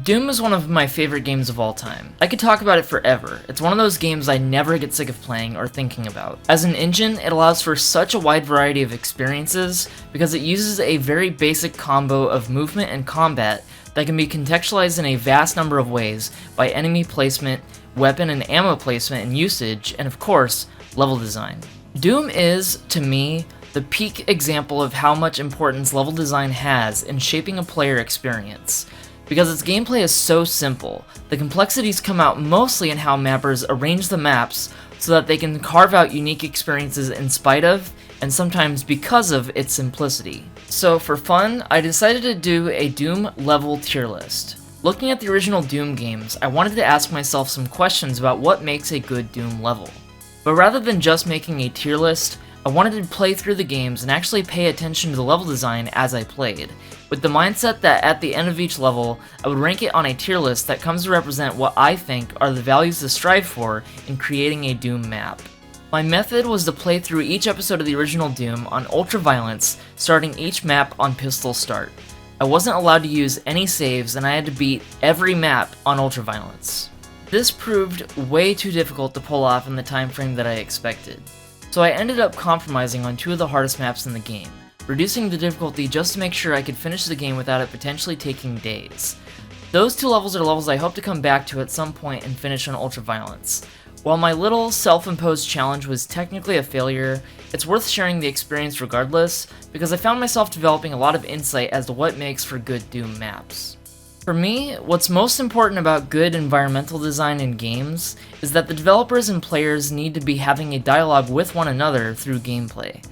Doom is one of my favorite games of all time. I could talk about it forever. It's one of those games I never get sick of playing or thinking about. As an engine, it allows for such a wide variety of experiences because it uses a very basic combo of movement and combat that can be contextualized in a vast number of ways by enemy placement, weapon and ammo placement and usage, and of course, level design. Doom is, to me, the peak example of how much importance level design has in shaping a player experience. Because its gameplay is so simple, the complexities come out mostly in how mappers arrange the maps so that they can carve out unique experiences in spite of, and sometimes because of, its simplicity. So for fun, I decided to do a Doom level tier list. Looking at the original Doom games, I wanted to ask myself some questions about what makes a good Doom level. But rather than just making a tier list, I wanted to play through the games and actually pay attention to the level design as I played, with the mindset that at the end of each level, I would rank it on a tier list that comes to represent what I think are the values to strive for in creating a Doom map. My method was to play through each episode of the original Doom on ultraviolence, starting each map on pistol start. I wasn't allowed to use any saves and I had to beat every map on ultraviolence. This proved way too difficult to pull off in the time frame that I expected. So I ended up compromising on two of the hardest maps in the game, reducing the difficulty just to make sure I could finish the game without it potentially taking days. Those two levels are levels I hope to come back to at some point and finish on ultraviolence. While my little self-imposed challenge was technically a failure, it's worth sharing the experience regardless, because I found myself developing a lot of insight as to what makes for good Doom maps. For me, what's most important about good environmental design in games is that the developers and players need to be having a dialogue with one another through gameplay.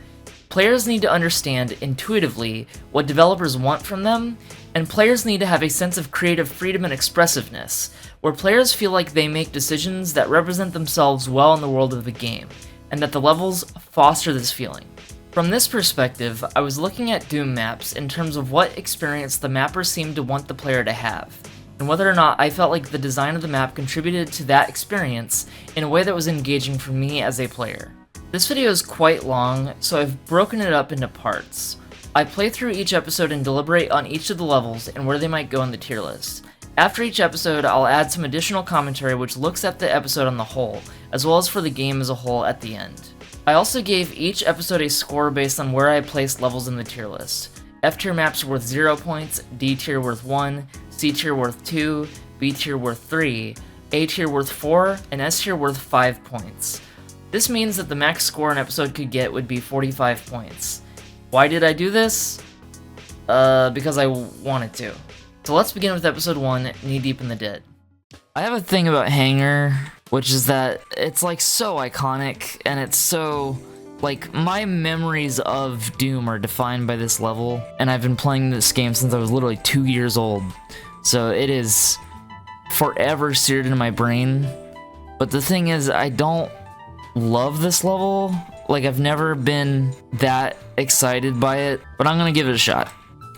Players need to understand intuitively what developers want from them, and players need to have a sense of creative freedom and expressiveness, where players feel like they make decisions that represent themselves well in the world of the game, and that the levels foster this feeling. From this perspective, I was looking at Doom maps in terms of what experience the mapper seemed to want the player to have, and whether or not I felt like the design of the map contributed to that experience in a way that was engaging for me as a player. This video is quite long, so I've broken it up into parts. I play through each episode and deliberate on each of the levels and where they might go in the tier list. After each episode, I'll add some additional commentary which looks at the episode on the whole, as well as for the game as a whole at the end. I also gave each episode a score based on where I placed levels in the tier list. F tier maps worth 0 points, D tier worth 1, C tier worth 2, B tier worth 3, A tier worth 4, and S tier worth 5 points. This means that the max score an episode could get would be 45 points. Why did I do this? Because I wanted to. So let's begin with episode 1, Knee Deep in the Dead. I have a thing about Hangar, which is that it's like so iconic, and it's so, like, my memories of Doom are defined by this level, and I've been playing this game since I was literally 2 years old, so it is forever seared into my brain. But the thing is, I don't love this level. Like, I've never been that excited by it, but I'm gonna give it a shot.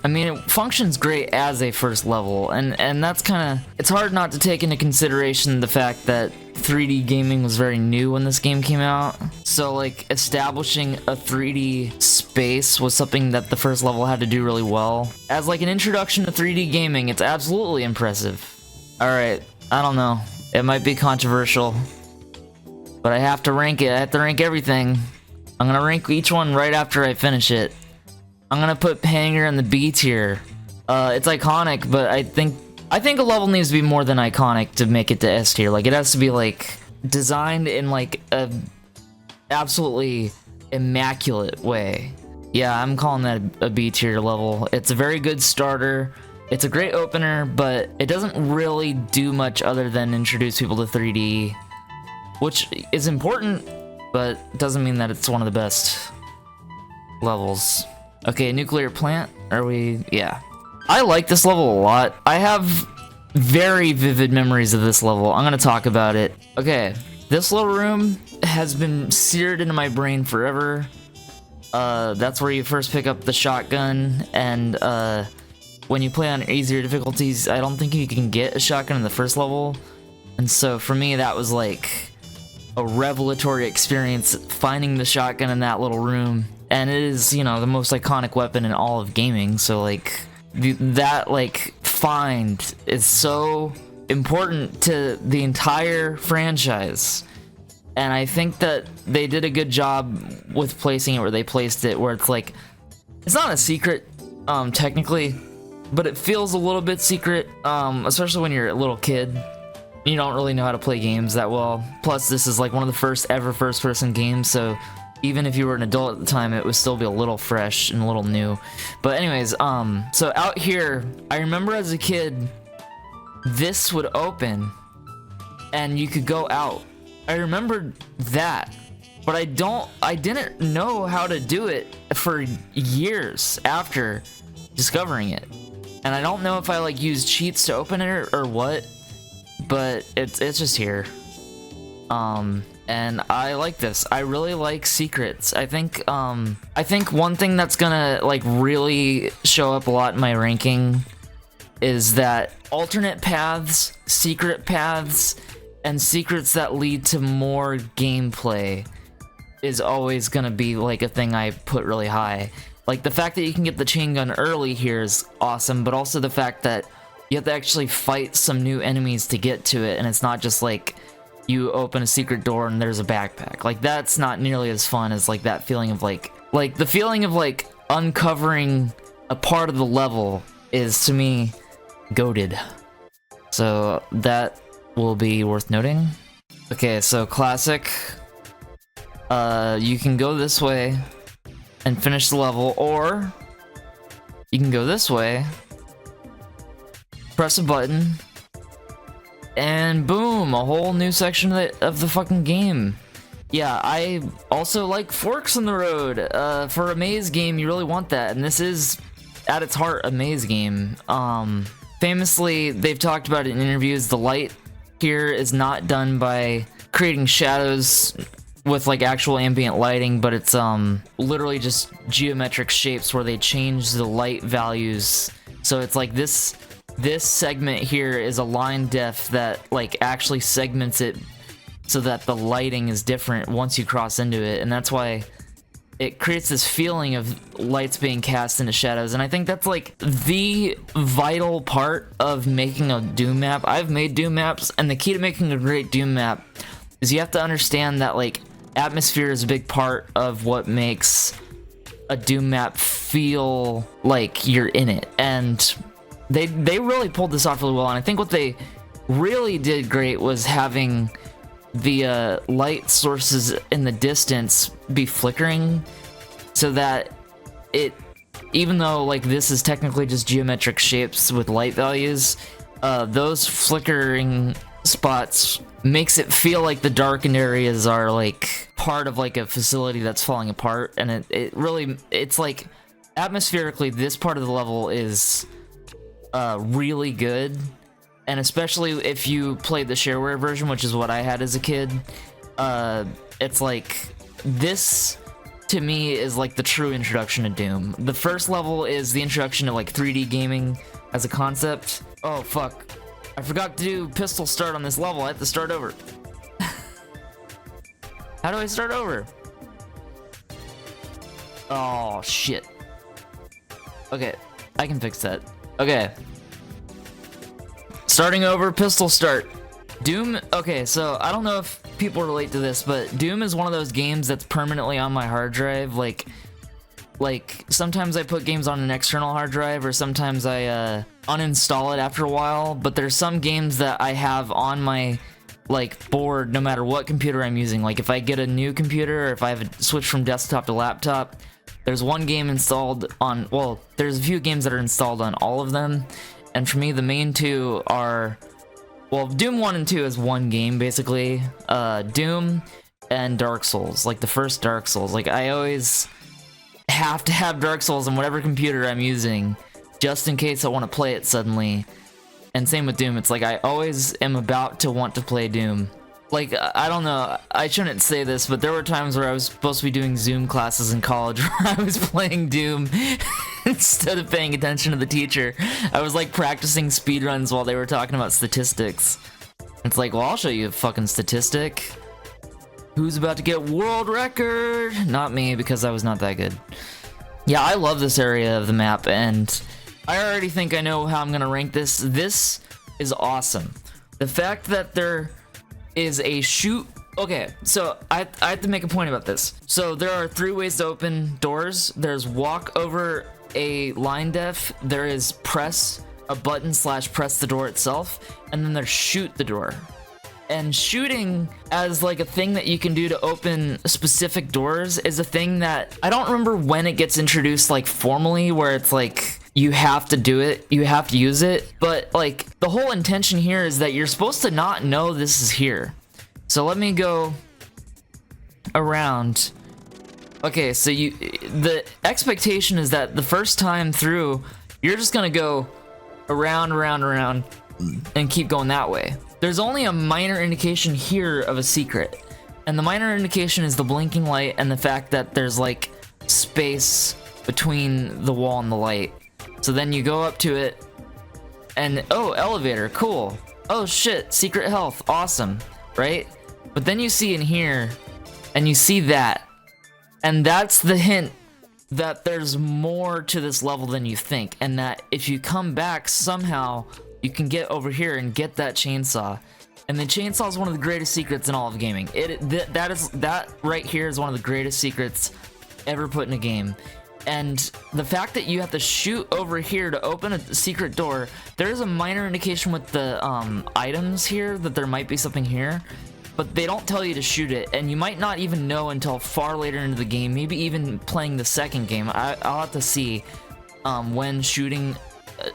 I mean, it functions great as a first level, and that's kinda... It's hard not to take into consideration the fact that 3D gaming was very new when this game came out. So, like, establishing a 3D space was something that the first level had to do really well. As, like, an introduction to 3D gaming, it's absolutely impressive. Alright, I don't know. It might be controversial, but I have to rank it. I have to rank everything. I'm gonna rank each one right after I finish it. I'm gonna put Hangar in the B tier. It's iconic, but I think a level needs to be more than iconic to make it to S tier. Like, it has to be, like, designed in, like, a absolutely immaculate way. Yeah, I'm calling that a B tier level. It's a very good starter. It's a great opener, but it doesn't really do much other than introduce people to 3D, which is important, but doesn't mean that it's one of the best levels. Okay, nuclear plant, are we? Yeah. I like this level a lot. I have very vivid memories of this level. I'm gonna talk about it. Okay, this little room has been seared into my brain forever. That's where you first pick up the shotgun, and when you play on easier difficulties, I don't think you can get a shotgun in the first level. And so for me, that was like a revelatory experience, finding the shotgun in that little room. And it is, you know, the most iconic weapon in all of gaming, so, like, that, like, find is so important to the entire franchise. And I think that they did a good job with placing it where they placed it, where it's like, it's not a secret, technically, but it feels a little bit secret, especially when you're a little kid. You don't really know how to play games that well. Plus, this is like one of the first ever first-person games, so even if you were an adult at the time, it would still be a little fresh and a little new. But anyways, so out here, I remember as a kid, this would open, and you could go out. I remembered that, but I didn't know how to do it for years after discovering it. And I don't know if I like used cheats to open it or what, but it's just here. And I like this. I really like secrets. I think one thing that's gonna like really show up a lot in my ranking is that alternate paths, secret paths, and secrets that lead to more gameplay is always gonna be like a thing I put really high. Like the fact that you can get the chain gun early here is awesome, but also the fact that you have to actually fight some new enemies to get to it, and it's not just like you open a secret door and there's a backpack. Like that's not nearly as fun as like that feeling of like the feeling of like uncovering a part of the level is to me goated. So that will be worth noting. Okay, so classic. You can go this way and finish the level, or you can go this way, press a button, and boom, a whole new section of the fucking game. Yeah, I also like forks in the road. For a maze game, you really want that, and this is, at its heart, a maze game. Famously, they've talked about it in interviews, the light here is not done by creating shadows with like actual ambient lighting, but it's literally just geometric shapes where they change the light values. So it's like this segment here is a line depth that like actually segments it so that the lighting is different once you cross into it, and that's why it creates this feeling of lights being cast into shadows. And I think that's like the vital part of making a Doom map. I've made Doom maps, and the key to making a great Doom map is you have to understand that like atmosphere is a big part of what makes a Doom map feel like you're in it. And they really pulled this off really well, and I think what they really did great was having the light sources in the distance be flickering, so that it, even though like this is technically just geometric shapes with light values, those flickering spots makes it feel like the darkened areas are like part of like a facility that's falling apart. And it really, it's like atmospherically this part of the level is really good. And especially if you played the shareware version, which is what I had as a kid, it's like, this to me is like the true introduction to Doom. The first level is the introduction to like 3D gaming as a concept. Oh fuck, I forgot to do pistol start on this level. I have to start over. How do I start over? Oh shit. Okay, I can fix that. Okay. Starting over, pistol start. Doom, okay, so I don't know if people relate to this, but Doom is one of those games that's permanently on my hard drive. Like sometimes I put games on an external hard drive, or sometimes I uninstall it after a while, but there's some games that I have on my like board no matter what computer I'm using. Like if I get a new computer, or if I have a switch from desktop to laptop, there's one game installed on, well, there's a few games that are installed on all of them. And for me, the main two are, well, Doom 1 and 2 is one game, basically. Doom and Dark Souls, like the first Dark Souls. Like, I always have to have Dark Souls on whatever computer I'm using, just in case I want to play it suddenly. And same with Doom, it's like I always am about to want to play Doom. Like, I don't know, I shouldn't say this, but there were times where I was supposed to be doing Zoom classes in college where I was playing Doom instead of paying attention to the teacher. I was like practicing speedruns while they were talking about statistics. It's like, well, I'll show you a fucking statistic. Who's about to get world record? Not me, because I was not that good. Yeah, I love this area of the map, and I already think I know how I'm gonna rank this. This is awesome. The fact that there is a shoot. Okay, so I have to make a point about this. So there are 3 ways to open doors. There's walk over a line def. There is press a button / press the door itself, and then there's shoot the door. And shooting as like a thing that you can do to open specific doors is a thing that I don't remember when it gets introduced like formally, where it's like you have to do it, you have to use it, but like the whole intention here is that you're supposed to not know this is here. So let me go around. Okay, so the expectation is that the first time through you're just gonna go around and keep going that way. There's only a minor indication here of a secret, and the minor indication is the blinking light and the fact that there's like space between the wall and the light. So then you go up to it and oh, elevator, cool. Oh shit, secret health, awesome, right? But then you see in here and you see that, and that's the hint that there's more to this level than you think, and that if you come back somehow you can get over here and get that chainsaw. And the chainsaw is one of the greatest secrets in all of gaming. That right here is one of the greatest secrets ever put in a game. And the fact that you have to shoot over here to open a secret door, there is a minor indication with the items here that there might be something here, but they don't tell you to shoot it, and you might not even know until far later into the game, maybe even playing the second game. I'll have to see when shooting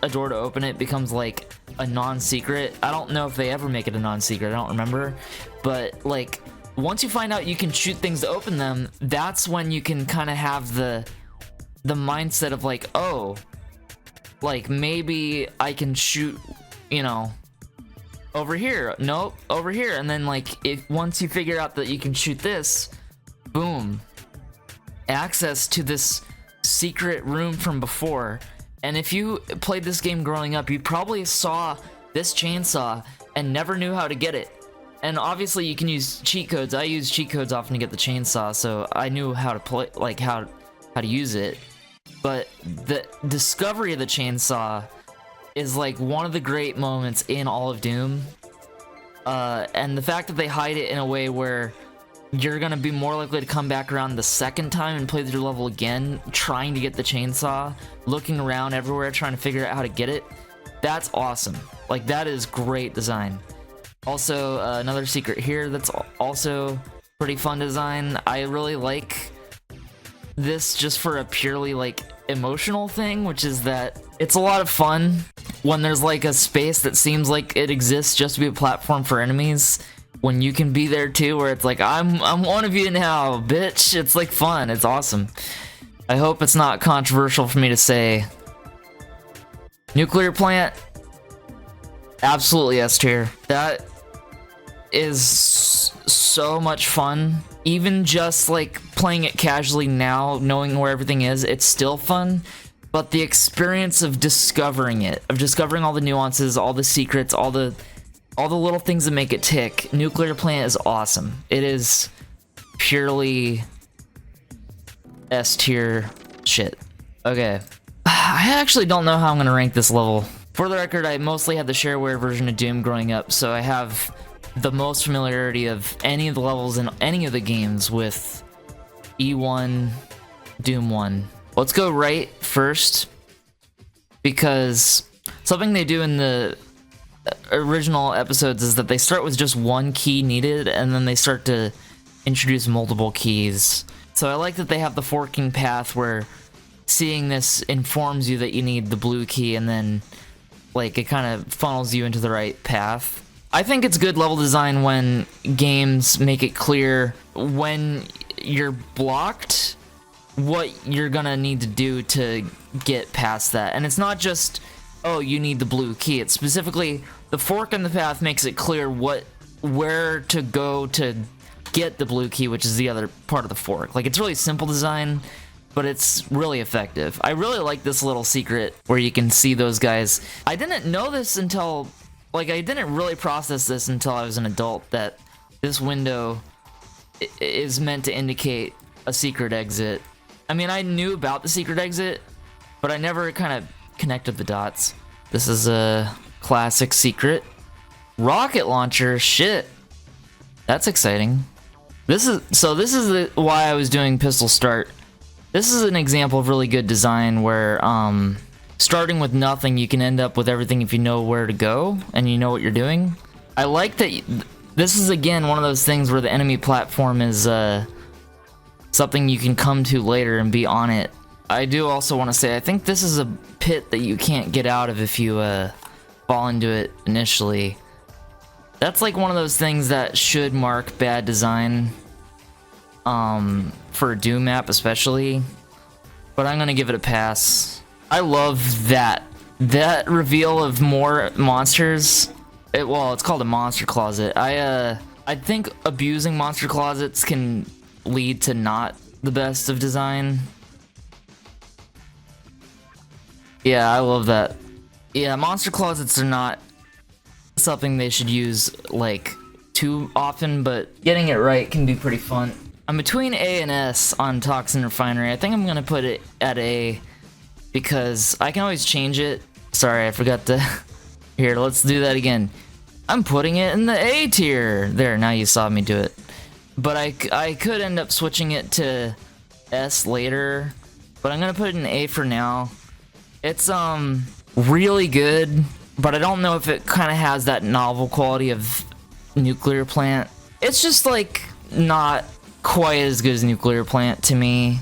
a door to open it becomes like a non-secret. I don't know if they ever make it a non-secret, I don't remember, but like once you find out you can shoot things to open them, that's when you can kind of have the mindset of like, oh, like maybe I can shoot, you know, over here, nope, over here, and then like if once you figure out that you can shoot this, boom, access to this secret room from before. And if you played this game growing up, you probably saw this chainsaw and never knew how to get it. And obviously you can use cheat codes. I use cheat codes often to get the chainsaw, so I knew how to play, like how to use it. But the discovery of the chainsaw is like one of the great moments in all of Doom. And the fact that they hide it in a way where you're gonna be more likely to come back around the second time and play through the level again, trying to get the chainsaw, looking around everywhere, trying to figure out how to get it. That's awesome. Like, that is great design. Also, another secret here that's also pretty fun design. I really like this just for a purely, like, emotional thing, which is that it's a lot of fun when there's, like, a space that seems like it exists just to be a platform for enemies, when you can be there too, where it's like, I'm one of you now, bitch. It's like fun, it's awesome. I hope it's not controversial for me to say. Nuclear plant, absolutely S tier. That is so much fun. Even just like playing it casually now, knowing where everything is, it's still fun. But the experience of discovering it, of discovering all the nuances, all the secrets, all the little things that make it tick. Nuclear plant is awesome. It is purely S tier shit. Okay. I actually don't know how I'm gonna rank this level. For the record, I mostly had the shareware version of Doom growing up, so I have the most familiarity of any of the levels in any of the games with E1, Doom 1. Let's go right first, because something they do in the original episodes is that they start with just one key needed, and then they start to introduce multiple keys. So I like that they have the forking path where seeing this informs you that you need the blue key, and then like it kind of funnels you into the right path. I think it's good level design when games make it clear when you're blocked what you're gonna need to do to get past that. And it's not just, oh, you need the blue key. It's specifically the fork in the path makes it clear where to go to get the blue key, which is the other part of the fork. Like, it's really simple design, but it's really effective. I really like this little secret where you can see those guys. I didn't know this until, like, I didn't really process this until I was an adult, that this window is meant to indicate a secret exit. I mean, I knew about the secret exit, but I never kind of connected the dots. This is a classic secret. Rocket launcher, shit. That's exciting. This is why I was doing pistol start. This is an example of really good design where starting with nothing, you can end up with everything if you know where to go and you know what you're doing. I like that this is again one of those things where the enemy platform is something you can come to later and be on it. I do also want to say I think this is a pit that you can't get out of if you fall into it initially. That's like one of those things that should mark bad design for a Doom map especially, but I'm gonna give it a pass. I love that reveal of more monsters. Well, it's called a monster closet. I think abusing monster closets can lead to not the best of design. Yeah, I love that. Yeah, monster closets are not something they should use like too often, but getting it right can be pretty fun. I'm between A and S on Toxin Refinery. I think I'm gonna put it at A because I can always change it. Sorry, I forgot to. Here, let's do that again. I'm putting it in the A tier. There, now you saw me do it. But I could end up switching it to S later, but I'm gonna put it in A for now. It's really good, but I don't know if it kind of has that novel quality of Nuclear Plant. It's just like not quite as good as Nuclear Plant to me,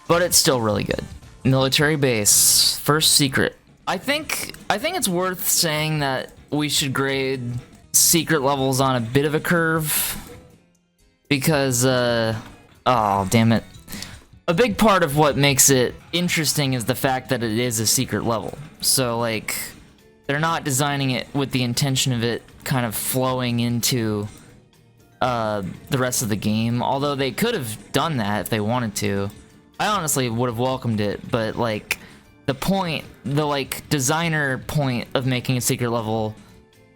but it's still really good. Military base, first secret. I think it's worth saying that we should grade secret levels on a bit of a curve because oh damn it. A big part of what makes it interesting is the fact that it is a secret level. So like they're not designing it with the intention of it kind of flowing into the rest of the game, although they could have done that if they wanted to. I honestly would have welcomed it, but like the like designer point of making a secret level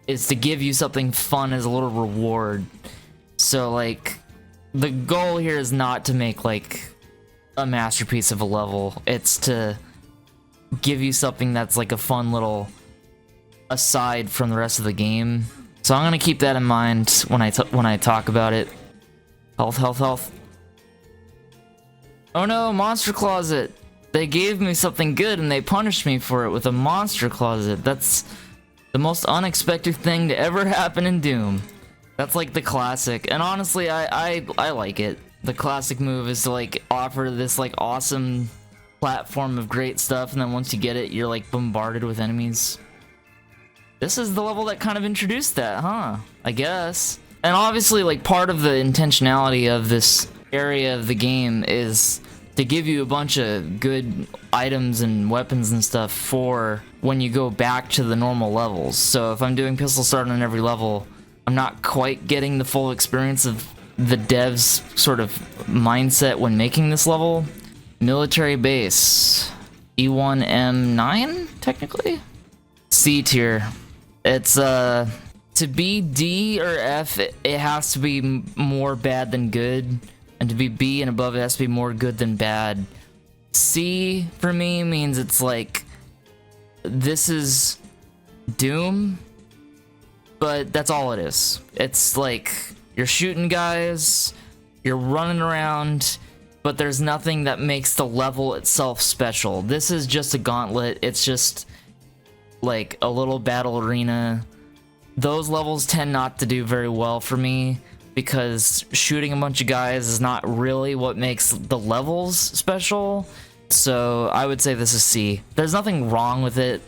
is to give you something fun as a little reward. So like the goal here is not to make like a masterpiece of a level. It's to give you something that's like a fun little aside from the rest of the game. So I'm gonna keep that in mind when I talk about it. Health, health, health. Oh no, monster closet. They gave me something good and they punished me for it with a monster closet. That's the most unexpected thing to ever happen in Doom. That's like the classic, and honestly, I like it. The classic move is to like offer this like awesome platform of great stuff, and then once you get it, you're like bombarded with enemies. This is the level that kind of introduced that, huh? I guess. And obviously, like part of the intentionality of this area of the game is to give you a bunch of good items and weapons and stuff for when you go back to the normal levels. So if I'm doing pistol start on every level, I'm not quite getting the full experience of the devs' sort of mindset when making this level. Military base. E1M9, technically? C tier. It's, to be D or F, it has to be more bad than good. And to be B and above, it has to be more good than bad. C, for me, means it's like, this is Doom, but that's all it is. It's like, you're shooting guys, you're running around, but there's nothing that makes the level itself special. This is just a gauntlet. It's just like a little battle arena. Those levels tend not to do very well for me because shooting a bunch of guys is not really what makes the levels special. So I would say this is C. There's nothing wrong with it,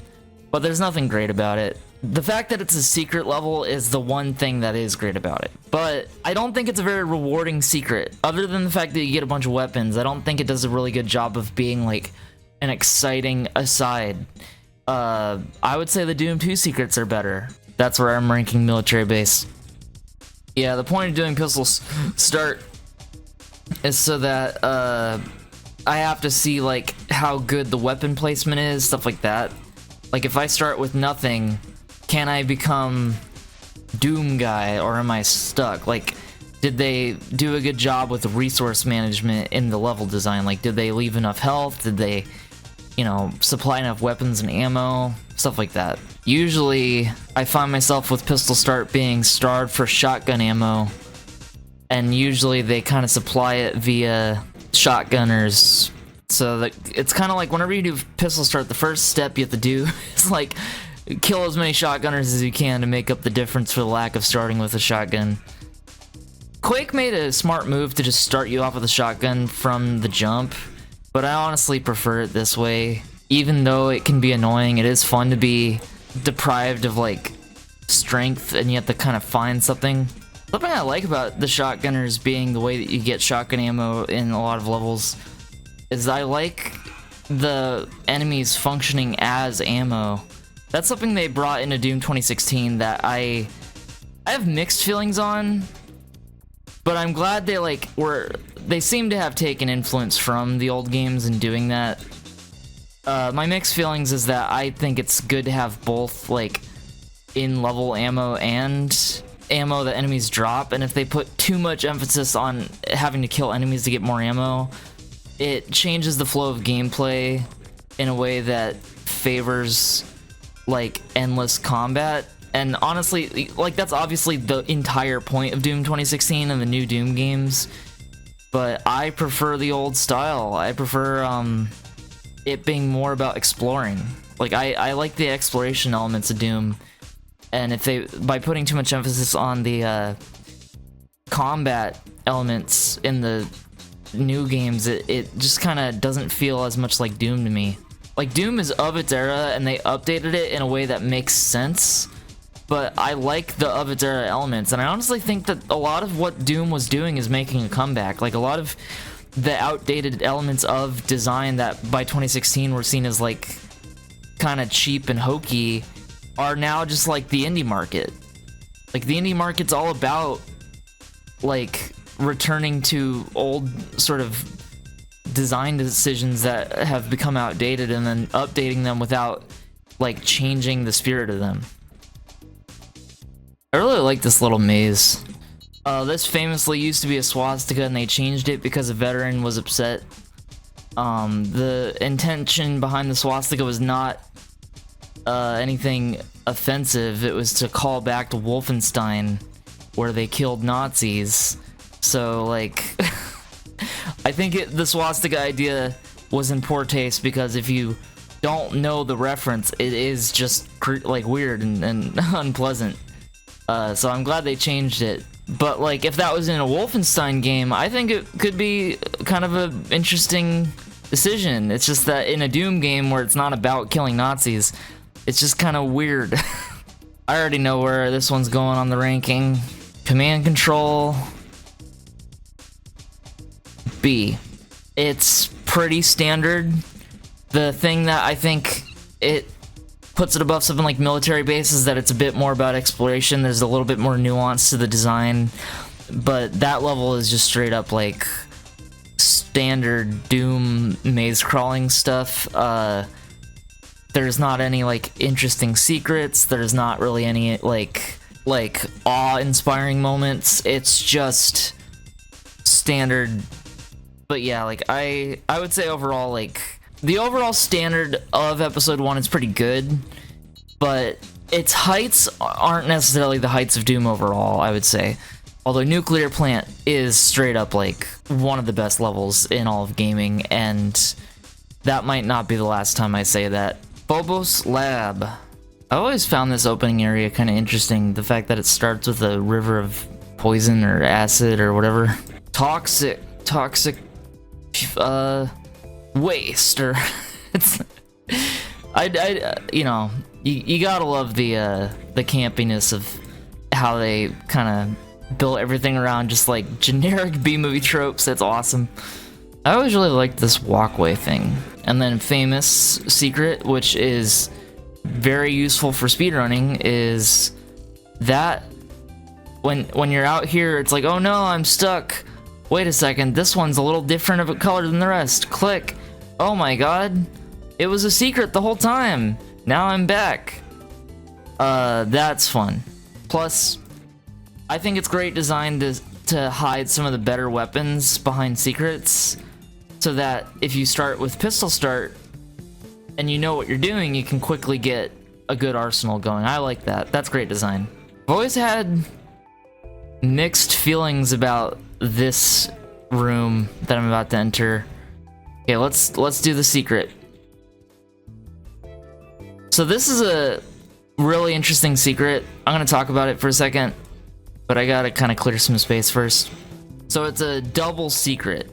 but there's nothing great about it. The fact that it's a secret level is the one thing that is great about it. But I don't think it's a very rewarding secret. Other than the fact that you get a bunch of weapons, I don't think it does a really good job of being like an exciting aside. I would say the Doom 2 secrets are better. That's where I'm ranking military base. Yeah, the point of doing pistol start is so that I have to see like how good the weapon placement is, stuff like that. Like if I start with nothing, can I become Doom guy or am I stuck? Like, did they do a good job with the resource management in the level design? Like, did they leave enough health? Did they you know, supply enough weapons and ammo, stuff like that. Usually, I find myself with pistol start being starved for shotgun ammo, and usually they kind of supply it via shotgunners. So that it's kind of like whenever you do pistol start, the first step you have to do is like kill as many shotgunners as you can to make up the difference for the lack of starting with a shotgun. Quake made a smart move to just start you off with a shotgun from the jump, but I honestly prefer it this way. Even though it can be annoying, it is fun to be deprived of like strength and you have to kind of find something. Something I like about the shotgunners being the way that you get shotgun ammo in a lot of levels is I like the enemies functioning as ammo. That's something they brought into Doom 2016 that I have mixed feelings on, but I'm glad they seem to have taken influence from the old games in doing that. My mixed feelings is that I think it's good to have both like in-level ammo and ammo that enemies drop, and if they put too much emphasis on having to kill enemies to get more ammo, it changes the flow of gameplay in a way that favors like endless combat. And honestly, like that's obviously the entire point of Doom 2016 and the new Doom games, but I prefer the old style. I prefer it being more about exploring. Like I like the exploration elements of Doom, and if they, by putting too much emphasis on the combat elements in the new games, it just kind of doesn't feel as much like Doom to me. Like Doom is of its era and they updated it in a way that makes sense, but I like the of its era elements, and I honestly think that a lot of what Doom was doing is making a comeback. Like a lot of the outdated elements of design that by 2016 were seen as like kind of cheap and hokey are now just like the indie market. Like the indie market's all about like returning to old sort of design decisions that have become outdated and then updating them without like changing the spirit of them. I really like this little maze. This famously used to be a swastika and they changed it because a veteran was upset. The intention behind the swastika was not anything offensive. It was to call back to Wolfenstein, where they killed Nazis. So, like, I think the swastika idea was in poor taste because if you don't know the reference, it is just like weird and unpleasant. So I'm glad they changed it. But like, if that was in a Wolfenstein game, I think it could be kind of an interesting decision. It's just that in a Doom game where it's not about killing Nazis, it's just kind of weird. I already know where this one's going on the ranking. Command control, B. It's pretty standard. The thing that I think it puts it above something like military base is that it's a bit more about exploration. There's a little bit more nuance to the design, but that level is just straight up like standard Doom maze crawling stuff. There's not any like interesting secrets. There's not really any like awe-inspiring moments. It's just standard. But yeah, like I would say overall, like the overall standard of episode 1 is pretty good, but its heights aren't necessarily the heights of Doom overall, I would say. Although Nuclear Plant is straight up like one of the best levels in all of gaming, and that might not be the last time I say that. Phobos Lab. I always found this opening area kind of interesting. The fact that it starts with a river of poison or acid or whatever. Toxic waste, or it's you know, you gotta love the campiness of how they kind of built everything around just like generic B-movie tropes. That's awesome. I always really liked this walkway thing. And then famous secret, which is very useful for speedrunning, is that when you're out here, it's like, oh no, I'm stuck. Wait a second, this one's a little different of a color than the rest. Click. Oh my god, it was a secret the whole time. Now I'm back. That's fun. Plus, I think it's great design to hide some of the better weapons behind secrets, so that if you start with pistol start, and you know what you're doing, you can quickly get a good arsenal going. I like that. That's great design. I've always had mixed feelings about this room that I'm about to enter. Okay, let's do the secret. So this is a really interesting secret. I'm gonna talk about it for a second, but I gotta kind of clear some space first. So it's a double secret.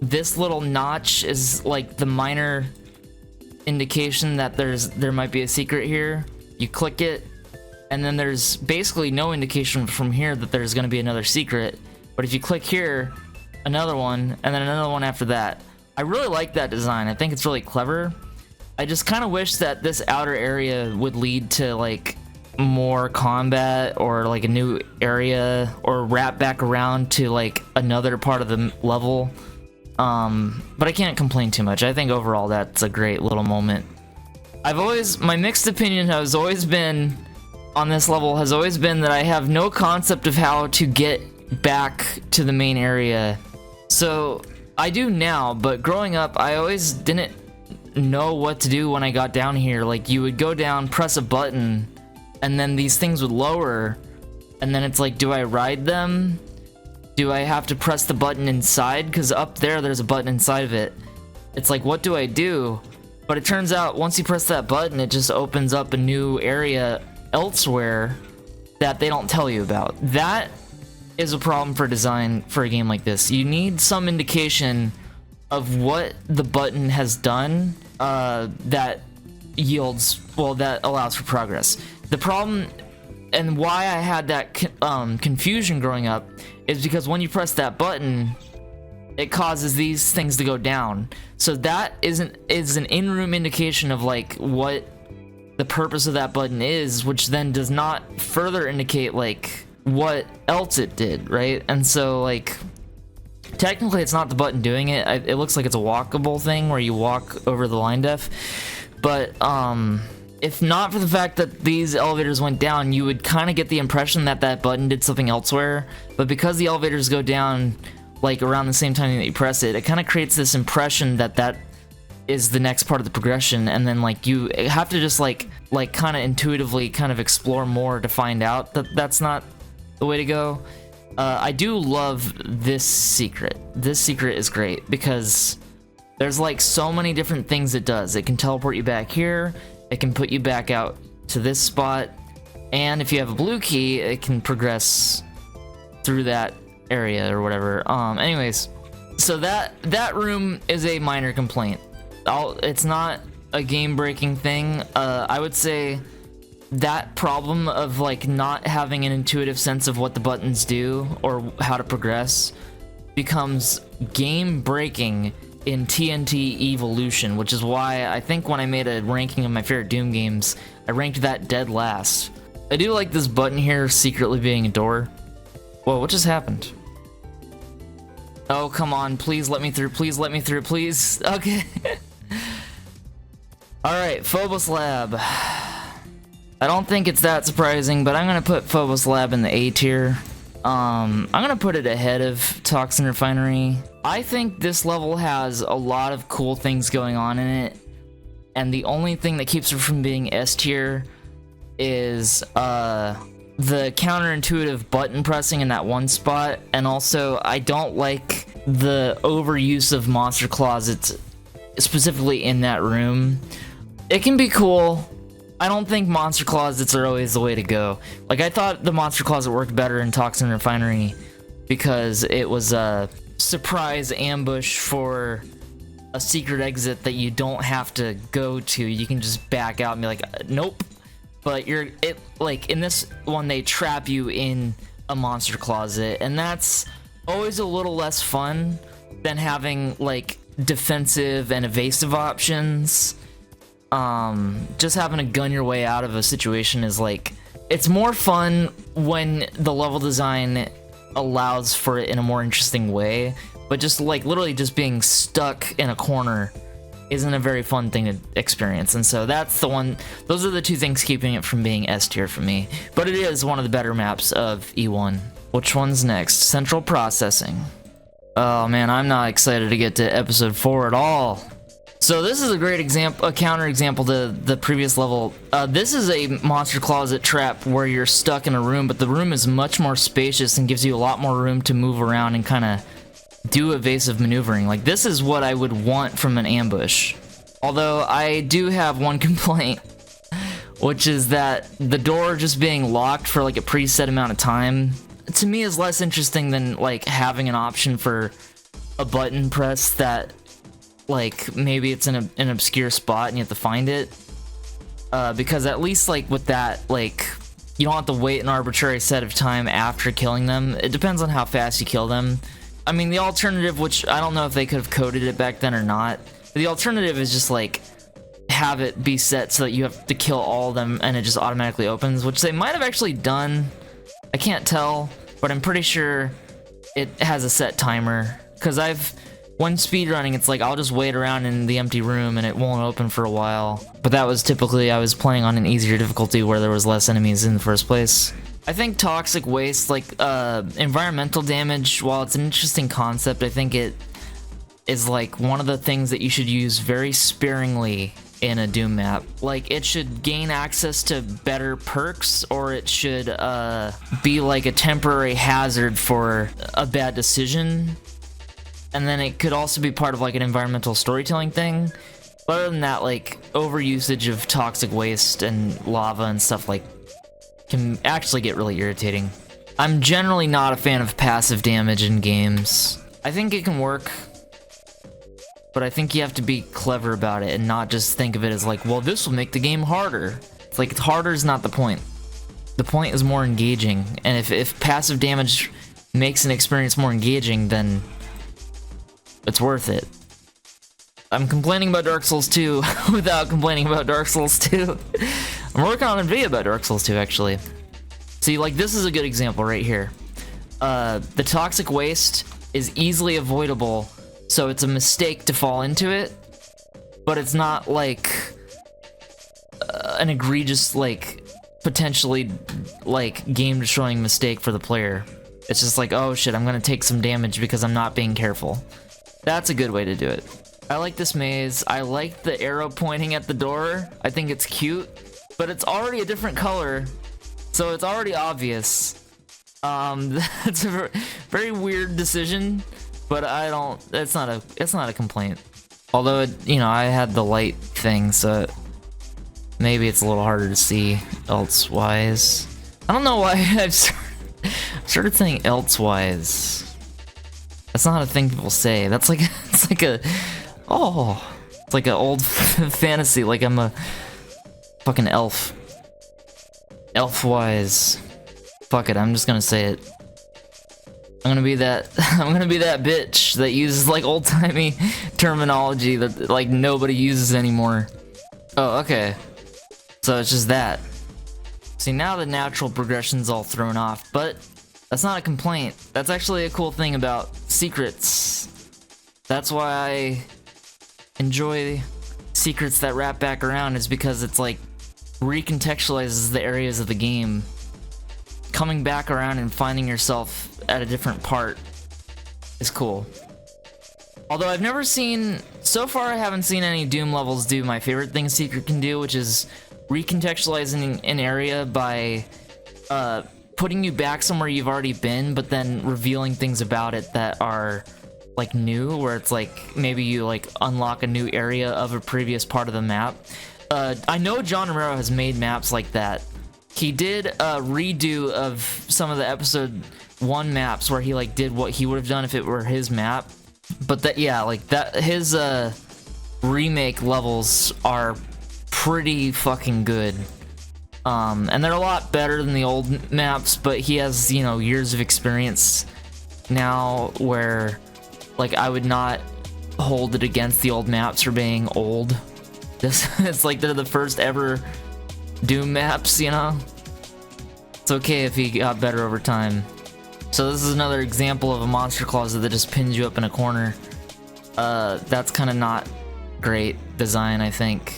This little notch is like the minor indication that there might be a secret here. You click it, and then there's basically no indication from here that there's going to be another secret. But if you click here, another one, and then another one after that. I really like that design. I think it's really clever. I just kind of wish that this outer area would lead to like more combat, or like a new area, or wrap back around to like another part of the level. But I can't complain too much. I think overall that's a great little moment. My mixed opinion has always been on this level has always been that I have no concept of how to get back to the main area. So I do now, but growing up I always didn't know what to do when I got down here. Like, you would go down, press a button, and then these things would lower, and then it's like, do I ride them? Do I have to press the button inside? Because up there's a button inside of it. It's like, what do I do? But it turns out once you press that button, it just opens up a new area elsewhere that they don't tell you about. That is a problem for design for a game like this. You need some indication of what the button has done that allows for progress. The problem, and why I had that confusion growing up, is because when you press that button, it causes these things to go down. So that is an in-room indication of like what the purpose of that button is, which then does not further indicate like what else it did, right? And so like technically it's not the button doing it. It looks like it's a walkable thing where you walk over the line def, but if not for the fact that these elevators went down, you would kind of get the impression that that button did something elsewhere. But because the elevators go down like around the same time that you press it, it kind of creates this impression that that is the next part of the progression, and then like you have to just like kind of intuitively kind of explore more to find out that that's not the way to go. I do love this secret. This secret is great because there's like so many different things it does. It can teleport you back here, it can put you back out to this spot, and if you have a blue key, it can progress through that area or whatever. Anyways, so that room is a minor complaint. It's not a game-breaking thing. I would say that problem of like not having an intuitive sense of what the buttons do or how to progress becomes game-breaking in TNT Evolution, which is why I think when I made a ranking of my favorite Doom games, I ranked that dead last. I do like this button here secretly being a door. Whoa, what just happened? Oh, come on, please let me through, please let me through, please. Okay. Alright, Phobos Lab. I don't think it's that surprising, but I'm gonna put Phobos Lab in the A tier. I'm gonna put it ahead of Toxin Refinery. I think this level has a lot of cool things going on in it, and the only thing that keeps it from being S tier is the counterintuitive button pressing in that one spot, and also I don't like the overuse of monster closets specifically in that room. It can be cool. I don't think monster closets are always the way to go. Like, I thought the monster closet worked better in Toxin Refinery because it was a surprise ambush for a secret exit that you don't have to go to. You can just back out and be like, nope. But like in this one, they trap you in a monster closet, and that's always a little less fun than having like defensive and evasive options. Just having to gun your way out of a situation is like, it's more fun when the level design allows for it in a more interesting way, but just like literally just being stuck in a corner isn't a very fun thing to experience. And so that's the one, those are the two things keeping it from being S tier for me, but it is one of the better maps of E1. Which one's next? Central Processing. Oh man, I'm not excited to get to episode 4 at all. So this is a great example, a counter example to the previous level. This is a monster closet trap where you're stuck in a room, but the room is much more spacious and gives you a lot more room to move around and kind of do evasive maneuvering. Like, this is what I would want from an ambush. Although I do have one complaint, which is that the door just being locked for like a preset amount of time, to me, is less interesting than like having an option for a button press that, like, maybe it's in an obscure spot and you have to find it. Because at least, like, with that, like, you don't have to wait an arbitrary set of time after killing them. It depends on how fast you kill them. I mean, the alternative, which I don't know if they could have coded it back then or not, but the alternative is just, like, have it be set so that you have to kill all of them and it just automatically opens, which they might have actually done. I can't tell, but I'm pretty sure it has a set timer. Because when speedrunning, it's like, I'll just wait around in the empty room and it won't open for a while. But that was typically, I was playing on an easier difficulty where there was less enemies in the first place. I think toxic waste, like, environmental damage, while it's an interesting concept, I think it is, like, one of the things that you should use very sparingly in a Doom map. Like, it should gain access to better perks, or it should, be, like, a temporary hazard for a bad decision. And then it could also be part of, like, an environmental storytelling thing. But other than that, like, overusage of toxic waste and lava and stuff, like, can actually get really irritating. I'm generally not a fan of passive damage in games. I think it can work, but I think you have to be clever about it and not just think of it as like, well, this will make the game harder. It's like, harder is not the point. The point is more engaging. And if passive damage makes an experience more engaging, then it's worth it. I'm complaining about Dark Souls 2 without complaining about Dark Souls 2. I'm working on a video about Dark Souls 2, actually. See, like, this is a good example right here. The toxic waste is easily avoidable, so it's a mistake to fall into it, but it's not, like, an egregious, like, potentially, like, game-destroying mistake for the player. It's just like, oh shit, I'm gonna take some damage because I'm not being careful. That's a good way to do it. I like this maze. I like the arrow pointing at the door. I think it's cute, but it's already a different color, so it's already obvious. That's a very weird decision, but it's not a complaint. Although I had the light thing, so maybe it's a little harder to see elsewise. I don't know why I've started saying elsewise. That's not a thing people say. That's like it's like an old fantasy. Like I'm a fucking elf. Elfwise. Fuck it. I'm just gonna say it. I'm gonna be that. I'm gonna be that bitch that uses like old-timey terminology that like nobody uses anymore. Oh, okay. So it's just that. See, now the natural progression's all thrown off, but that's not a complaint. That's actually a cool thing about secrets. That's why I enjoy secrets that wrap back around, is because it's like recontextualizes the areas of the game. Coming back around and finding yourself at a different part is cool. Although I've never seen, so far I haven't seen any Doom levels do my favorite thing Secret can do, which is recontextualizing an area by putting you back somewhere you've already been, but then revealing things about it that are like new, where it's like maybe you like unlock a new area of a previous part of the map. I know John Romero has made maps like that. He did a redo of some of the episode 1 maps where he like did what he would have done if it were his map. But that, yeah, like that, his remake levels are pretty fucking good. And they're a lot better than the old maps, but he has, years of experience now where, like, I would not hold it against the old maps for being old. It's like they're the first ever Doom maps, It's okay if he got better over time. So this is another example of a monster closet that just pins you up in a corner. That's kind of not great design, I think.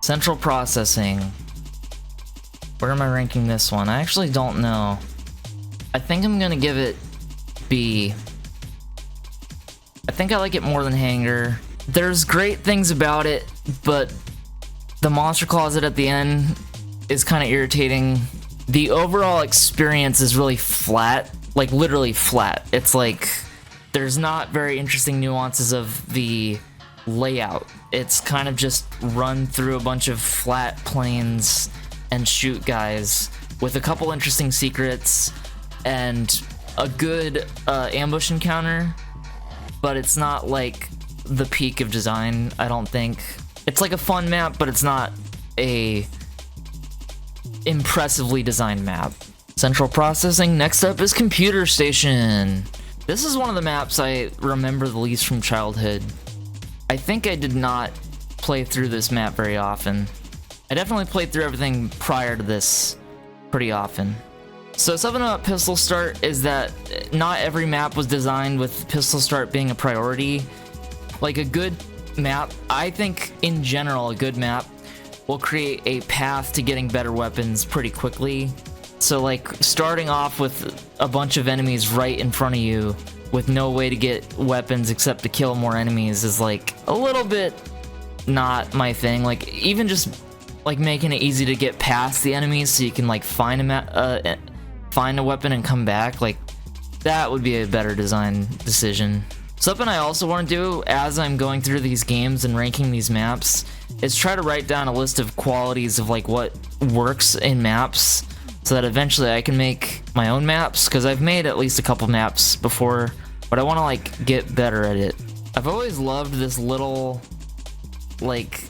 Central processing. Where am I ranking this one? I actually don't know. I think I'm gonna give it B. I think I like it more than Hangar. There's great things about it, but the monster closet at the end is kind of irritating. The overall experience is really flat, like literally flat. It's like there's not very interesting nuances of the layout. It's kind of just run through a bunch of flat plains and shoot guys with a couple interesting secrets and a good ambush encounter, but it's not like the peak of design, I don't think. It's like a fun map, but it's not a impressively designed map. Central processing. Next up is computer station. This is one of the maps I remember the least from childhood. I think I did not play through this map very often. I definitely played through everything prior to this pretty often. So something about pistol start is that not every map was designed with pistol start being a priority. Like a good map, I think in general a good map will create a path to getting better weapons pretty quickly. So like starting off with a bunch of enemies right in front of you with no way to get weapons except to kill more enemies is like a little bit not my thing. Like even just like making it easy to get past the enemies so you can like find a weapon and come back, like that would be a better design decision. Something I also want to do as I'm going through these games and ranking these maps is try to write down a list of qualities of like what works in maps so that eventually I can make my own maps, because I've made at least a couple maps before, but I want to like get better at it. I've always loved this little like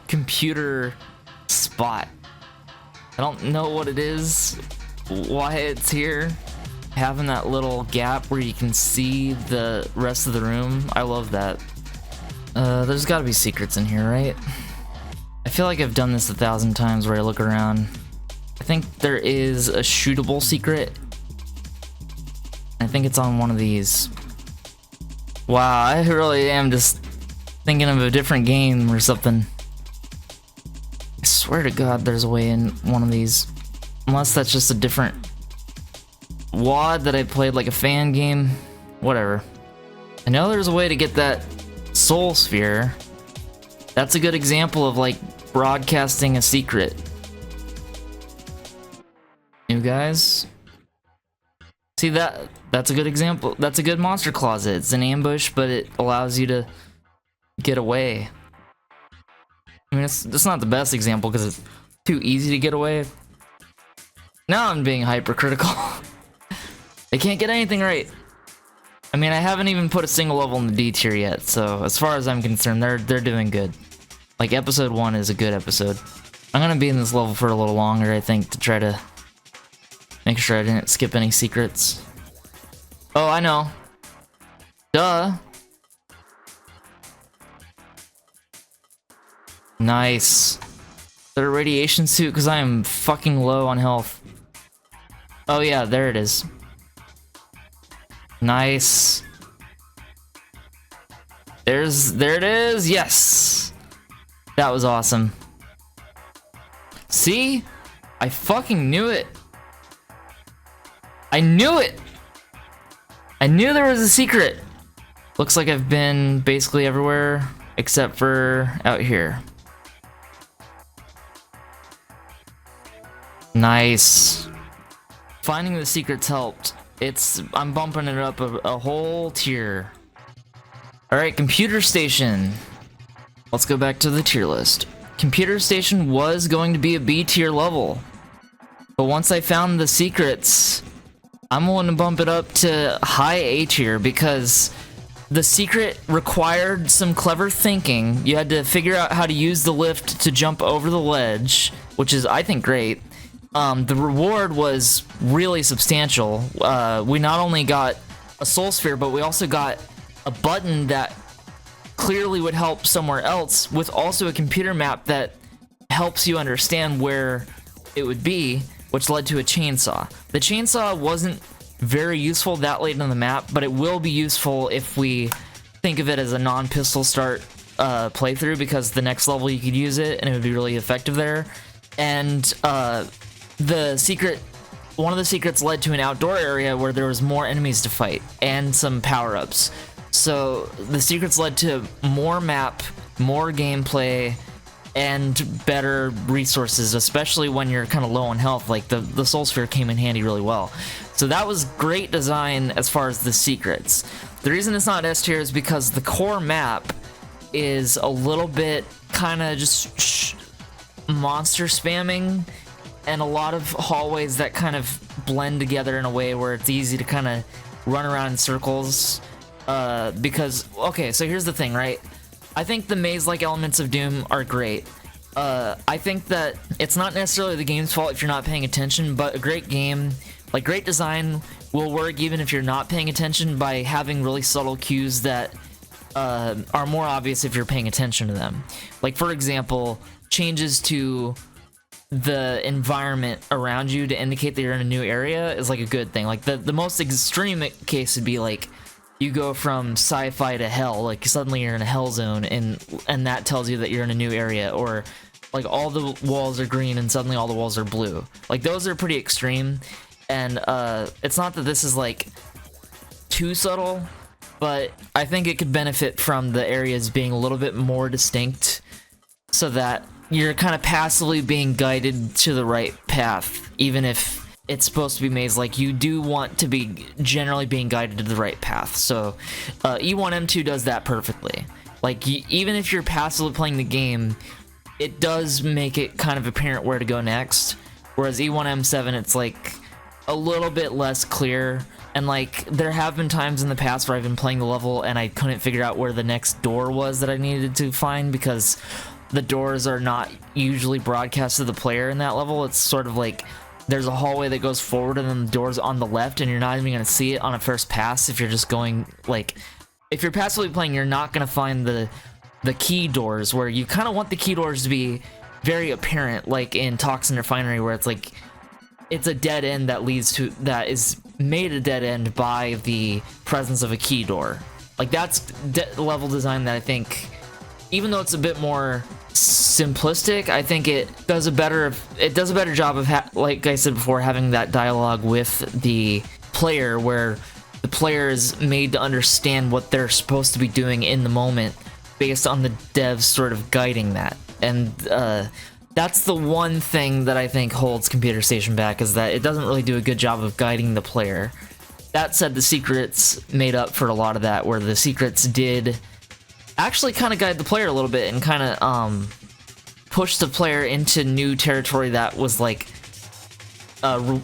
computer spot. I don't know what it is, why it's here. Having that little gap where you can see the rest of the room, I love that. There's gotta be secrets in here, right? I feel like I've done this 1,000 times where I look around. I think there is a shootable secret. I think it's on one of these. Wow, I really am just thinking of a different game or something. I swear to God there's a way in one of these. Unless that's just a different WAD that I played like a fan game. Whatever. I know there's a way to get that soul sphere. That's a good example of like broadcasting a secret. You guys? See that's a good example. That's a good monster closet. It's an ambush, but it allows you to get away. I mean, it's not the best example because it's too easy to get away. Now I'm being hypercritical. They can't get anything right. I mean, I haven't even put a single level in the D tier yet, so as far as I'm concerned, they're doing good. Like, episode 1 is a good episode. I'm gonna be in this level for a little longer, I think, to try to make sure I didn't skip any secrets. Oh, I know. Duh. Nice. Is there a radiation suit? Because I am fucking low on health. Oh yeah, there it is. Nice. There it is. Yes. That was awesome. See? I fucking knew it. I knew it. I knew there was a secret. Looks like I've been basically everywhere except for out here. Nice. Finding the secrets helped. I'm bumping it up a whole tier. Alright, computer station. Let's go back to the tier list. Computer station was going to be a B tier level. But once I found the secrets, I'm willing to bump it up to high A tier because the secret required some clever thinking. You had to figure out how to use the lift to jump over the ledge, which is, I think, great. The reward was really substantial. We not only got a soul sphere, but we also got a button that clearly would help somewhere else, with also a computer map that helps you understand where it would be, which led to a chainsaw. The chainsaw wasn't very useful that late on the map, but it will be useful if we think of it as a non-pistol start playthrough, because the next level you could use it and it would be really effective there. And one of the secrets led to an outdoor area where there was more enemies to fight and some power-ups. So the secrets led to more map, more gameplay, and better resources, especially when you're kind of low on health. Like the Soul Sphere came in handy really well. So that was great design as far as the secrets. The reason it's not S tier is because the core map is a little bit kind of just monster spamming, and a lot of hallways that kind of blend together in a way where it's easy to kind of run around in circles. Because, okay, so here's the thing, right? I think the maze-like elements of Doom are great. I think that it's not necessarily the game's fault if you're not paying attention, but a great game, like great design, will work even if you're not paying attention by having really subtle cues that are more obvious if you're paying attention to them. Like, for example, changes to the environment around you to indicate that you're in a new area is like a good thing. Like the most extreme case would be like you go from sci-fi to hell, like suddenly you're in a hell zone, and that tells you that you're in a new area. Or like all the walls are green and suddenly all the walls are blue. Like those are pretty extreme, and it's not that this is like too subtle, but I think it could benefit from the areas being a little bit more distinct so that you're kind of passively being guided to the right path, even if it's supposed to be maze. Like, you do want to be generally being guided to the right path. So E1M2 does that perfectly. Like, even if you're passively playing the game, it does make it kind of apparent where to go next. Whereas E1M7, it's like a little bit less clear. And like, there have been times in the past where I've been playing the level and I couldn't figure out where the next door was that I needed to find, because the doors are not usually broadcast to the player in that level. It's sort of like there's a hallway that goes forward and then the door's on the left, and you're not even going to see it on a first pass if you're just going, like, if you're passively playing, you're not going to find the key doors, where you kind of want the key doors to be very apparent, like in Toxin Refinery, where it's like, it's a dead end that leads to, that is made a dead end by the presence of a key door. Like, that's level design that I think, even though it's a bit more simplistic, I think it does a better job of, like I said before, having that dialogue with the player, where the player is made to understand what they're supposed to be doing in the moment based on the devs sort of guiding that. And that's the one thing that I think holds Computer Station back, is that it doesn't really do a good job of guiding the player. That said, the secrets made up for a lot of that, where the secrets did actually kind of guide the player a little bit and kind of push the player into new territory that was like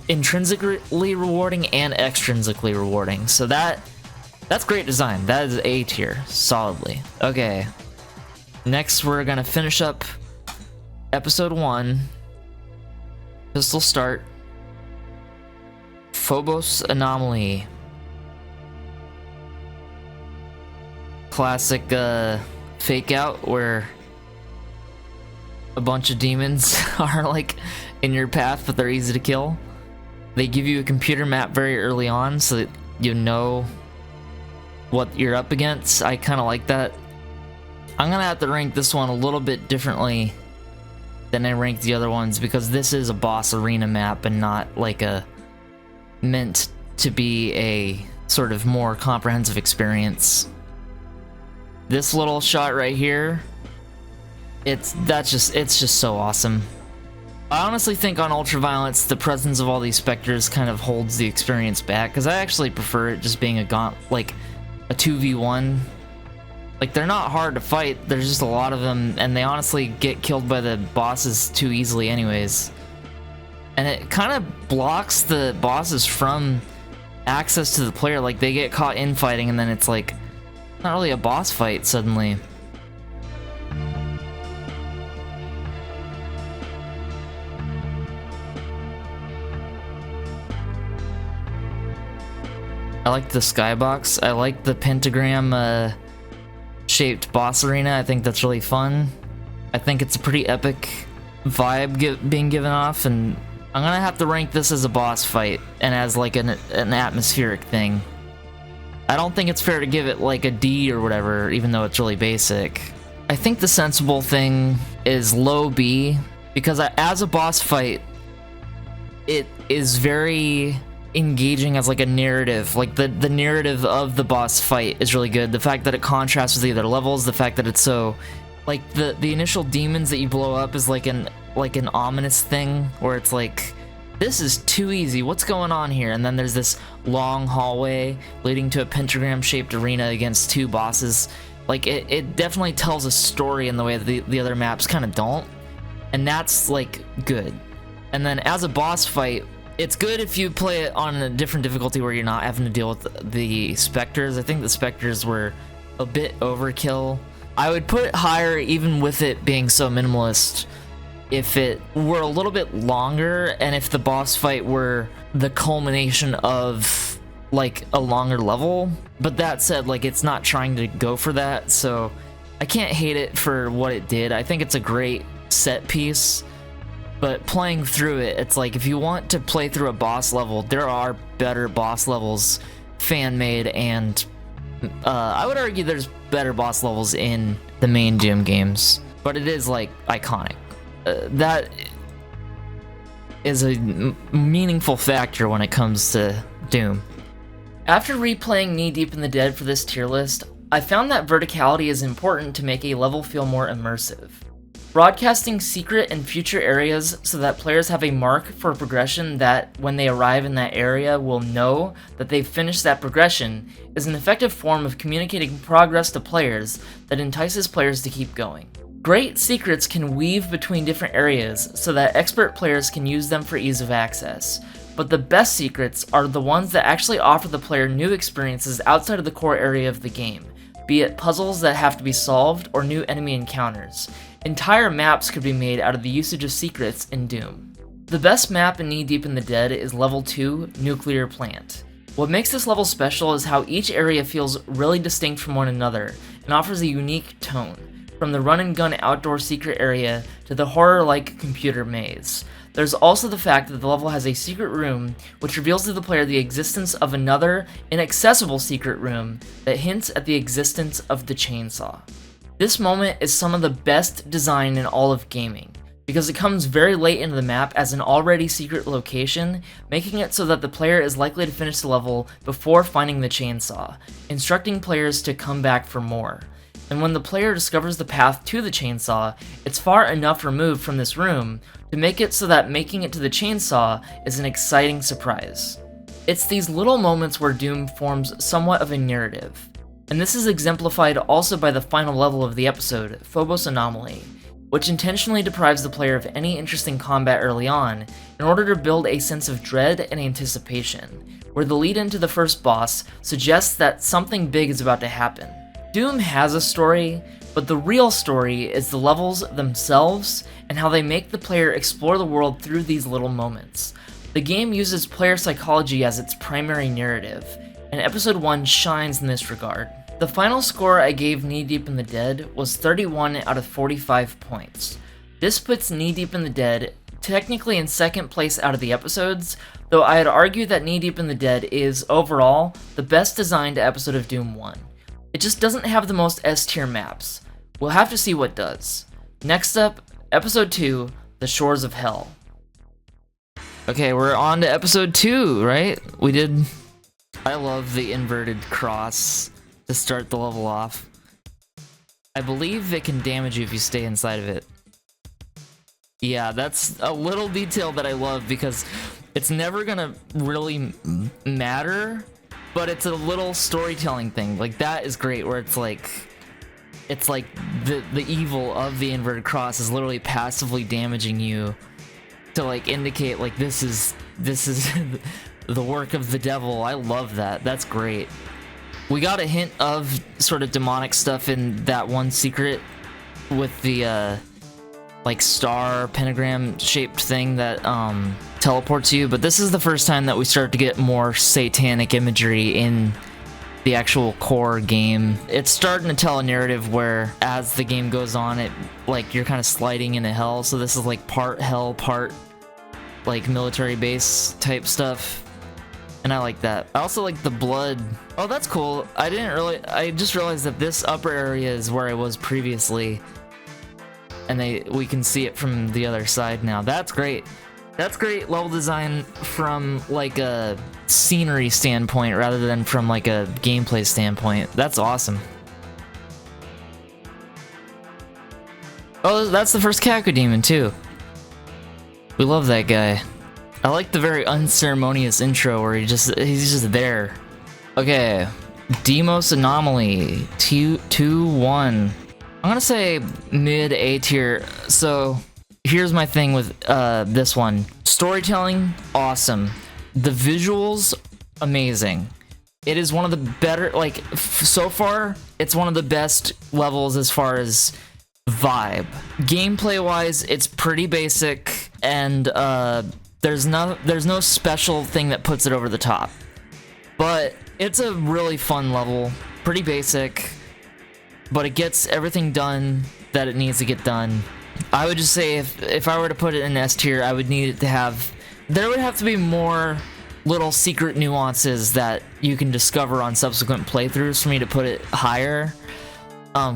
intrinsically rewarding and extrinsically rewarding. So that's great design. That is A tier, solidly. Okay, next we're gonna finish up episode 1. Pistol start. Phobos Anomaly. Classic fake out where a bunch of demons are like in your path, but they're easy to kill. They give you a computer map very early on so that you know what you're up against. I kind of like that. I'm gonna have to rank this one a little bit differently than I ranked the other ones, because this is a boss arena map and not like a meant to be a sort of more comprehensive experience. This little shot right here, it's just so awesome. I honestly think on Ultraviolence, the presence of all these specters kind of holds the experience back, because I actually prefer it just being like a 2v1. Like, they're not hard to fight, there's just a lot of them, and they honestly get killed by the bosses too easily anyways. And it kind of blocks the bosses from access to the player. Like, they get caught infighting, and then it's like not really a boss fight suddenly. I like the skybox. I like the pentagram shaped boss arena. I think that's really fun. I think it's a pretty epic vibe being given off, and I'm gonna have to rank this as a boss fight and as like an atmospheric thing. I don't think it's fair to give it like a D or whatever, even though it's really basic. I think the sensible thing is low B, because as a boss fight, it is very engaging as like a narrative. Like the narrative of the boss fight is really good. The fact that it contrasts with the other levels, the fact that it's so like the initial demons that you blow up is like an ominous thing where it's like, this is too easy, what's going on here? And then there's this long hallway leading to a pentagram shaped arena against two bosses. Like it definitely tells a story in the way that the other maps kind of don't, and that's like good. And then as a boss fight, it's good if you play it on a different difficulty where you're not having to deal with the specters. I think the specters were a bit overkill. I would put it higher even with it being so minimalist if it were a little bit longer and if the boss fight were the culmination of like a longer level. But that said, like, it's not trying to go for that, so I can't hate it for what it did. I think it's a great set piece. But playing through it, it's like if you want to play through a boss level, there are better boss levels, fan-made, and I would argue there's better boss levels in the main Doom games. But it is like iconic. That is a meaningful factor when it comes to Doom. After replaying Knee Deep in the Dead for this tier list, I found that verticality is important to make a level feel more immersive. Broadcasting secret and future areas so that players have a mark for progression that, when they arrive in that area, will know that they've finished that progression is an effective form of communicating progress to players that entices players to keep going. Great secrets can weave between different areas so that expert players can use them for ease of access, but the best secrets are the ones that actually offer the player new experiences outside of the core area of the game, be it puzzles that have to be solved or new enemy encounters. Entire maps could be made out of the usage of secrets in Doom. The best map in Knee Deep in the Dead is Level 2, Nuclear Plant. What makes this level special is how each area feels really distinct from one another and offers a unique tone, from the run-and-gun outdoor secret area to the horror-like computer maze. There's also the fact that the level has a secret room, which reveals to the player the existence of another, inaccessible secret room that hints at the existence of the chainsaw. This moment is some of the best design in all of gaming, because it comes very late into the map as an already secret location, making it so that the player is likely to finish the level before finding the chainsaw, instructing players to come back for more. And when the player discovers the path to the chainsaw, it's far enough removed from this room to make it so that making it to the chainsaw is an exciting surprise. It's these little moments where Doom forms somewhat of a narrative. And this is exemplified also by the final level of the episode, Phobos Anomaly, which intentionally deprives the player of any interesting combat early on in order to build a sense of dread and anticipation, where the lead into the first boss suggests that something big is about to happen. Doom has a story, but the real story is the levels themselves and how they make the player explore the world through these little moments. The game uses player psychology as its primary narrative, and Episode 1 shines in this regard. The final score I gave Knee Deep in the Dead was 31 out of 45 points. This puts Knee Deep in the Dead technically in second place out of the episodes, though I'd argue that Knee Deep in the Dead is, overall, the best designed episode of Doom 1. It just doesn't have the most S-tier maps. We'll have to see what does. Next up, Episode 2, The Shores of Hell. Okay, we're on to Episode 2, right? I love the inverted cross to start the level off. I believe it can damage you if you stay inside of it. Yeah, that's a little detail that I love because it's never gonna really matter, but it's a little storytelling thing. Like, that is great, where it's like the evil of the inverted cross is literally passively damaging you to like indicate like this is the work of the devil. I love that. That's great. We got a hint of sort of demonic stuff in that one secret with the like star pentagram shaped thing that teleports you, but this is the first time that we start to get more satanic imagery in the actual core game. It's starting to tell a narrative where as the game goes on, it like you're kind of sliding into hell, so this is like part hell, part like military base type stuff. And I like that. I also like the blood. Oh, that's cool. I just realized that this upper area is where I was previously. And we can see it from the other side now. That's great. That's great level design from like a scenery standpoint rather than from like a gameplay standpoint. That's awesome. Oh, that's the first Cacodemon too. We love that guy. I like the very unceremonious intro where he's just there. Okay, Demos Anomaly 2-1. I'm gonna say mid A tier. So here's my thing with this one. Storytelling, awesome. The visuals, amazing. It is one of the better, like, so far, it's one of the best levels as far as vibe. Gameplay-wise, it's pretty basic, and there's no special thing that puts it over the top. But it's a really fun level, pretty basic, but it gets everything done that it needs to get done. I would just say if I were to put it in S tier, I would need it to have, there would have to be more little secret nuances that you can discover on subsequent playthroughs for me to put it higher.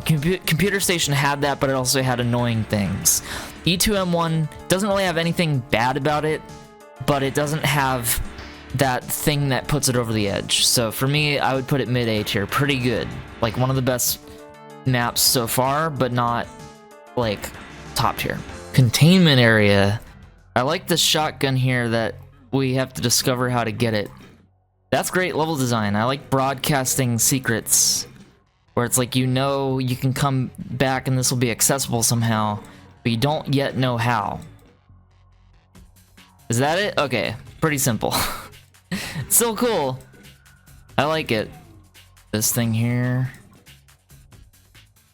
Computer Station had that, but it also had annoying things. E2M1 doesn't really have anything bad about it, but it doesn't have that thing that puts it over the edge. So for me, I would put it mid A tier, pretty good. Like one of the best maps so far, but not like top tier. Containment area. I like the shotgun here that we have to discover how to get it. That's great level design. I like broadcasting secrets where it's like, you know, you can come back and this will be accessible somehow, but you don't yet know how. Is that it? Okay, pretty simple. Still cool. I like it. This thing here.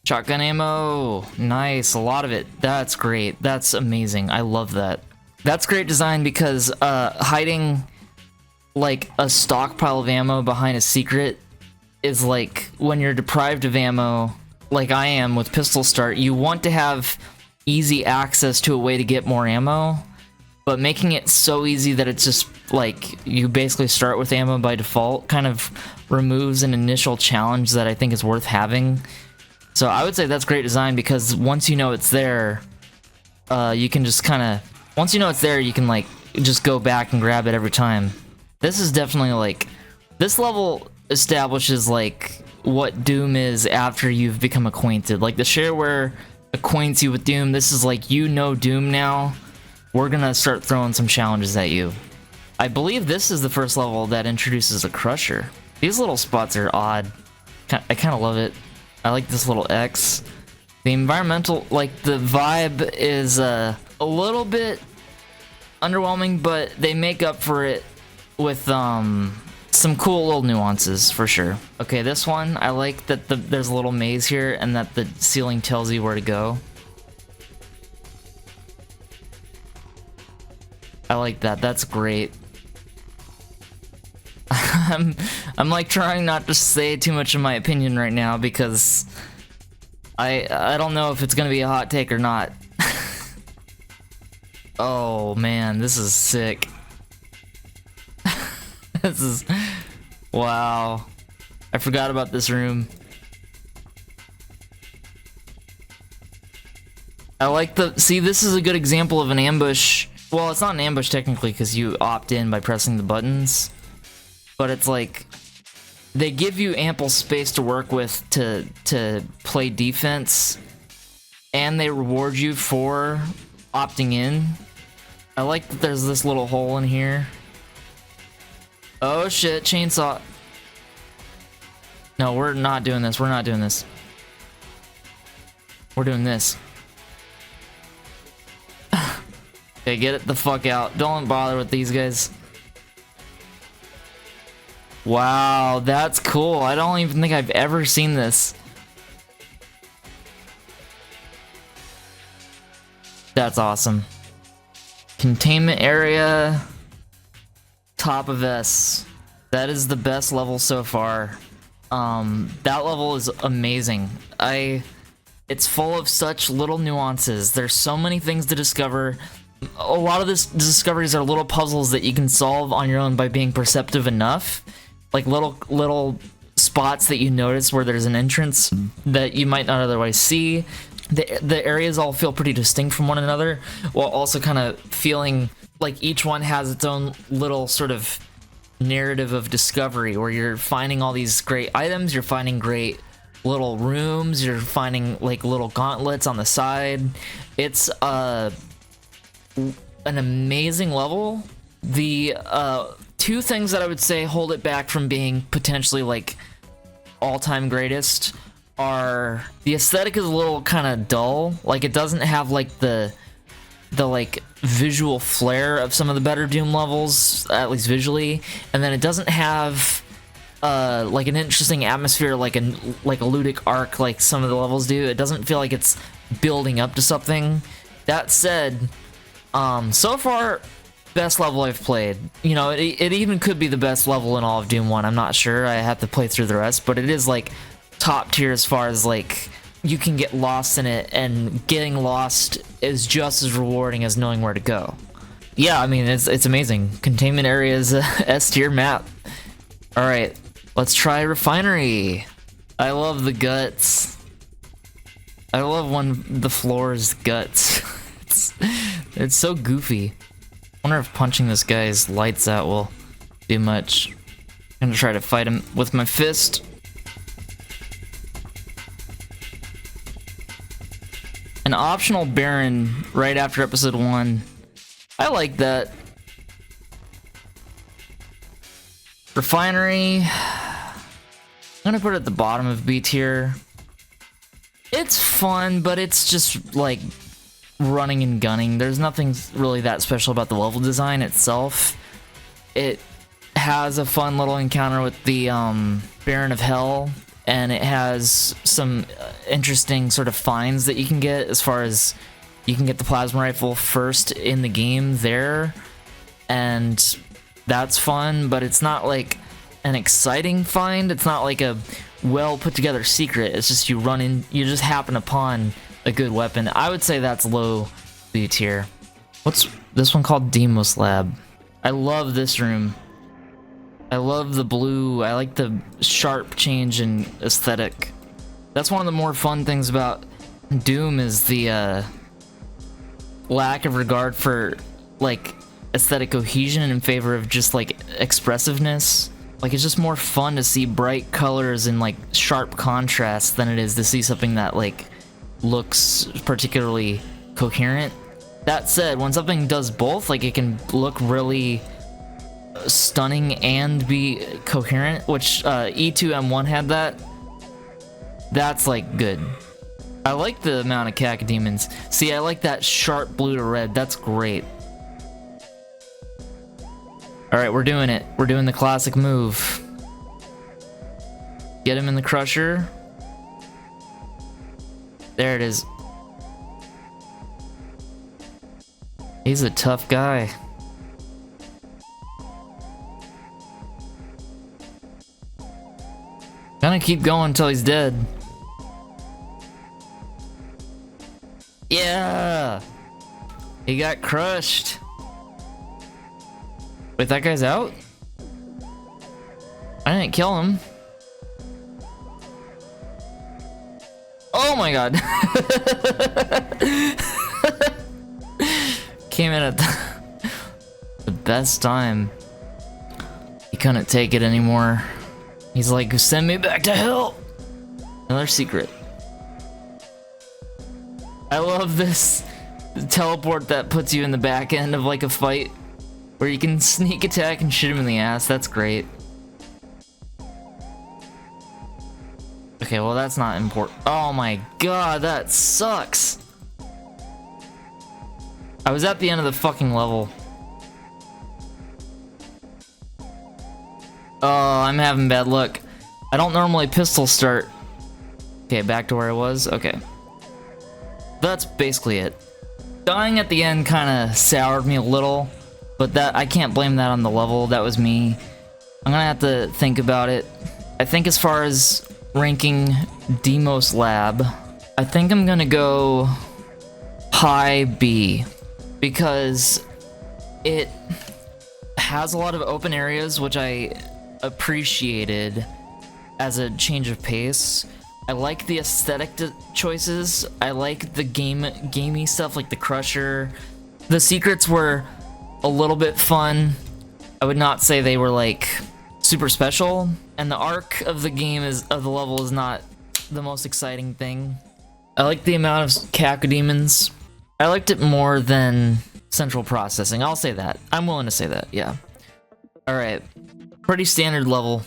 Shotgun ammo. Nice, a lot of it. That's great. That's amazing. I love that. That's great design because hiding like a stockpile of ammo behind a secret is like when you're deprived of ammo, like I am with Pistol Start, you want to have easy access to a way to get more ammo, but making it so easy that it's just like you basically start with ammo by default kind of removes an initial challenge that I think is worth having. So I would say that's great design because once you know it's there, you can just kind of, once you know it's there, you can like just go back and grab it every time. This is definitely like, this level establishes like what Doom is after you've become acquainted. Like the shareware acquaints you with Doom. This is like, you know Doom now. We're gonna start throwing some challenges at you. I believe this is the first level that introduces a crusher. These little spots are odd. I kind of love it. I like this little X. The environmental, like the vibe is a little bit underwhelming, but they make up for it with some cool little nuances for sure. Okay, this one, I like that there's a little maze here and that the ceiling tells you where to go. I like that. That's great. I'm like trying not to say too much of my opinion right now because I don't know if it's gonna be a hot take or not. Oh man, this is sick. This is, wow. I forgot about this room. I like the, see, this is a good example of an ambush. Well, it's not an ambush technically because you opt in by pressing the buttons, but it's like they give you ample space to work with to play defense, and they reward you for opting in. I like that there's this little hole in here. Oh shit, chainsaw. No, we're not doing this. We're not doing this. We're doing this. Okay, get it the fuck out. Don't bother with these guys. Wow, that's cool. I don't even think I've ever seen this. That's awesome. Containment area. Top of S. That is the best level so far. That level is amazing. It's full of such little nuances. There's so many things to discover. A lot of the discoveries are little puzzles that you can solve on your own by being perceptive enough. Like little spots that you notice where there's an entrance that you might not otherwise see. The areas all feel pretty distinct from one another, while also kind of feeling like each one has its own little sort of narrative of discovery where you're finding all these great items, you're finding great little rooms, you're finding like little gauntlets on the side. It's an amazing level. The two things that I would say hold it back from being potentially like all-time greatest are the aesthetic is a little kind of dull. Like it doesn't have like the like visual flair of some of the better Doom levels, at least visually, and then it doesn't have like an interesting atmosphere, like a ludic arc like some of the levels do. It doesn't feel like it's building up to something. That said, so far, best level I've played. You know, it even could be the best level in all of Doom 1. I'm not sure. I have to play through the rest, but it is like top tier as far as like you can get lost in it, and getting lost is just as rewarding as knowing where to go. Yeah, I mean, it's amazing. Containment area is a S tier map. All right, let's try Refinery. I love the guts. I love when the floor is guts. It's so goofy. I wonder if punching this guy's lights out will do much. I'm gonna try to fight him with my fist. An optional Baron right after episode 1. I like that. Refinery. I'm gonna put it at the bottom of B tier. It's fun, but it's just like running and gunning. There's nothing really that special about the level design itself. It has a fun little encounter with the Baron of Hell, and it has some interesting sort of finds that you can get, as far as you can get the plasma rifle first in the game there, and that's fun, but it's not like an exciting find. It's not like a well put together secret. It's just you just happen upon a good weapon. I would say that's low B tier. What's this one called? Demos Lab. I love this room. I love the blue. I like the sharp change in aesthetic. That's one of the more fun things about Doom, is the lack of regard for like aesthetic cohesion in favor of just like expressiveness. Like, it's just more fun to see bright colors and like sharp contrast than it is to see something that like looks particularly coherent. That said, when something does both, like it can look really stunning and be coherent, which E2M1 had that. That's like good. I like the amount of cacodemons. See, I like that sharp blue to red. That's great. Alright, we're doing it. We're doing the classic move. Get him in the crusher. There it is. He's a tough guy. Gonna keep going until he's dead. Yeah! He got crushed. Wait, that guy's out? I didn't kill him. Oh my god. Came in at the best time. He couldn't take it anymore. He's like, send me back to hell. Another secret. I love this teleport that puts you in the back end of like a fight, where you can sneak attack and shoot him in the ass. That's great. Okay, well that's not important. Oh my god, that sucks. I was at the end of the fucking level. Oh, I'm having bad luck. I don't normally pistol start. Okay, back to where I was. Okay. That's basically it. Dying at the end kind of soured me a little, but that I can't blame that on the level. That was me. I'm gonna have to think about it. I think as far as ranking Demos Lab, I think I'm gonna go high B, because it has a lot of open areas, which I appreciated as a change of pace. I like the aesthetic choices. I like the gamey stuff, like the crusher. The secrets were a little bit fun. I would not say they were like super special, and the arc of the level is not the most exciting thing. I like the amount of cacodemons. I liked it more than central processing. I'll say that. I'm willing to say that, yeah. Alright. Pretty standard level,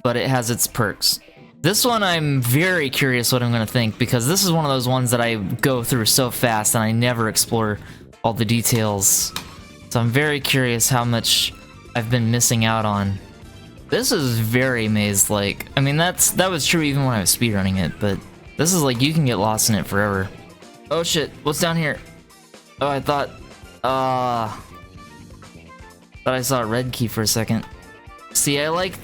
but it has its perks. This one I'm very curious what I'm gonna think, because this is one of those ones that I go through so fast and I never explore all the details. So I'm very curious how much I've been missing out on. This is very maze-like. I mean, that was true even when I was speedrunning it, but this is like you can get lost in it forever. Oh shit, what's down here? Oh, I thought I saw a red key for a second. See, I like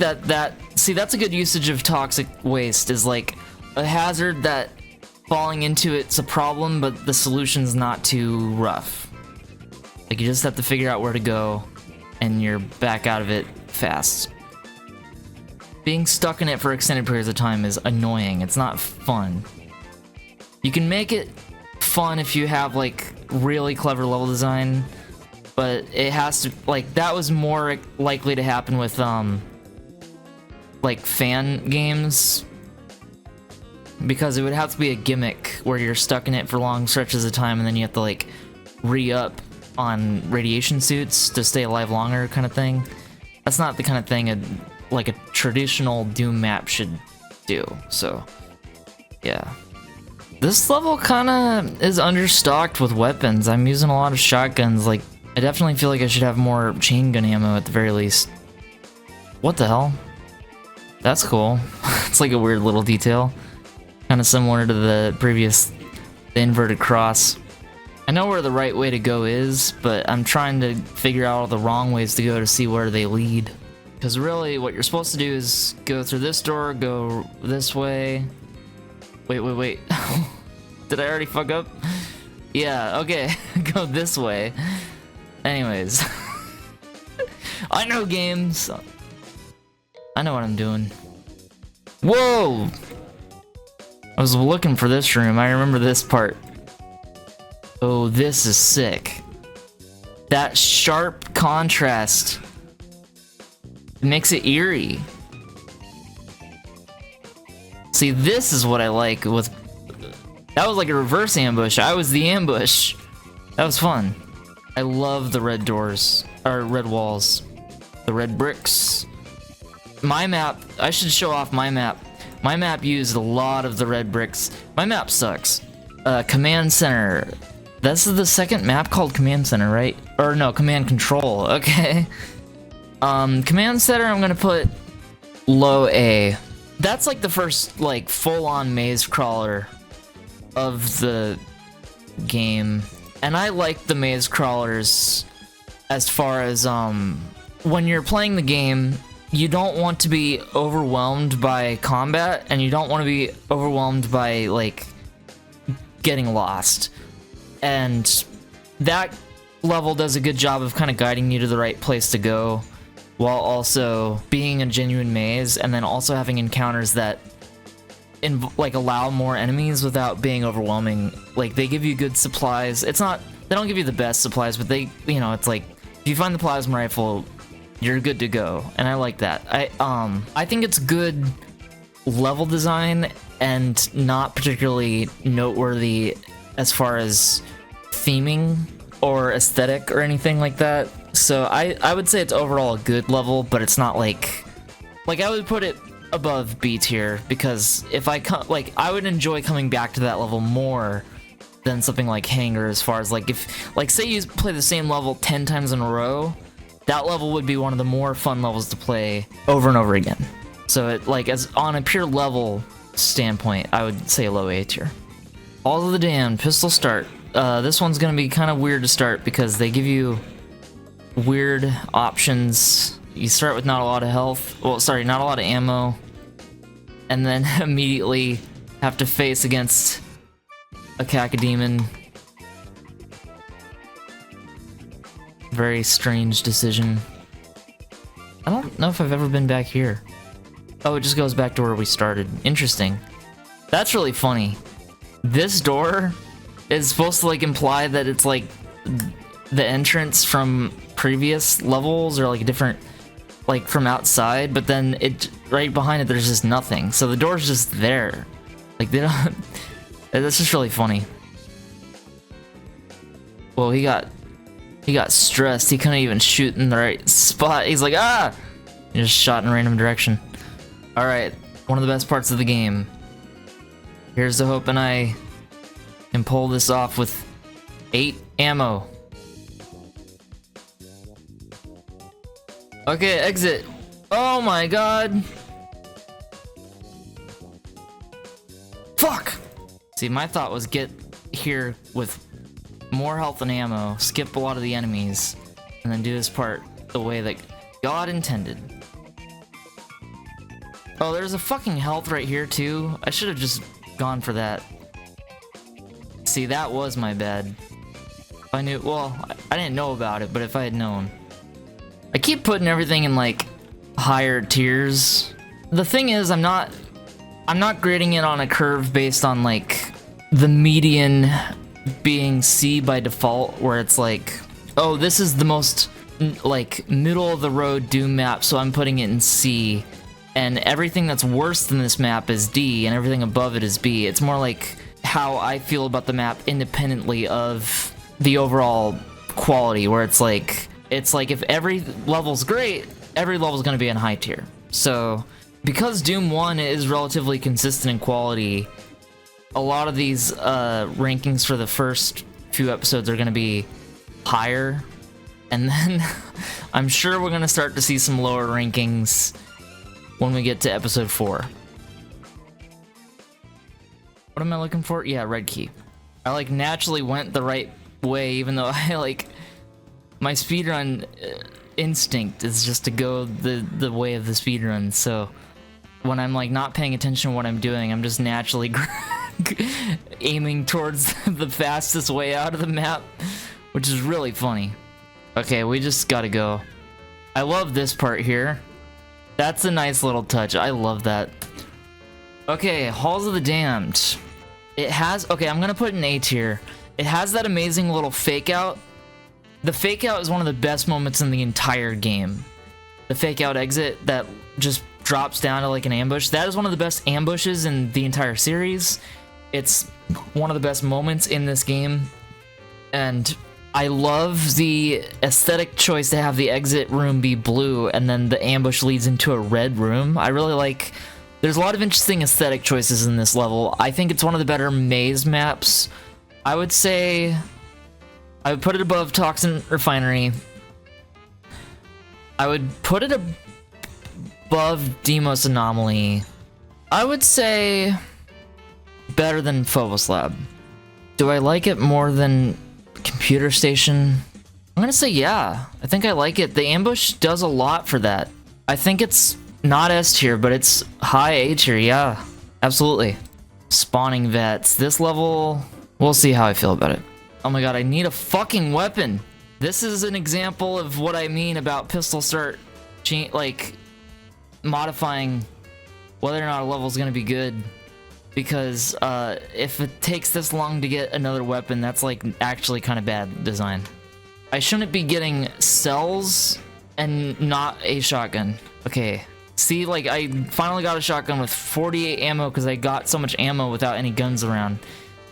see, that's a good usage of toxic waste, is like a hazard that falling into it's a problem, but the solution's not too rough. Like, you just have to figure out where to go, and you're back out of it fast. Being stuck in it for extended periods of time is annoying. It's not fun. You can make it fun if you have, like, really clever level design, but it has to, like, that was more likely to happen with, like, fan games, because it would have to be a gimmick where you're stuck in it for long stretches of time and then you have to, like, re-up on radiation suits to stay alive longer kind of thing. That's not the kind of thing like a traditional Doom map should do, so, yeah. This level kinda is understocked with weapons. I'm using a lot of shotguns. Like, I definitely feel like I should have more chain gun ammo at the very least. What the hell? That's cool. It's like a weird little detail. Kinda similar to the previous, the inverted cross. I know where the right way to go is, but I'm trying to figure out all the wrong ways to go to see where they lead. Because really, what you're supposed to do is go through this door, go this way. Wait. Did I already fuck up? Yeah, okay. Go this way. Anyways. I know games. I know what I'm doing. Whoa! I was looking for this room. I remember this part. Oh, this is sick. That sharp contrast makes it eerie. See, this is what I like with... That was like a reverse ambush. I was the ambush. That was fun. I love the red doors, or red walls. The red bricks. My map, I should show off my map. My map used a lot of the red bricks. My map sucks. Command Center. This is the second map called Command Center, right? Or no, Command Control, okay. Command Center, I'm gonna put low A. That's like the first, like, full-on maze crawler of the game. And I like the maze crawlers as far as, when you're playing the game, you don't want to be overwhelmed by combat, and you don't want to be overwhelmed by, like, getting lost. And that level does a good job of kind of guiding you to the right place to go, while also being a genuine maze, and then also having encounters that like allow more enemies without being overwhelming. Like, they give you good supplies. It's not, they don't give you the best supplies, but they, you know, it's like, if you find the plasma rifle, you're good to go, and I like that. I think it's good level design and not particularly noteworthy as far as theming or aesthetic or anything like that. So I would say it's overall a good level, but it's not like I would put it above B tier, because if I would enjoy coming back to that level more than something like Hangar, as far as like, if, like, say you play the same level 10 times in a row, that level would be one of the more fun levels to play over and over again. So it, like, as on a pure level standpoint, I would say low A tier. All of the Damned, pistol start. This one's gonna be kind of weird to start because they give you weird options. You start with not a lot of health, well, sorry, not a lot of ammo, and then immediately have to face against a cacodemon. Very strange decision. I don't know if I've ever been back here. Oh, it just goes back to where we started. Interesting. That's really funny. This door is supposed to, like, imply that it's like the entrance from previous levels or like different, like from outside, but then it right behind it there's just nothing. So the door's just there. Like they don't. That's just really funny. Well, he got stressed. He couldn't even shoot in the right spot. He's like, ah! He just shot in a random direction. All right, one of the best parts of the game. Here's the hope, and I can pull this off with 8 ammo. Okay, exit. Oh my god. Fuck! See, my thought was get here with more health and ammo, skip a lot of the enemies, and then do this part the way that God intended. Oh, there's a fucking health right here too. I should have just gone for that. See, that was my bad. If I knew, well, I didn't know about it, but if I had known. I keep putting everything in like higher tiers. The thing is, I'm not grading it on a curve based on like the median being C by default, where it's like, oh, this is the most like middle of the road Doom map, so I'm putting it in C, and everything that's worse than this map is D, and everything above it is B. It's more like how I feel about the map independently of the overall quality, where it's like if every level's great, every level's gonna be in high tier. So because Doom 1 is relatively consistent in quality, a lot of these rankings for the first few episodes are going to be higher, and then I'm sure we're going to start to see some lower rankings when we get to episode 4. What am I looking for? Yeah, red key. I like naturally went the right way, even though I like my speedrun instinct is just to go the way of the speedrun. So when I'm like not paying attention to what I'm doing, I'm just naturally aiming towards the fastest way out of the map, which is really funny. Okay, we just gotta go. I love this part here. That's a nice little touch. I love that. Okay, Halls of the Damned. It has, okay, I'm gonna put an A tier. It has that amazing little fake out. The fake out is one of the best moments in the entire game. The fake out exit that just drops down to like an ambush. That is one of the best ambushes in the entire series. It's one of the best moments in this game, and I love the aesthetic choice to have the exit room be blue and then the ambush leads into a red room. I really like, there's a lot of interesting aesthetic choices in this level. I think it's one of the better maze maps. I would say I would put it above Toxin Refinery. I would put it above Deimos Anomaly. I would say better than Phobos Lab. Do I like it more than Computer Station? I'm gonna say yeah. I think I like it. The ambush does a lot for that. I think it's not S tier, but it's high A tier, yeah. Absolutely. Spawning vets. This level, we'll see how I feel about it. Oh my god, I need a fucking weapon. This is an example of what I mean about pistol start, like, modifying whether or not a level is gonna be good. Because if it takes this long to get another weapon, that's like actually kind of bad design. I shouldn't be getting cells and not a shotgun. Okay, see, like I finally got a shotgun with 48 ammo because I got so much ammo without any guns around.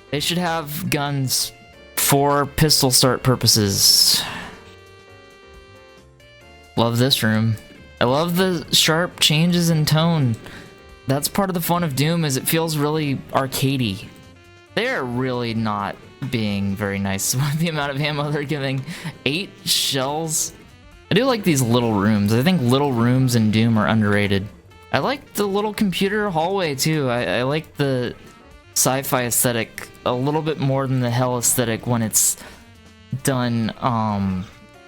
They should have guns for pistol start purposes. Love this room. I love the sharp changes in tone. That's part of the fun of Doom, is it feels really arcadey. They're really not being very nice with the amount of ammo they're giving. 8 shells. I do like these little rooms. I think little rooms in Doom are underrated. I like the little computer hallway too. I like the sci-fi aesthetic a little bit more than the hell aesthetic when it's done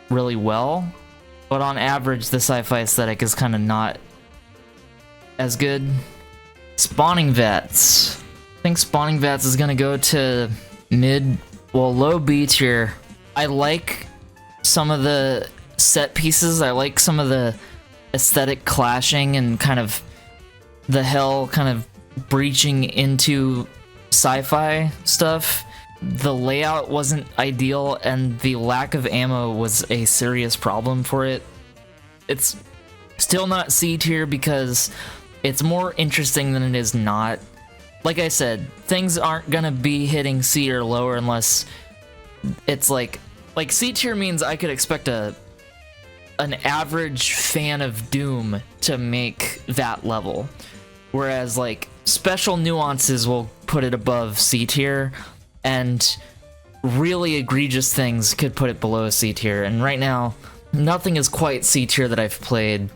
really well. But on average, the sci-fi aesthetic is kind of not as good. Spawning vets. I think spawning vets is gonna go to low B tier. I like some of the set pieces. I like some of the aesthetic clashing and kind of the hell kind of breaching into sci-fi stuff. the layout wasn't ideal and the lack of ammo was a serious problem for it. It's still not C tier because it's more interesting than it is not. Like I said, things aren't gonna be hitting C or lower unless it's like C tier means I could expect an average fan of Doom to make that level. Whereas like special nuances will put it above C tier, and really egregious things could put it below C tier. And right now, nothing is quite C tier that I've played,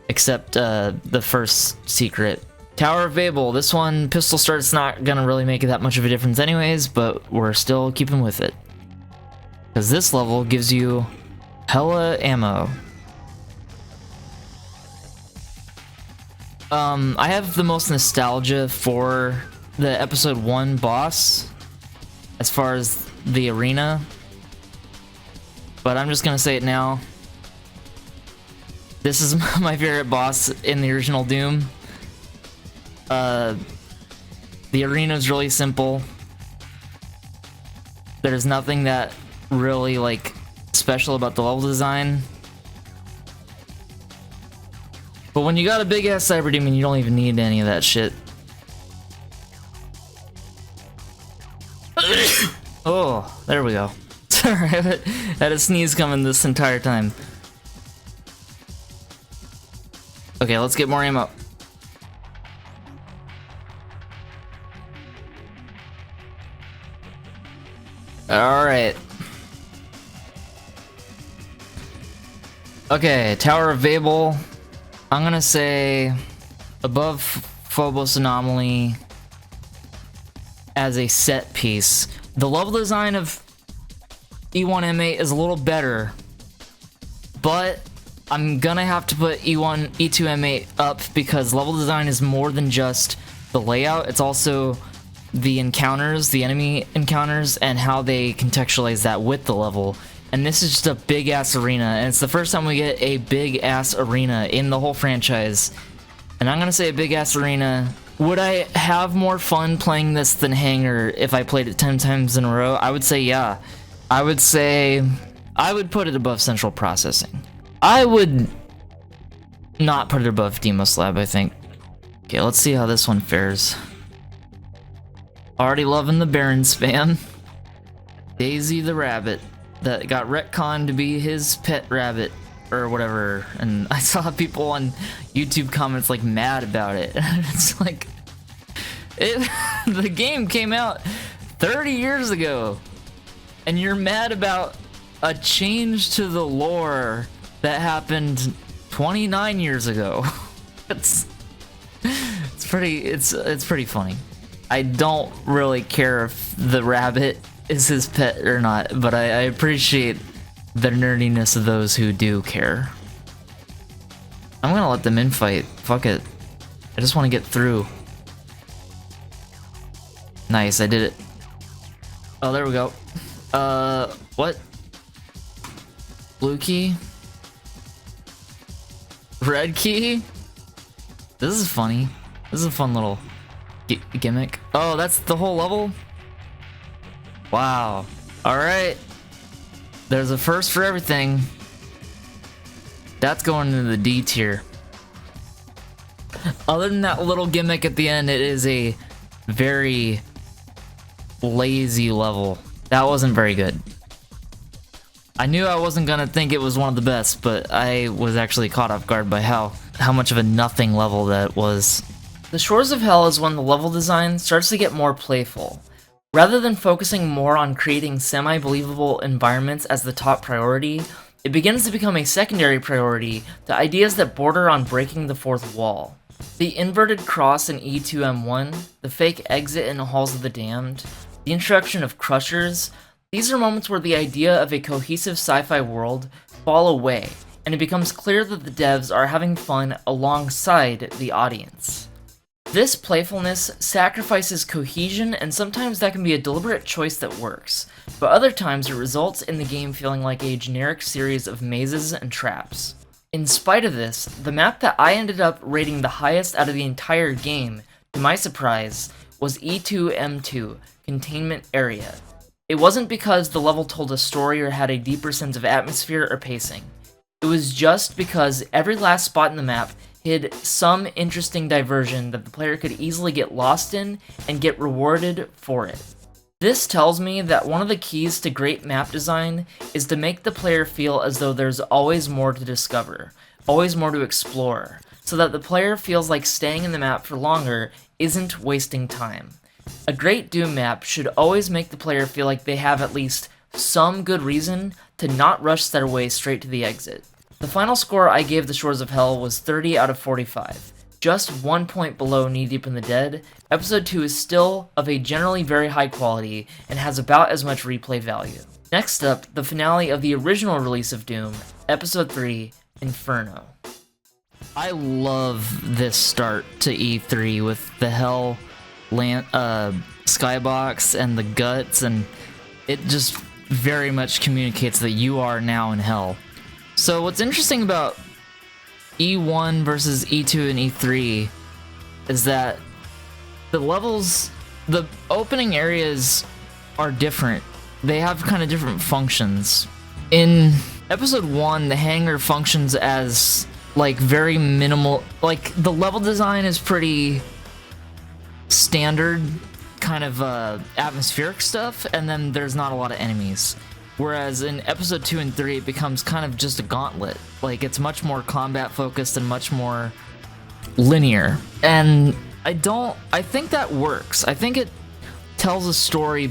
except the first secret. Tower of Babel, this one, pistol start's not gonna really make that much of a difference anyways, but we're still keeping with it. Because this level gives you hella ammo. I have the most nostalgia for the episode 1 boss, as far as the arena, but I'm just gonna say it now. This is my favorite boss in the original Doom. The arena is really simple. There's nothing that really like special about the level design. But when you got a big ass cyber demon, you don't even need any of that shit. Oh, there we go. Sorry, I had a sneeze coming this entire time. Okay, let's get more ammo. Alright. Okay, Tower of Babel. I'm gonna say above Phobos Anomaly as a set piece. The level design of E1M8 is a little better, but I'm gonna have to put E2M8 up because level design is more than just the layout. It's also the encounters, the enemy encounters, and how they contextualize that with the level. And this is just a big ass arena, and it's the first time we get a big ass arena in the whole franchise. And I'm gonna say a big ass arena. Would I have more fun playing this than Hangar if I played it 10 times in a row? I would say yeah. I would say I would put it above Central Processing. I would not put it above Demos Lab, I think. Okay, let's see how this one fares. Already loving the Baron spam. Daisy the rabbit that got retconned to be his pet rabbit or whatever, and I saw people on YouTube comments like mad about it. It's like the game came out 30 years ago and you're mad about a change to the lore that happened 29 years ago. It's pretty funny. I don't really care if the rabbit is his pet or not, but I appreciate the nerdiness of those who do care. I'm gonna let them infight. Fuck it. I just want to get through. Nice, I did it. Oh, there we go. What? Blue key? Red key? This is funny. This is a fun little gimmick. Oh, that's the whole level? Wow. Alright. There's a first for everything. That's going into the D tier. Other than that little gimmick at the end, it is a very lazy level. That wasn't very good. I knew I wasn't gonna think it was one of the best, but I was actually caught off guard by how much of a nothing level that was. The Shores of Hell is when the level design starts to get more playful. Rather than focusing more on creating semi-believable environments as the top priority, it begins to become a secondary priority to ideas that border on breaking the fourth wall. The inverted cross in E2M1, the fake exit in Halls of the Damned, the introduction of Crushers, these are moments where the idea of a cohesive sci-fi world fall away, and it becomes clear that the devs are having fun alongside the audience. This playfulness sacrifices cohesion, and sometimes that can be a deliberate choice that works, but other times it results in the game feeling like a generic series of mazes and traps. In spite of this, the map that I ended up rating the highest out of the entire game, to my surprise, was E2M2, Containment Area. It wasn't because the level told a story or had a deeper sense of atmosphere or pacing. It was just because every last spot in the map hid some interesting diversion that the player could easily get lost in and get rewarded for it. This tells me that one of the keys to great map design is to make the player feel as though there's always more to discover, always more to explore, so that the player feels like staying in the map for longer isn't wasting time. A great Doom map should always make the player feel like they have at least some good reason to not rush their way straight to the exit. The final score I gave The Shores of Hell was 30 out of 45. Just 1 point below Knee Deep in the Dead, Episode 2 is still of a generally very high quality and has about as much replay value. Next up, the finale of the original release of Doom, Episode 3, Inferno. I love this start to E3 with the Hell skybox and the guts, and it just very much communicates that you are now in Hell. So what's interesting about E1 versus E2 and E3 is that the levels, the opening areas are different. They have kind of different functions. In Episode 1, the hangar functions as like very minimal, like the level design is pretty standard kind of atmospheric stuff, and then there's not a lot of enemies. Whereas in Episode 2 and 3, it becomes kind of just a gauntlet. Like, it's much more combat focused and much more linear. And I think that works. I think it tells a story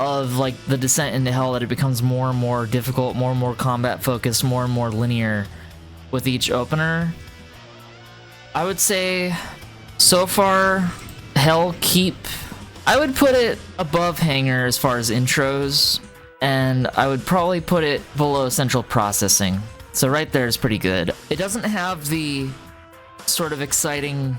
of, like, the descent into Hell, that it becomes more and more difficult, more and more combat focused, more and more linear with each opener. I would say, so far, Hell I would put it above Hangar as far as intros, and I would probably put it below Central Processing. So right there is pretty good. It doesn't have the sort of exciting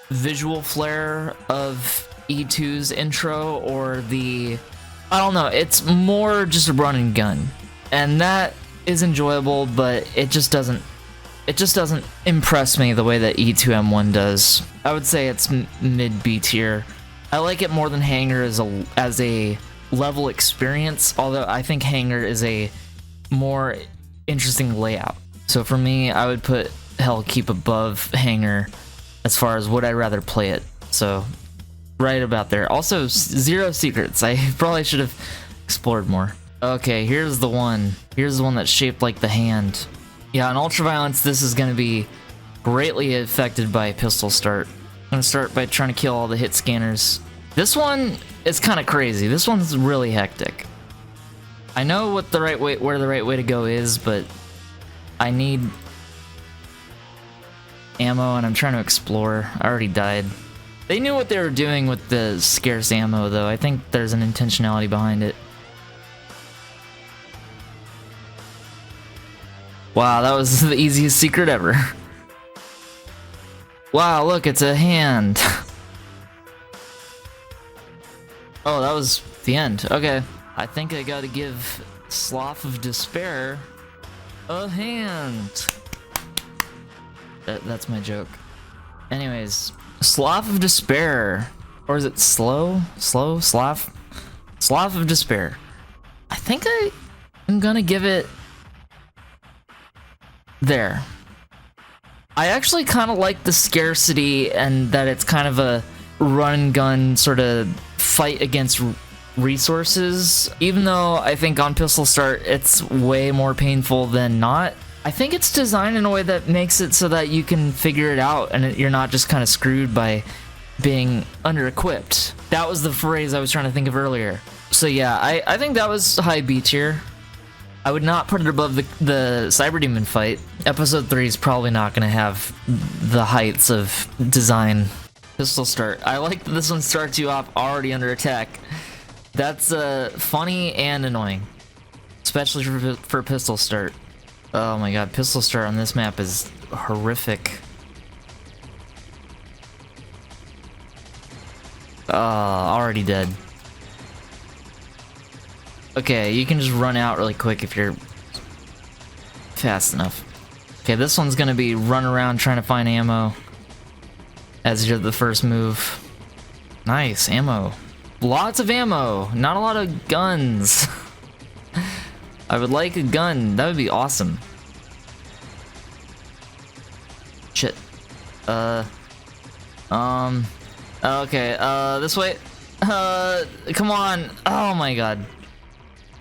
visual flair of E2's intro, or I don't know, it's more just a run and gun. And that is enjoyable, but it just doesn't impress me the way that E2M1 does. I would say it's mid B tier. I like it more than Hangar as a level experience, although I think Hangar is a more interesting layout. So for me, I would put Hellkeep above Hangar as far as would I rather play it. So right about there. Also, Zero Secrets. I probably should have explored more. Okay, here's the one. Here's the one that's shaped like the hand. Yeah, in Ultraviolence, this is going to be greatly affected by Pistol Start. I'm going to start by trying to kill all the hit scanners. This one is kind of crazy. This one's really hectic. I know where the right way to go is, but I need ammo and I'm trying to explore. I already died. They knew what they were doing with the scarce ammo, though. I think there's an intentionality behind it. Wow, that was the easiest secret ever. Wow, look, it's a hand. Oh, that was the end. Okay. I think I gotta give Sloth of Despair a hand. That's my joke. Anyways, Sloth of Despair. Or is it Sloth? Sloth of Despair. I think I'm gonna give it there. I actually kind of like the scarcity and that it's kind of a run and gun sort of fight against resources. Even though I think on Pistol Start it's way more painful than not, I think it's designed in a way that makes it so that you can figure it out and you're not just kind of screwed by being under-equipped. That was the phrase I was trying to think of earlier. So yeah, I think that was high B tier. I would not put it above the Cyber Demon fight. Episode 3 is probably not going to have the heights of design. Pistol Start. I like that this one starts you off already under attack. That's funny and annoying. Especially for Pistol Start. Oh my god, Pistol Start on this map is horrific. Already dead. Okay, you can just run out really quick if you're fast enough. Okay, this one's gonna be run around trying to find ammo as you're the first move. Nice, ammo. Lots of ammo, not a lot of guns. I would like a gun. That would be awesome. Shit. Okay, this way. Come on. Oh my god.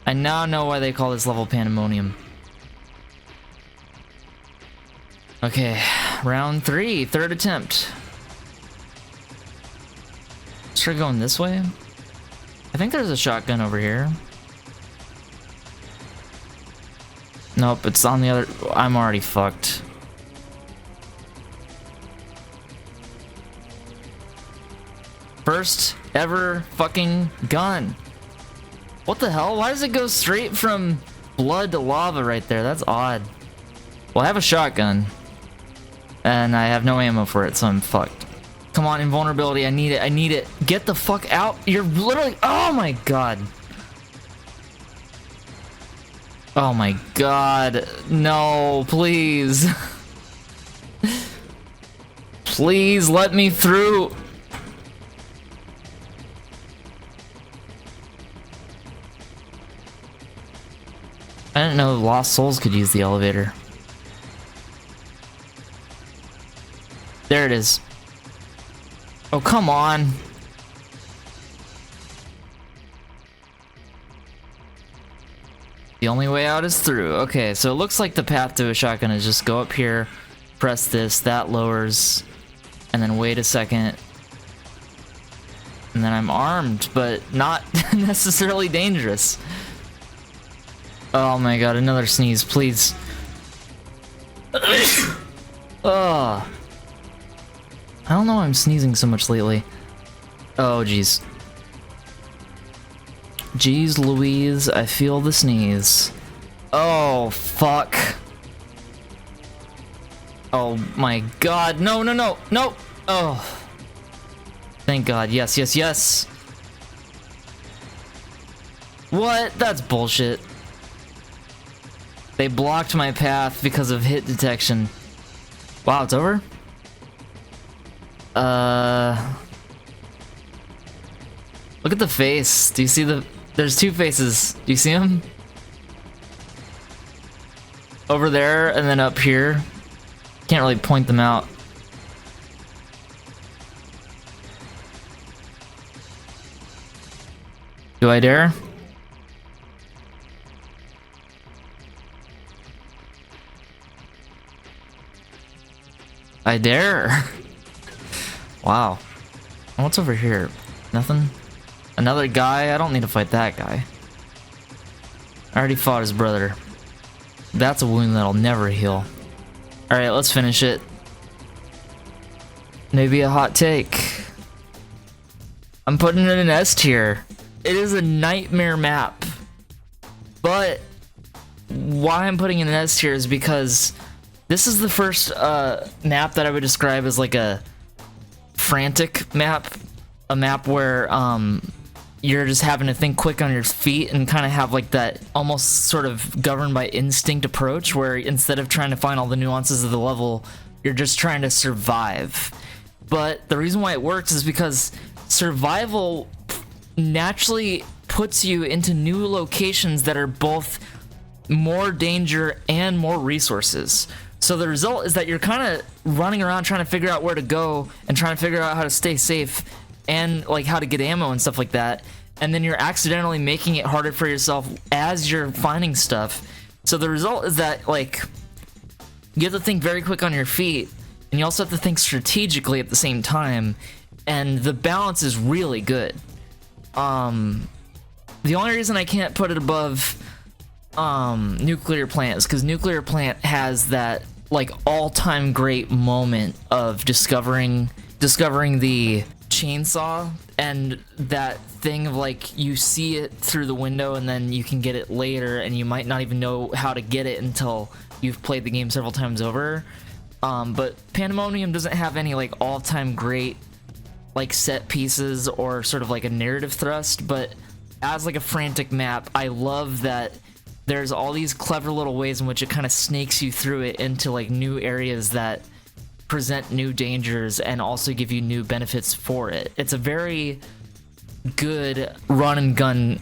I now know why they call this level Pandemonium. Okay, round 3, third attempt. Let's try going this way. I think there's a shotgun over here. Nope, it's on the other. I'm already fucked. First ever fucking gun. What the hell? Why does it go straight from blood to lava right there? That's odd. Well, I have a shotgun. And I have no ammo for it, so I'm fucked. Come on, invulnerability. I need it. I need it. Get the fuck out. You're literally. Oh my god. Oh my god. No, please. Please let me through. I didn't know Lost Souls could use the elevator. There it is. Oh, come on. The only way out is through. Okay, so it looks like the path to a shotgun is just go up here, press this, that lowers, and then wait a second. And then I'm armed, but not necessarily dangerous. Oh my god, another sneeze, please. Ugh. I don't know why I'm sneezing so much lately. Oh, jeez. Jeez Louise, I feel the sneeze. Oh, fuck. Oh my god, no, no, no, no! Oh. Thank god, yes, yes, yes! What? That's bullshit. They blocked my path because of hit detection. Wow, it's over? Look at the face. Do you see the... There's two faces. Do you see them? Over there and then up here. Can't really point them out. Do I dare? I dare. Wow. What's over here? Nothing? Another guy? I don't need to fight that guy. I already fought his brother. That's a wound that'll never heal. Alright, let's finish it. Maybe a hot take. I'm putting it in S tier. It is a nightmare map. But why I'm putting it in S tier is because this is the first map that I would describe as like a frantic map. A map where you're just having to think quick on your feet and kind of have like that almost sort of governed by instinct approach where instead of trying to find all the nuances of the level, you're just trying to survive. But the reason why it works is because survival naturally puts you into new locations that are both more danger and more resources. So the result is that you're kind of running around trying to figure out where to go and trying to figure out how to stay safe and like how to get ammo and stuff like that. And then you're accidentally making it harder for yourself as you're finding stuff. So the result is that like you have to think very quick on your feet and you also have to think strategically at the same time. And the balance is really good. The only reason I can't put it above Nuclear Plant is because Nuclear Plant has that like all-time great moment of discovering the chainsaw and that thing of like you see it through the window and then you can get it later and you might not even know how to get it until you've played the game several times over. But Pandemonium doesn't have any like all-time great like set pieces or sort of like a narrative thrust, but as like a frantic map, I love that there's all these clever little ways in which it kind of snakes you through it into like new areas that present new dangers and also give you new benefits for it. It's a very good run and gun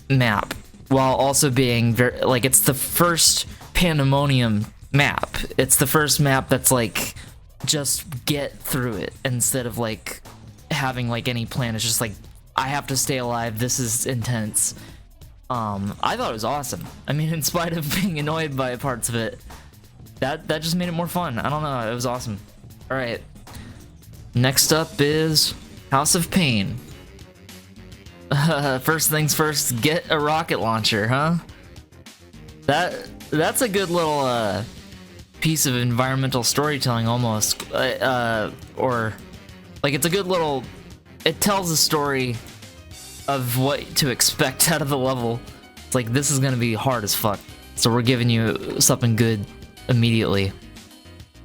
map while also being very, like, it's the first Pandemonium map. It's the first map that's like just get through it instead of like having like any plan. It's just like I have to stay alive. This is intense. I thought it was awesome. I mean, in spite of being annoyed by parts of it, that just made it more fun. I don't know, it was awesome. All right, next up is House of Pain. First things first, get a rocket launcher, huh? That's a good little piece of environmental storytelling almost, or like it's a good little. It tells a story of what to expect out of the level. It's like this is gonna be hard as fuck, so we're giving you something good immediately.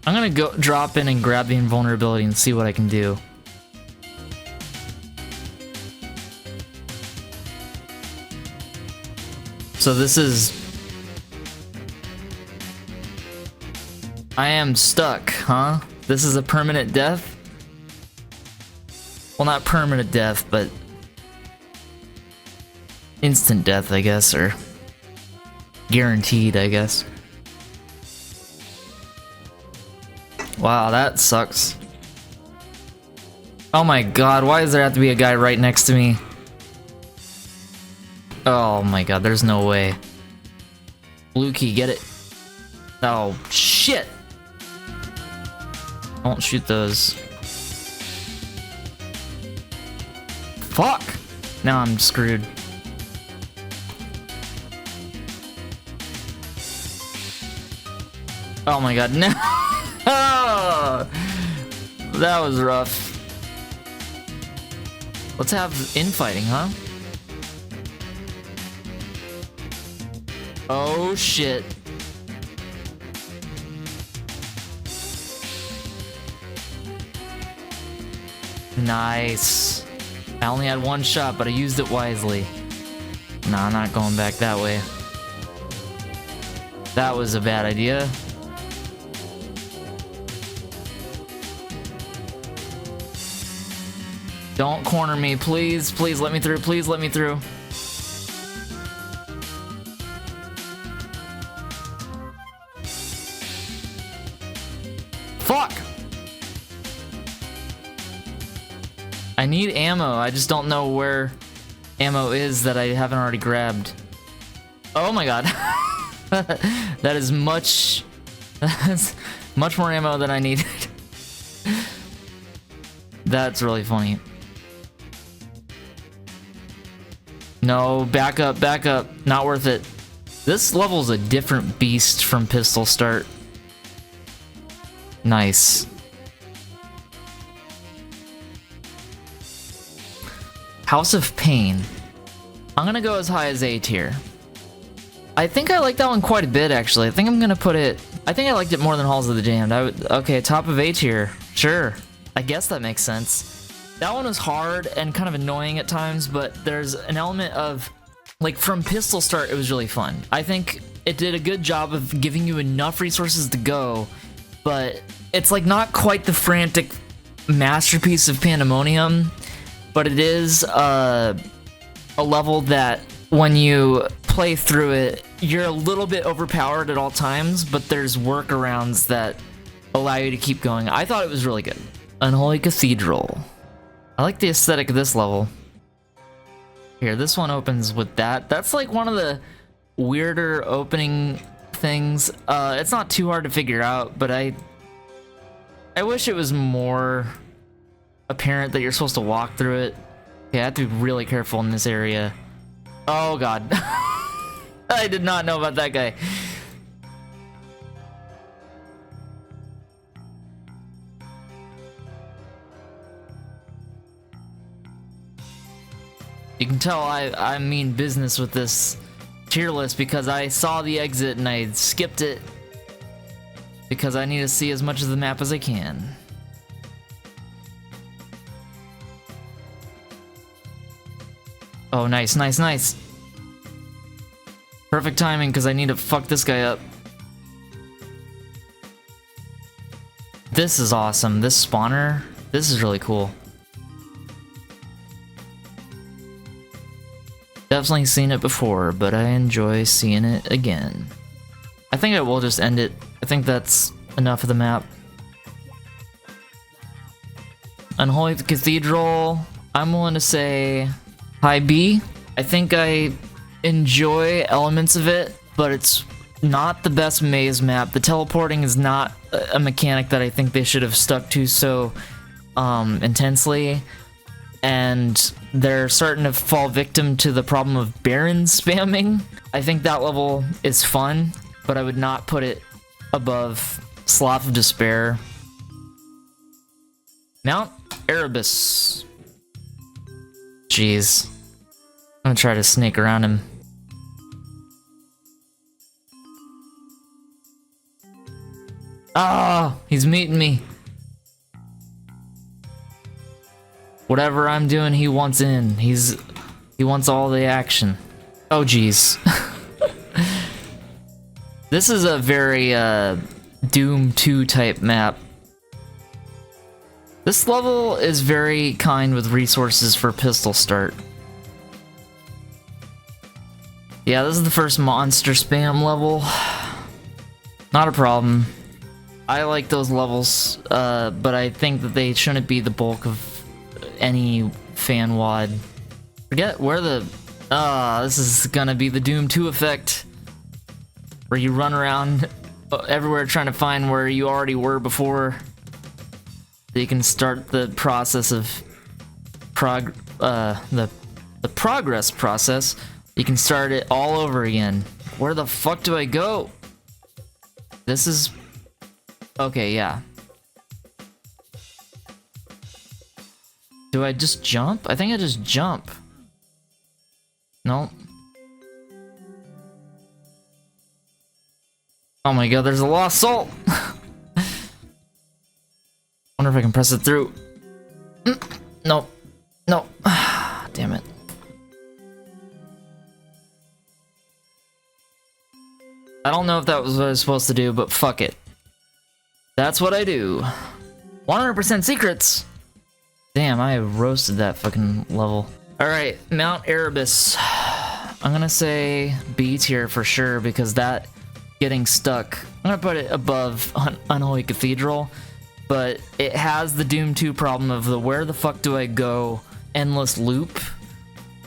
I'm gonna go drop in and grab the invulnerability and see what I can do. So this is... I am stuck, huh? This is a permanent death? Well, not permanent death, but... instant death, I guess, or... guaranteed, I guess. Wow, that sucks. Oh my god, why does there have to be a guy right next to me? Oh my god, there's no way. Blue key, get it. Oh, shit! Don't shoot those. Fuck! Now I'm screwed. Oh my god, no! Oh, that was rough. Let's have infighting, huh? Oh shit. Nice. I only had one shot, but I used it wisely. Nah, I'm not going back that way. That was a bad idea. Don't corner me, please. Please let me through. Please let me through. Fuck! I need ammo. I just don't know where ammo is that I haven't already grabbed. Oh my god. That is much... That's much more ammo than I needed. That's really funny. No, back up, back up. Not worth it. This level's a different beast from Pistol Start. Nice. House of Pain. I'm gonna go as high as A tier. I think I like that one quite a bit, actually. I think I'm gonna put it... I think I liked it more than Halls of the Damned. Okay, top of A tier. Sure. I guess that makes sense. That one was hard and kind of annoying at times, but there's an element of... like, from Pistol Start, it was really fun. I think it did a good job of giving you enough resources to go, but it's, like, not quite the frantic masterpiece of Pandemonium, but it is a level that, when you play through it, you're a little bit overpowered at all times, but there's workarounds that allow you to keep going. I thought it was really good. Unholy Cathedral. I like the aesthetic of this level. Here, this one opens with that. That's like one of the weirder opening things. It's not too hard to figure out, but I wish it was more apparent that you're supposed to walk through it. Okay, I have to be really careful in this area. Oh god. I did not know about that guy. You can tell I mean business with this tier list because I saw the exit and I skipped it because I need to see as much of the map as I can. Oh, nice, nice, nice. Perfect timing because I need to fuck this guy up. This is awesome. This spawner, this is really cool. definitely seen it before, but I enjoy seeing it again. I think I will just end it. I think that's enough of the map. Unholy Cathedral, I'm willing to say high B. I think I enjoy elements of it, but it's not the best maze map. The teleporting is not a mechanic that I think they should have stuck to so intensely, and they're starting to fall victim to the problem of Baron spamming. I think that level is fun, but I would not put it above Slough of Despair. Mount Erebus. Jeez. I'm gonna try to snake around him. Ah, he's meeting me. Whatever I'm doing, he wants in. He wants all the action. Oh, jeez. This is a very Doom 2 type map. This level is very kind with resources for pistol start. Yeah, this is the first monster spam level. Not a problem. I like those levels, but I think that they shouldn't be the bulk of any fan wad. Forget where the... this is gonna be the Doom 2 effect. Where you run around everywhere trying to find where you already were before. So you can start the process of the progress process. You can start it all over again. Where the fuck do I go? This is... Okay, yeah. Do I just jump? I think I just jump. No. Oh my god, there's a lost soul! Wonder if I can press it through. Nope. No. Damn it. I don't know if that was what I was supposed to do, but fuck it. That's what I do. 100% secrets! Damn, I roasted that fucking level. Alright, Mount Erebus. I'm gonna say B tier for sure, because that getting stuck, I'm gonna put it above Unholy Cathedral, but it has the Doom 2 problem of the where the fuck do I go endless loop,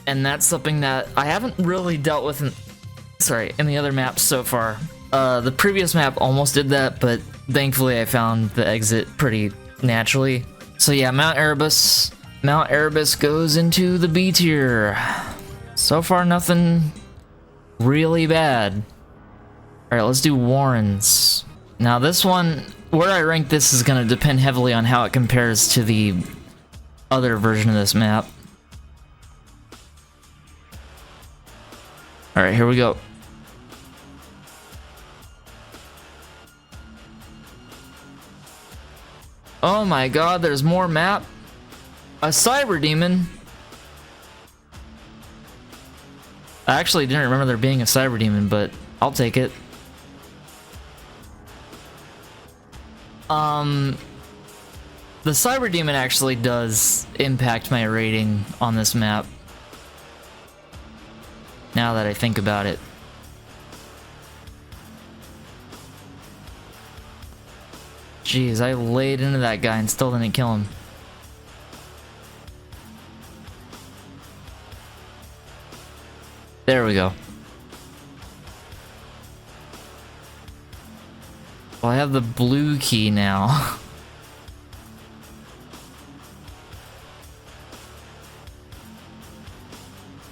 and that's something that I haven't really dealt with in the other maps so far. The previous map almost did that, but thankfully I found the exit pretty naturally. So yeah, Mount Erebus. Mount Erebus goes into the B tier. So far, nothing really bad. Alright, let's do Warrens. Now this one, where I rank this is gonna depend heavily on how it compares to the other version of this map. Alright, here we go. Oh my god, there's more map. A cyber demon. I actually didn't remember there being a cyber demon, but I'll take it. The cyber demon actually does impact my rating on this map. Now that I think about it. Jeez, I laid into that guy and still didn't kill him. There we go. Well, I have the blue key now.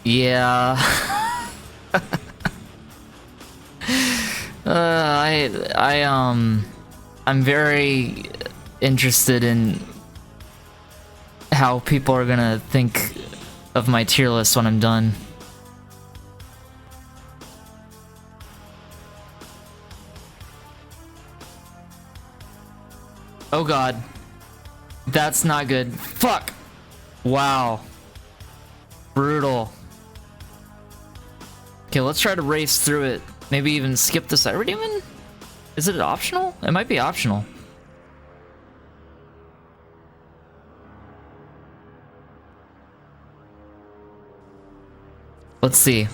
Yeah. I'm very interested in how people are gonna think of my tier list when I'm done. Oh god. That's not good. Fuck! Wow. Brutal. Okay, let's try to race through it. Maybe even skip the cyber demon? Is it optional? It might be optional. let's see.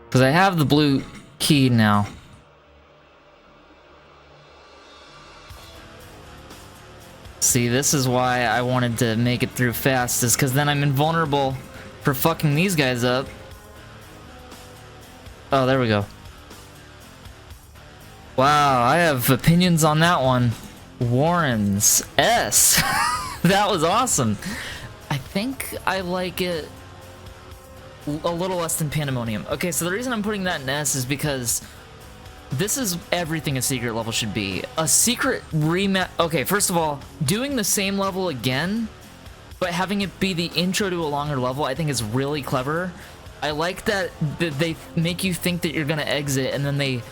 Because I have the blue key now. See, this is why I wanted to make it through fast, is because then I'm invulnerable for fucking these guys up. Oh, there we go. Wow, I have opinions on that one. Warren's S. That was awesome. I think I like it a little less than Pandemonium. Okay, so the reason I'm putting that in S is because this is everything a secret level should be. A secret rematch. Okay, first of all, doing the same level again, but having it be the intro to a longer level, I think is really clever. I like that they make you think that you're gonna exit, and then they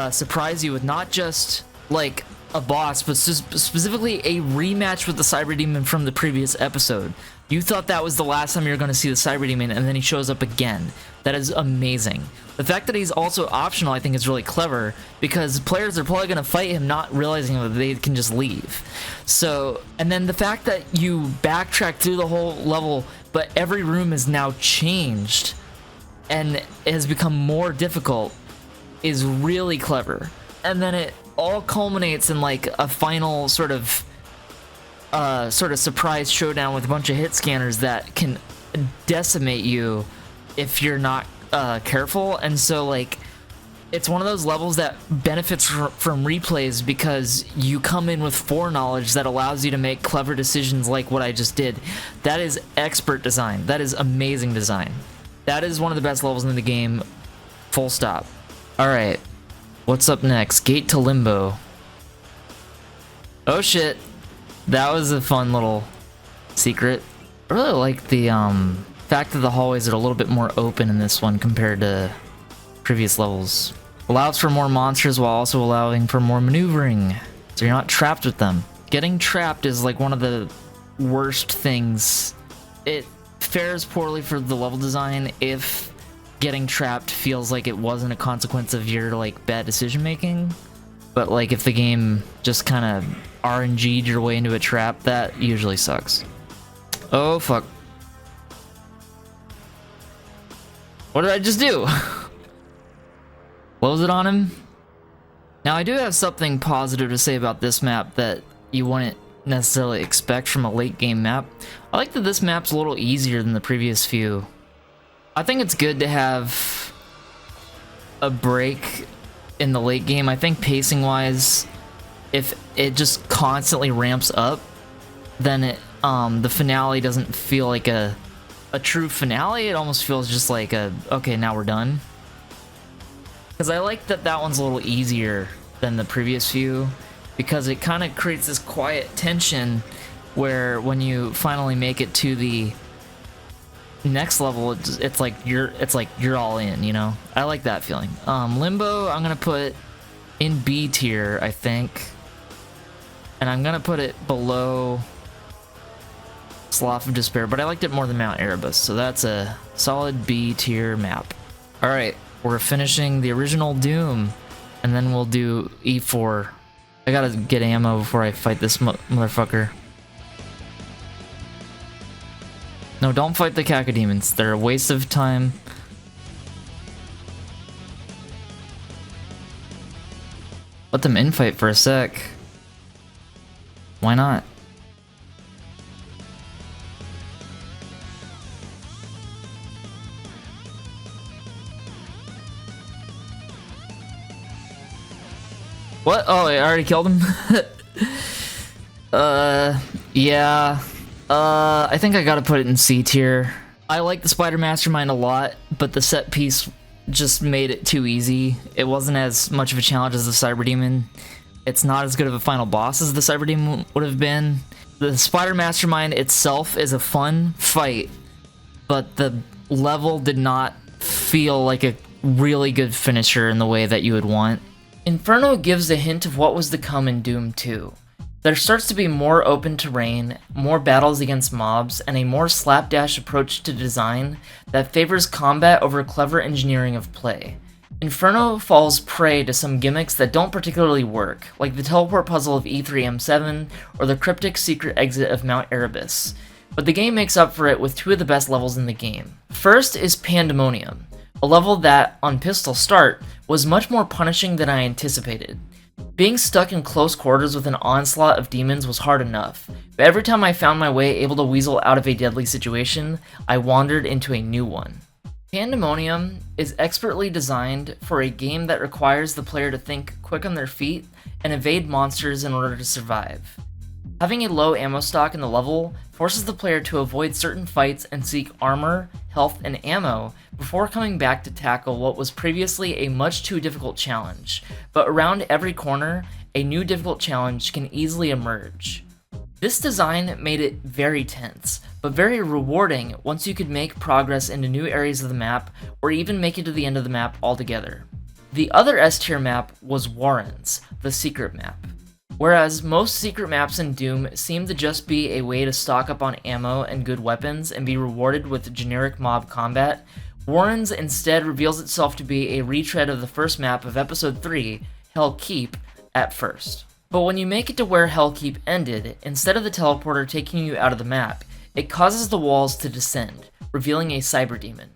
surprise you with not just like a boss, but specifically a rematch with the Cyber Demon from the previous episode. You thought that was the last time you were going to see the Cyber Demon, and then he shows up again. That is amazing. The fact that he's also optional, I think, is really clever, because players are probably going to fight him not realizing that they can just leave. So, and then the fact that you backtrack through the whole level, but every room is now changed and it has become more difficult, is really clever. And then it all culminates in like a final sort of surprise showdown with a bunch of hit scanners that can decimate you if you're not careful. And so like it's one of those levels that benefits from replays, because you come in with foreknowledge that allows you to make clever decisions like what I just did. That is expert design. That is amazing design. That is one of the best levels in the game, full stop. Alright, what's up next? Gate to Limbo. Oh shit, that was a fun little secret. I really like the fact that the hallways are a little bit more open in this one compared to previous levels. Allows for more monsters while also allowing for more maneuvering, so you're not trapped with them. Getting trapped is like one of the worst things. It fares poorly for the level design if getting trapped feels like it wasn't a consequence of your like bad decision making, but like if the game just kind of RNG'd your way into a trap, that usually sucks. Oh fuck. What did I just do? Close it on him? Now I do have something positive to say about this map that you wouldn't necessarily expect from a late game map. I like that this map's a little easier than the previous few. I think it's good to have a break in the late game. I think pacing wise, if it just constantly ramps up, then it the finale doesn't feel like a true finale. It almost feels just like a, okay, now we're done. Because I like that that one's a little easier than the previous few, because it kind of creates this quiet tension where when you finally make it to the next level, it's like you're all in, you know? I like that feeling. Limbo, I'm gonna put in B tier, I think. And I'm gonna put it below Slough of Despair, but I liked it more than Mount Erebus, so that's a solid B tier map. Alright, we're finishing the original Doom, and then we'll do E4. I gotta get ammo before I fight this motherfucker. No, don't fight the cacodemons. They're a waste of time. Let them infight for a sec. Why not? What? Oh, I already killed him? Yeah. I think I gotta put it in C tier. I like the Spider Mastermind a lot, but the set piece just made it too easy. It wasn't as much of a challenge as the Cyber Demon. It's not as good of a final boss as the Cyber Demon would have been. The Spider Mastermind itself is a fun fight, but the level did not feel like a really good finisher in the way that you would want. Inferno gives a hint of what was to come in Doom 2. There starts to be more open terrain, more battles against mobs, and a more slapdash approach to design that favors combat over clever engineering of play. Inferno falls prey to some gimmicks that don't particularly work, like the teleport puzzle of E3M7 or the cryptic secret exit of Mount Erebus. but the game makes up for it with two of the best levels in the game. First is Pandemonium, a level that, on pistol start, was much more punishing than I anticipated. Being stuck in close quarters with an onslaught of demons was hard enough, but every time I found my way able to weasel out of a deadly situation, I wandered into a new one. Pandemonium is expertly designed for a game that requires the player to think quick on their feet and evade monsters in order to survive. Having a low ammo stock in the level forces the player to avoid certain fights and seek armor, health, and ammo before coming back to tackle what was previously a much too difficult challenge, but around every corner, a new difficult challenge can easily emerge. This design made it very tense, but very rewarding once you could make progress into new areas of the map or even make it to the end of the map altogether. The other S-tier map was Warrens, the secret map. Whereas most secret maps in Doom seem to just be a way to stock up on ammo and good weapons and be rewarded with generic mob combat, Warrens instead reveals itself to be a retread of the first map of Episode 3, Hell Keep, at first. But when you make it to where Hell Keep ended, instead of the teleporter taking you out of the map, it causes the walls to descend, revealing a cyber demon.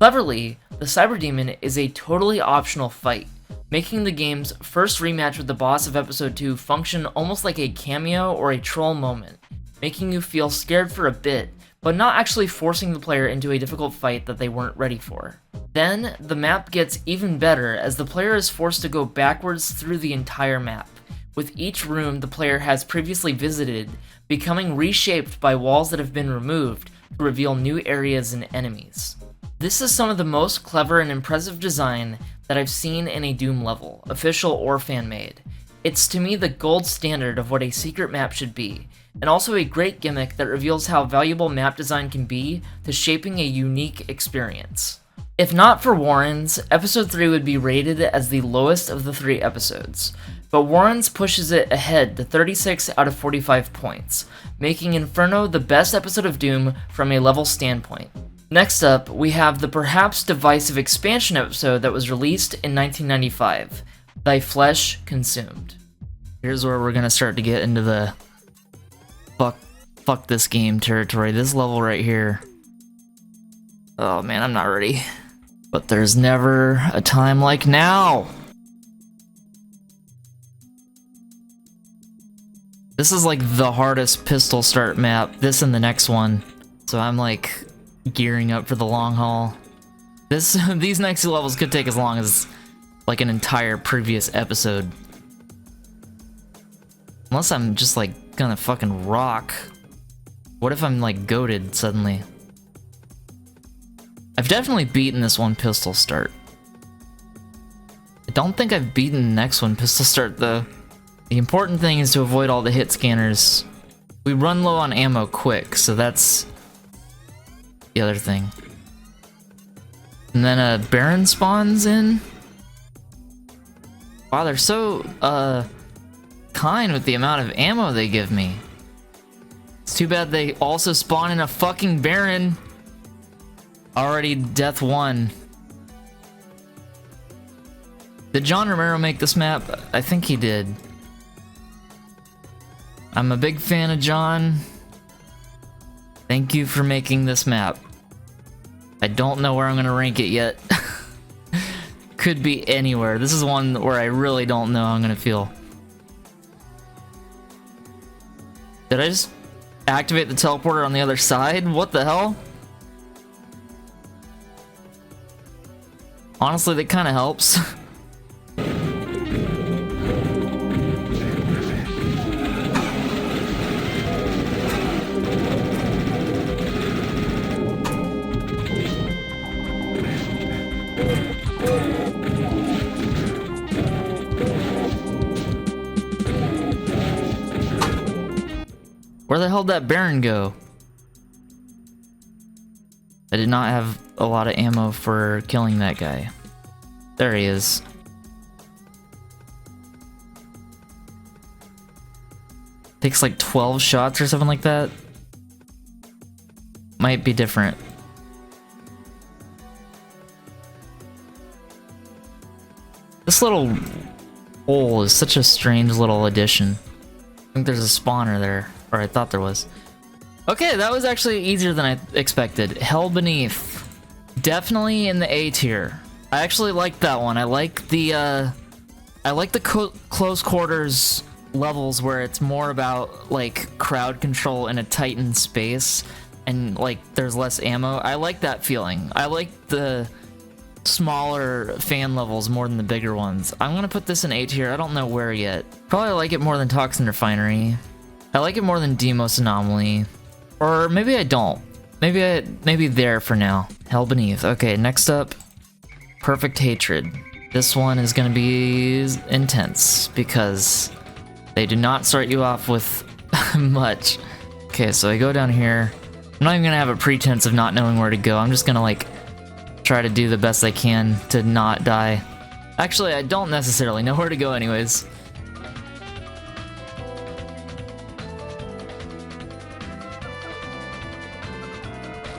Cleverly, the cyber demon is a totally optional fight, making the game's first rematch with the boss of Episode 2 function almost like a cameo or a troll moment, making you feel scared for a bit, but not actually forcing the player into a difficult fight that they weren't ready for. Then, the map gets even better as the player is forced to go backwards through the entire map, with each room the player has previously visited becoming reshaped by walls that have been removed to reveal new areas and enemies. This is some of the most clever and impressive design that I've seen in a Doom level, official or fan-made. It's to me the gold standard of what a secret map should be, and also a great gimmick that reveals how valuable map design can be to shaping a unique experience. If not for Warrens, Episode 3 would be rated as the lowest of the 3 episodes, but Warrens pushes it ahead to 36 out of 45 points, making Inferno the best episode of Doom from a level standpoint. Next up, we have the perhaps divisive expansion episode that was released in 1995, Thy Flesh Consumed. Here's where we're gonna start to get into the fuck this game territory. This level right here. Oh man, I'm not ready. But there's never a time like now! This is like the hardest pistol start map, this and the next one. So I'm like gearing up for the long haul. These next two levels could take as long as like an entire previous episode. Unless I'm just like gonna fucking rock. What if I'm like goated suddenly? I've definitely beaten this one pistol start. I don't think I've beaten the next one pistol start though. The important thing is to avoid all the hit scanners. We run low on ammo quick, so that's the other thing. And then a Baron spawns in. Wow, they're so kind with the amount of ammo they give me. It's too bad they also spawn in a fucking Baron. Already death 1. Did John Romero make this map? I think he did. I'm a big fan of John. Thank you for making this map. I don't know where I'm gonna rank it yet. Could be anywhere. This is one where I really don't know how I'm gonna feel. Did I just activate the teleporter on the other side? What the hell? Honestly, that kind of helps. Where the hell did that Baron go? I did not have a lot of ammo for killing that guy. There he is. Takes like 12 shots or something like that. Might be different. This little hole is such a strange little addition. I think there's a spawner there, or I thought there was. Okay, that was actually easier than I expected. Hell Beneath. Definitely in the A tier. I actually like that one. I like the close quarters levels where it's more about like crowd control in a tightened space and like there's less ammo. I like that feeling. I like the smaller fan levels more than the bigger ones. I'm gonna put this in A tier. I don't know where yet. Probably like it more than Toxin Refinery. I like it more than Demos Anomaly. Or maybe I don't. Maybe there for now. Hell Beneath. Okay, next up, Perfect Hatred. This one is gonna be intense because they do not start you off with much. Okay, so I go down here. I'm not even gonna have a pretense of not knowing where to go. I'm just gonna like try to do the best I can to not die. Actually, I don't necessarily know where to go anyways.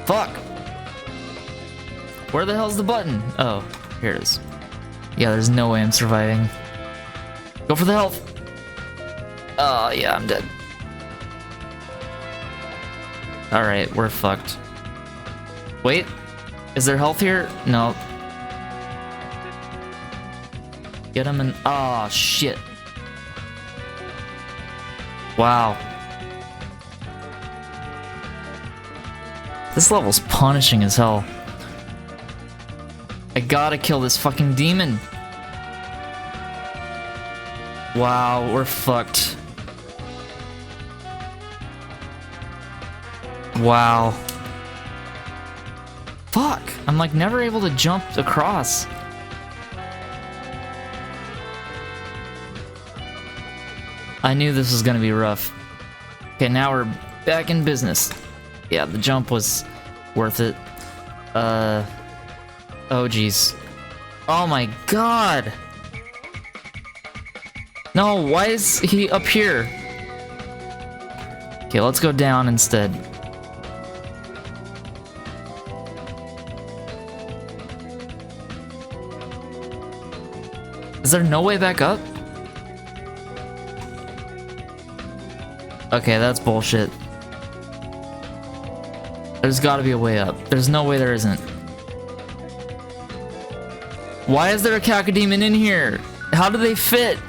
Fuck! Where the hell's the button? Oh, here it is. Yeah, there's no way I'm surviving. Go for the health! Oh, yeah, I'm dead. Alright, we're fucked. Wait, is there health here? No. Get him in. Oh, shit. Wow. This level's punishing as hell. I gotta kill this fucking demon. Wow, we're fucked. Wow. Fuck! I'm like never able to jump across. I knew this was gonna be rough. Okay, now we're back in business. Yeah, the jump was worth it. Oh jeez. Oh my god! No, why is he up here? Okay, let's go down instead. Is there no way back up? Okay, that's bullshit. There's gotta be a way up. There's no way there isn't. Why is there a cacodemon in here? How do they fit?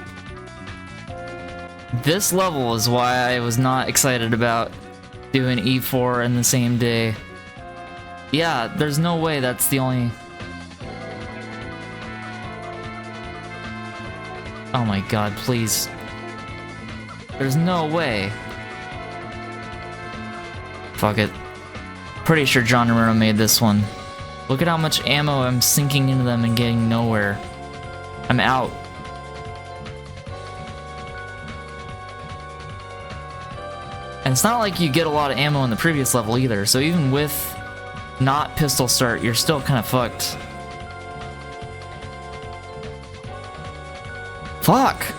This level is why I was not excited about doing E4 in the same day. Yeah, there's no way that's the only... Oh my god, please. There's no way. Fuck it. Pretty sure John Romero made this one. Look at how much ammo I'm sinking into them and getting nowhere. I'm out. And it's not like you get a lot of ammo in the previous level either, so even with not pistol start, you're still kind of fucked. Fuck!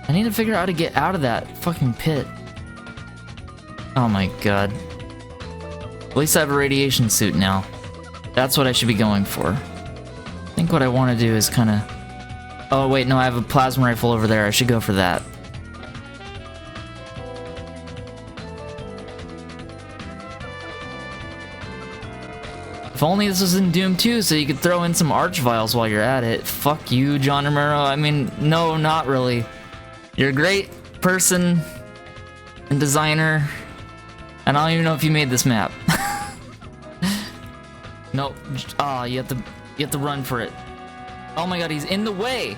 I need to figure out how to get out of that fucking pit. Oh my god. At least I have a radiation suit now. That's what I should be going for. I think what I want to do is kind of... Oh wait, no, I have a plasma rifle over there. I should go for that. If only this was in Doom 2 so you could throw in some arch vials while you're at it. Fuck you, John Romero. I mean, no, not really. You're a great person and designer, and I don't even know if you made this map. Nope. Ah, you have to run for it. Oh my god, he's in the way.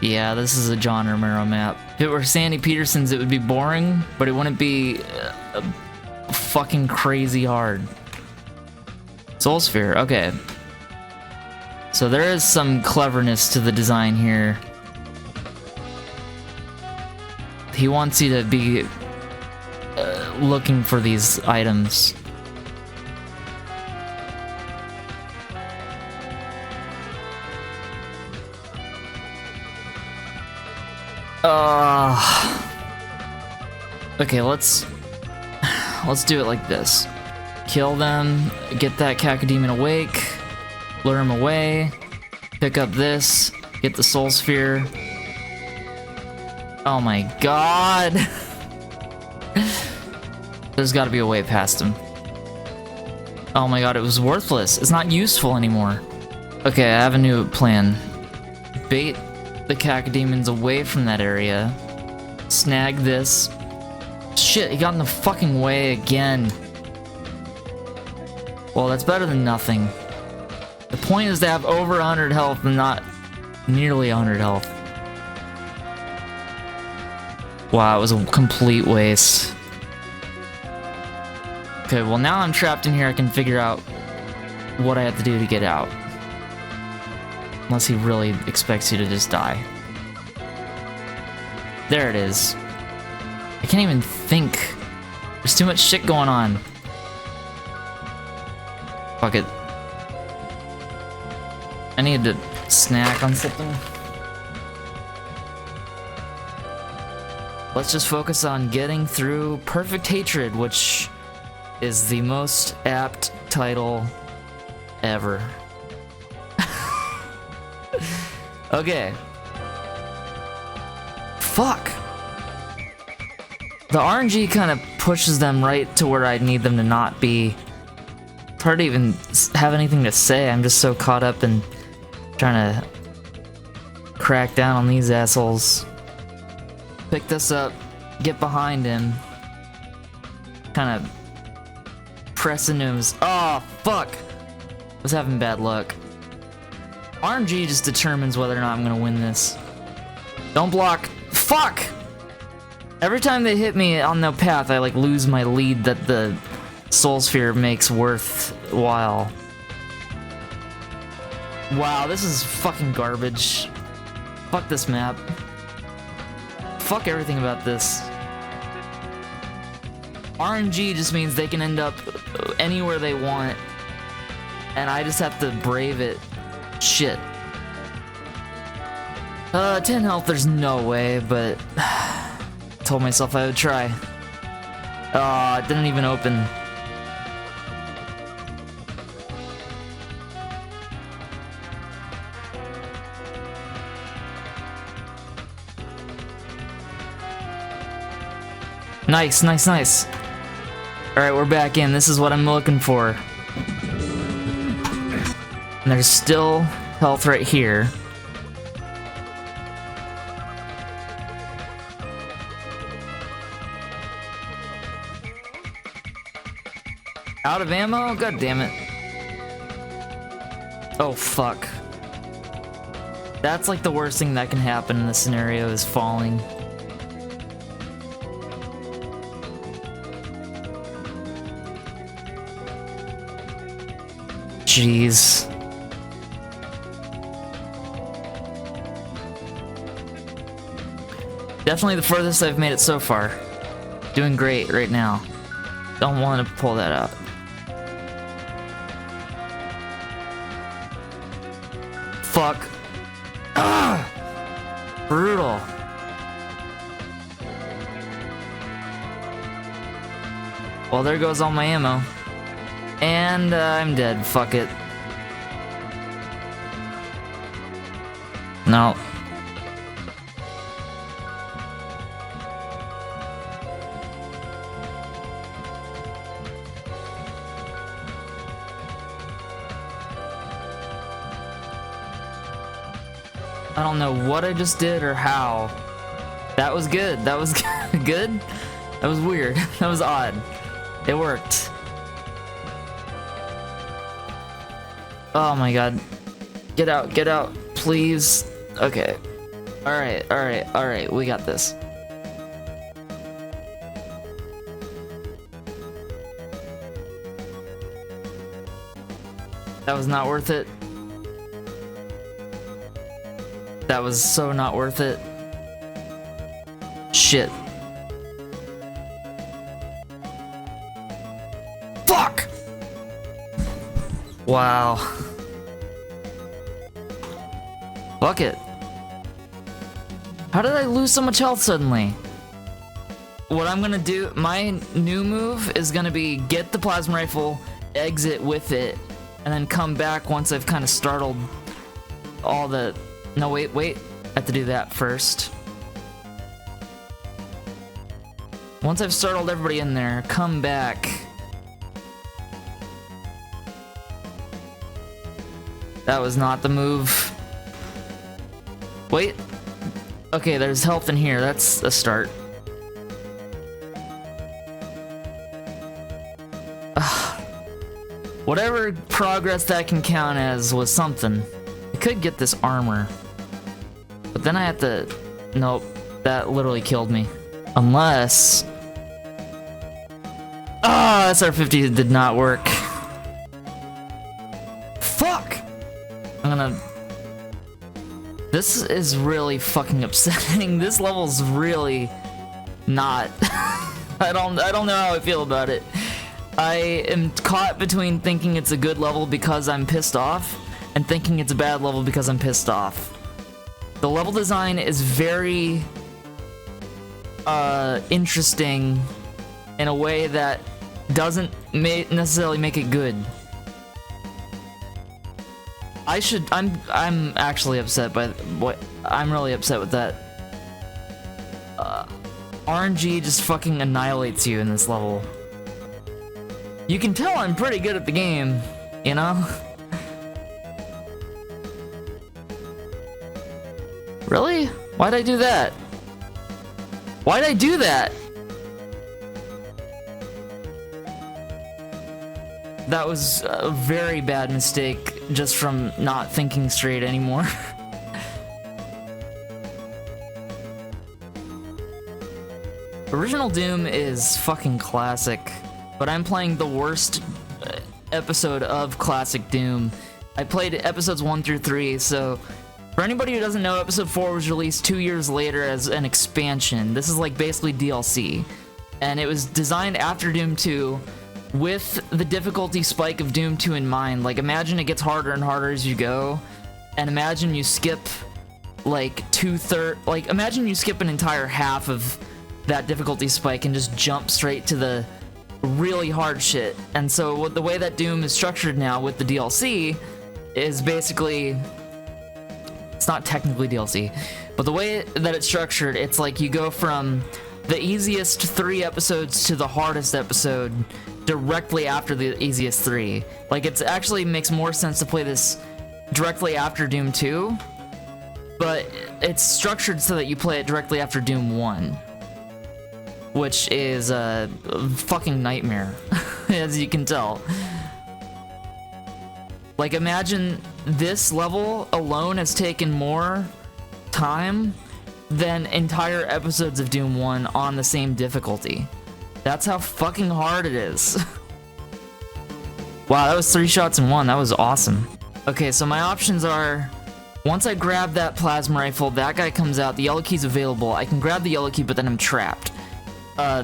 Yeah, this is a John Romero map. If it were Sandy Peterson's, it would be boring, but it wouldn't be fucking crazy hard. Soul Sphere, okay. So there is some cleverness to the design here. He wants you to be looking for these items. Okay, let's do it like this. Kill them, get that cacodemon awake, Lure him away. Pick up this. Get the soul sphere. Oh my god. There's gotta be a way past him. Oh my god, it was worthless. It's not useful anymore. Okay, I have a new plan. Bait the cacodemons away from that area. Snag this. Shit, he got in the fucking way again. Well, that's better than nothing. The point is to have over 100 health and not nearly 100 health. Wow, it was a complete waste. Okay, well now I'm trapped in here, I can figure out what I have to do to get out. Unless he really expects you to just die. There it is. I can't even think. There's too much shit going on. Fuck it. I need to snack on something. Let's just focus on getting through Perfect Hatred, which is the most apt title ever. Okay. Fuck. The RNG kind of pushes them right to where I need them to not be. It's hard to even have anything to say. I'm just so caught up in trying to crack down on these assholes. Pick this up, get behind him, kind of press into him. Oh, fuck! I was having bad luck. RNG just determines whether or not I'm gonna win this. Don't block. Fuck! Every time they hit me on the path, I like lose my lead that the soul sphere makes worthwhile. Wow, this is fucking garbage. Fuck this map. Fuck everything about this. RNG just means they can end up anywhere they want, and I just have to brave it. Shit. 10 health, there's no way, but told myself I would try. It didn't even open. Nice, nice, nice. Alright, we're back in. This is what I'm looking for. And there's still health right here. Out of ammo? God damn it. Oh, fuck. That's like the worst thing that can happen in this scenario is falling. Jeez. Definitely the furthest I've made it so far. Doing great right now. Don't want to pull that out. Fuck. Ah! Brutal. Well, there goes all my ammo. And I'm dead. Fuck it. No. I don't know what I just did or how. That was good. That was good. That was weird. That was odd. It worked. Oh my god. Get out, please. Okay. Alright, we got this. That was not worth it. That was so not worth it. Shit. Fuck! Wow. Fuck it. How did I lose so much health suddenly? What I'm gonna do, my new move is gonna be get the plasma rifle, exit with it, and then come back once I've kind of startled all the... No, wait. I have to do that first. Once I've startled everybody in there, come back. That was not the move. Wait. Okay, there's health in here. That's a start. Whatever progress that can count as was something. I could get this armor. But then I have to... Nope. That literally killed me. Unless... Ah, SR50 did not work. Fuck! I'm gonna... This is really fucking upsetting. This level's really not... I don't know how I feel about it. I am caught between thinking it's a good level because I'm pissed off and thinking it's a bad level because I'm pissed off. The level design is very interesting in a way that doesn't necessarily make it good. I'm actually upset by what I'm really upset with that. RNG just fucking annihilates you in this level. You can tell I'm pretty good at the game, you know? Really? Why'd I do that? Why'd I do that? That was a very bad mistake just from not thinking straight anymore. Original Doom is fucking classic, but I'm playing the worst episode of Classic Doom. I played episodes 1 through 3, so for anybody who doesn't know, episode 4 was released 2 years later as an expansion. This is like basically DLC, and it was designed after Doom 2 with the difficulty spike of Doom 2 in mind. Like, imagine it gets harder and harder as you go, and imagine you skip like imagine you skip an entire half of that difficulty spike and just jump straight to the really hard shit. And so the way that Doom is structured now with the DLC is basically, it's not technically DLC, but the way that it's structured, it's like you go from the easiest 3 episodes to the hardest episode directly after the easiest 3. Like, it actually makes more sense to play this directly after Doom 2, but it's structured so that you play it directly after Doom 1, which is a fucking nightmare, as you can tell. Like, imagine this level alone has taken more time than entire episodes of Doom 1 on the same difficulty. That's how fucking hard it is. Wow, that was 3 shots in 1. That was awesome. Okay, so my options are, once I grab that plasma rifle, that guy comes out, the yellow key's available. I can grab the yellow key, but then I'm trapped.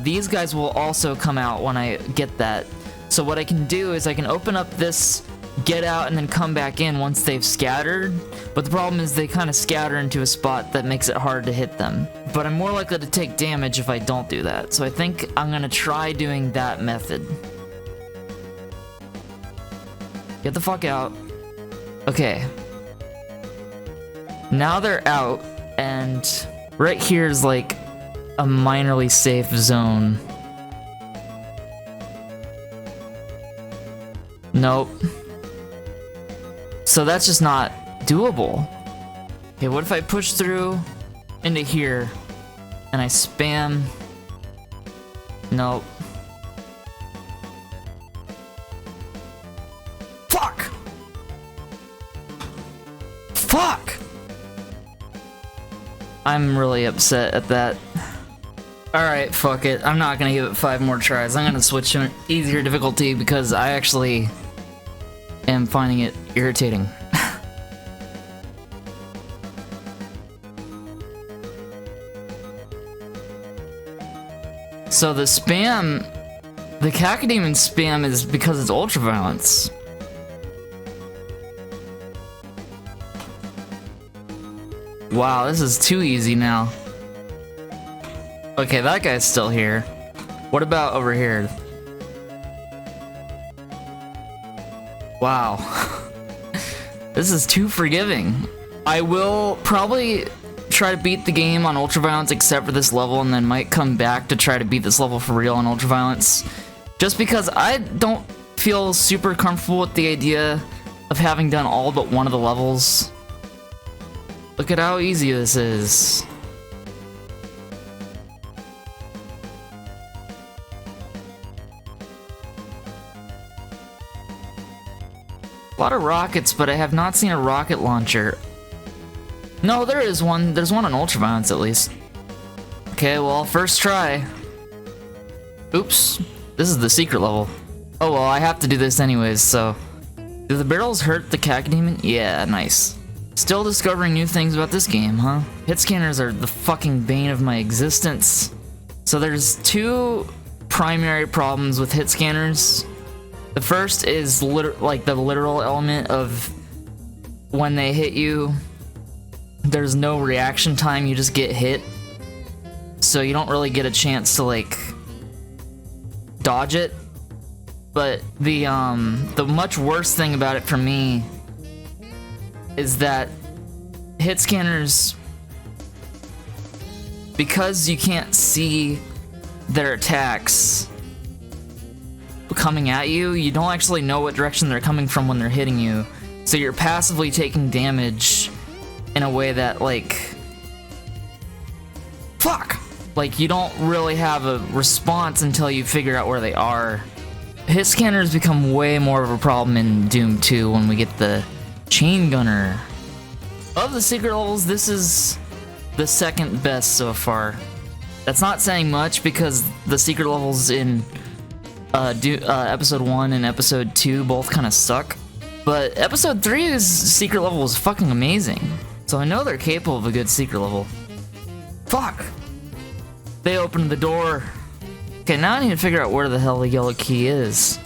These guys will also come out when I get that. So what I can do is I can open up this, get out, and then come back in once they've scattered. But the problem is they kind of scatter into a spot that makes it hard to hit them. But I'm more likely to take damage if I don't do that. So I think I'm gonna try doing that method. Get the fuck out. Okay. Now they're out, and right here is like a minorly safe zone. Nope. So that's just not doable. Okay, what if I push through into here and I spam? Nope. Fuck! Fuck! I'm really upset at that. Alright, fuck it. I'm not gonna give it 5 more tries. I'm gonna switch to an easier difficulty because I actually am finding it irritating. So the spam, the Cacodemon spam is because it's ultraviolence. Wow, this is too easy now. Okay, that guy's still here. What about over here? Wow. This is too forgiving. I will probably try to beat the game on ultraviolence except for this level, and then might come back to try to beat this level for real on ultraviolence. Just because I don't feel super comfortable with the idea of having done all but one of the levels. Look at how easy this is. A lot of rockets, but I have not seen a rocket launcher. No, there is one. There's one on ultraviolence at least. Okay, well, first try. Oops. This is the secret level. Oh well, I have to do this anyways, so... Do the barrels hurt the cacodemon? Yeah, nice. Still discovering new things about this game, huh? Hit scanners are the fucking bane of my existence. So there's two primary problems with hit scanners. The first is like the literal element of when they hit you, there's no reaction time, you just get hit. So you don't really get a chance to like dodge it. But the much worse thing about it for me is that hit scanners, because you can't see their attacks coming at you, you don't actually know what direction they're coming from when they're hitting you. So you're passively taking damage in a way that, like... Fuck! Like, you don't really have a response until you figure out where they are. Hit scanners become way more of a problem in Doom 2 when we get the chain gunner. Of the secret levels, this is the second best so far. That's not saying much because the secret levels in episode 1 and episode 2 both kind of suck. But episode 3's secret level was fucking amazing. So I know they're capable of a good secret level. Fuck! They opened the door. Okay, now I need to figure out where the hell the yellow key is.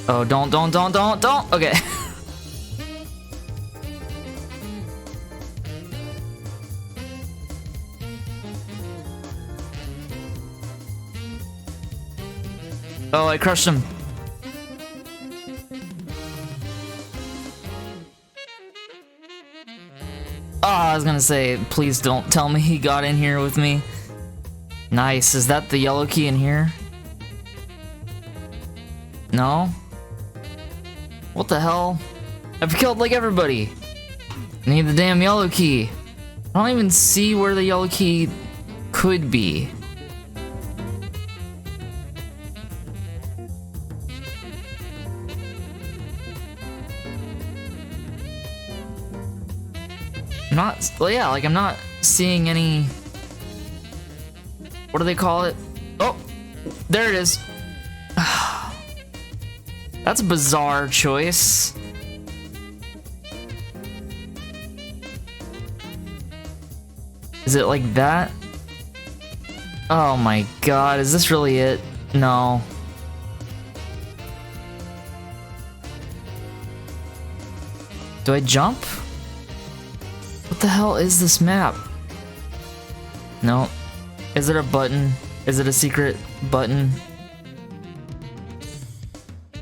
Oh, don't. Okay. Oh, I crushed him. Oh, I was gonna say, please don't tell me he got in here with me. Nice. Is that the yellow key in here? No? What the hell? I've killed like everybody. I need the damn yellow key. I don't even see where the yellow key could be. I'm not seeing any... What do they call it? Oh, there it is. That's a bizarre choice. Is it like that? Oh my god, is this really it? No. Do I jump? What the hell is this map? No. Is it a button? Is it a secret button?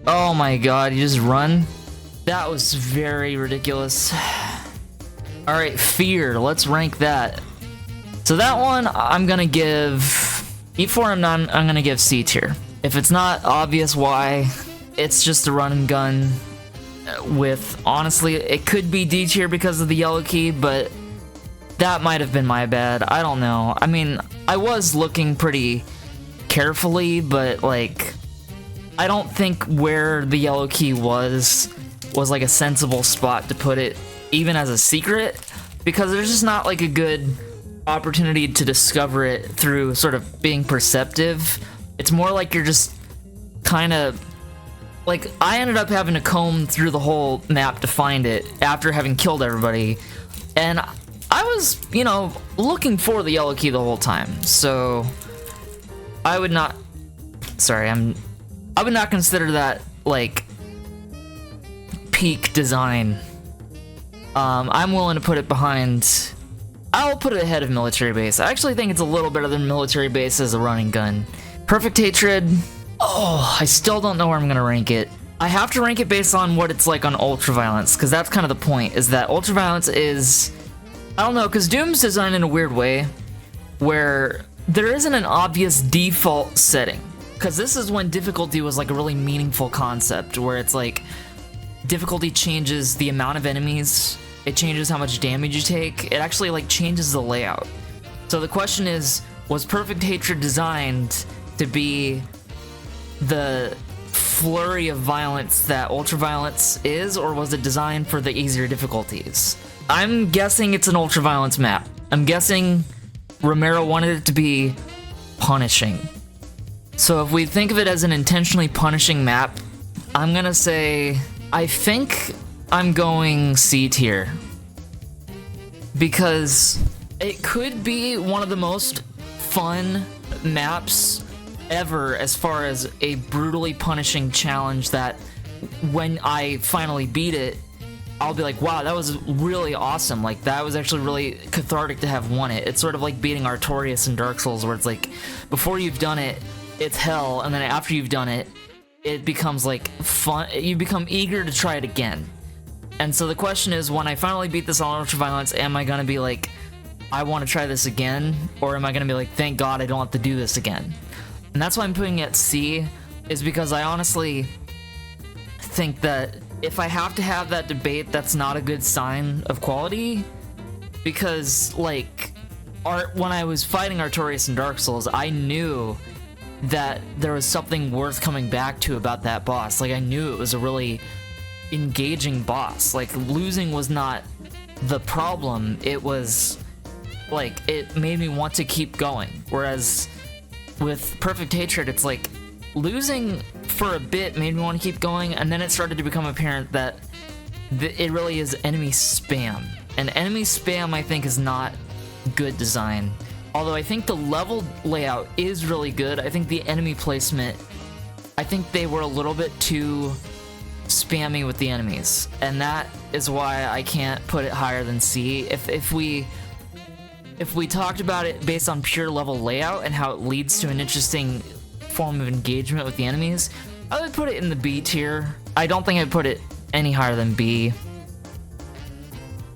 Oh my god, you just run? That was very ridiculous. Alright, fear. Let's rank that. So that one, I'm gonna give... E4, I'm gonna give C tier. If it's not obvious why, it's just a run and gun with... Honestly, it could be D tier because of the yellow key, but that might have been my bad. I don't know. I mean, I was looking pretty carefully, but like... I don't think where the yellow key was like a sensible spot to put it, even as a secret, because there's just not like a good opportunity to discover it through sort of being perceptive. It's more like you're just kind of like, I ended up having to comb through the whole map to find it after having killed everybody, and I was, you know, looking for the yellow key the whole time. So I would not consider that like peak design. I'm willing to put it behind... I'll put it ahead of Military Base. I actually think it's a little better than Military Base as a running gun. Perfect Hatred... Oh, I still don't know where I'm gonna rank it. I have to rank it based on what it's like on Ultraviolence, because that's kind of the point, is that Ultraviolence is... I don't know, because Doom's designed in a weird way, where there isn't an obvious default setting. Because this is when difficulty was like a really meaningful concept, where it's like, difficulty changes the amount of enemies, it changes how much damage you take, it actually like changes the layout. So the question is, was Perfect Hatred designed to be the flurry of violence that Ultraviolence is, or was it designed for the easier difficulties? I'm guessing it's an Ultraviolence map. I'm guessing Romero wanted it to be punishing. So if we think of it as an intentionally punishing map, I'm gonna say, I think I'm going C tier. Because it could be one of the most fun maps ever as far as a brutally punishing challenge that when I finally beat it, I'll be like, wow, that was really awesome. Like, that was actually really cathartic to have won it. It's sort of like beating Artorias in Dark Souls, where it's like, before you've done it, it's hell, and then after you've done it, it becomes like fun. You become eager to try it again. And so the question is, when I finally beat this on Ultraviolence, am I gonna be like, I want to try this again? Or am I gonna be like, thank God I don't have to do this again? And that's why I'm putting it at C, is because I honestly think that if I have to have that debate, that's not a good sign of quality. Because, like, when I was fighting Artorias in Dark Souls, I knew that there was something worth coming back to about that boss. Like, I knew it was a really engaging boss. Like, losing was not the problem, it was, like, it made me want to keep going. Whereas with Perfect Hatred, it's like, losing for a bit made me want to keep going, and then it started to become apparent that it really is enemy spam. And enemy spam, I think, is not good design. Although I think the level layout is really good, I think the enemy placement, I think they were a little bit too spammy with the enemies. And that is why I can't put it higher than C. If we talked about it based on pure level layout and how it leads to an interesting form of engagement with the enemies, I would put it in the B tier. I don't think I'd put it any higher than B.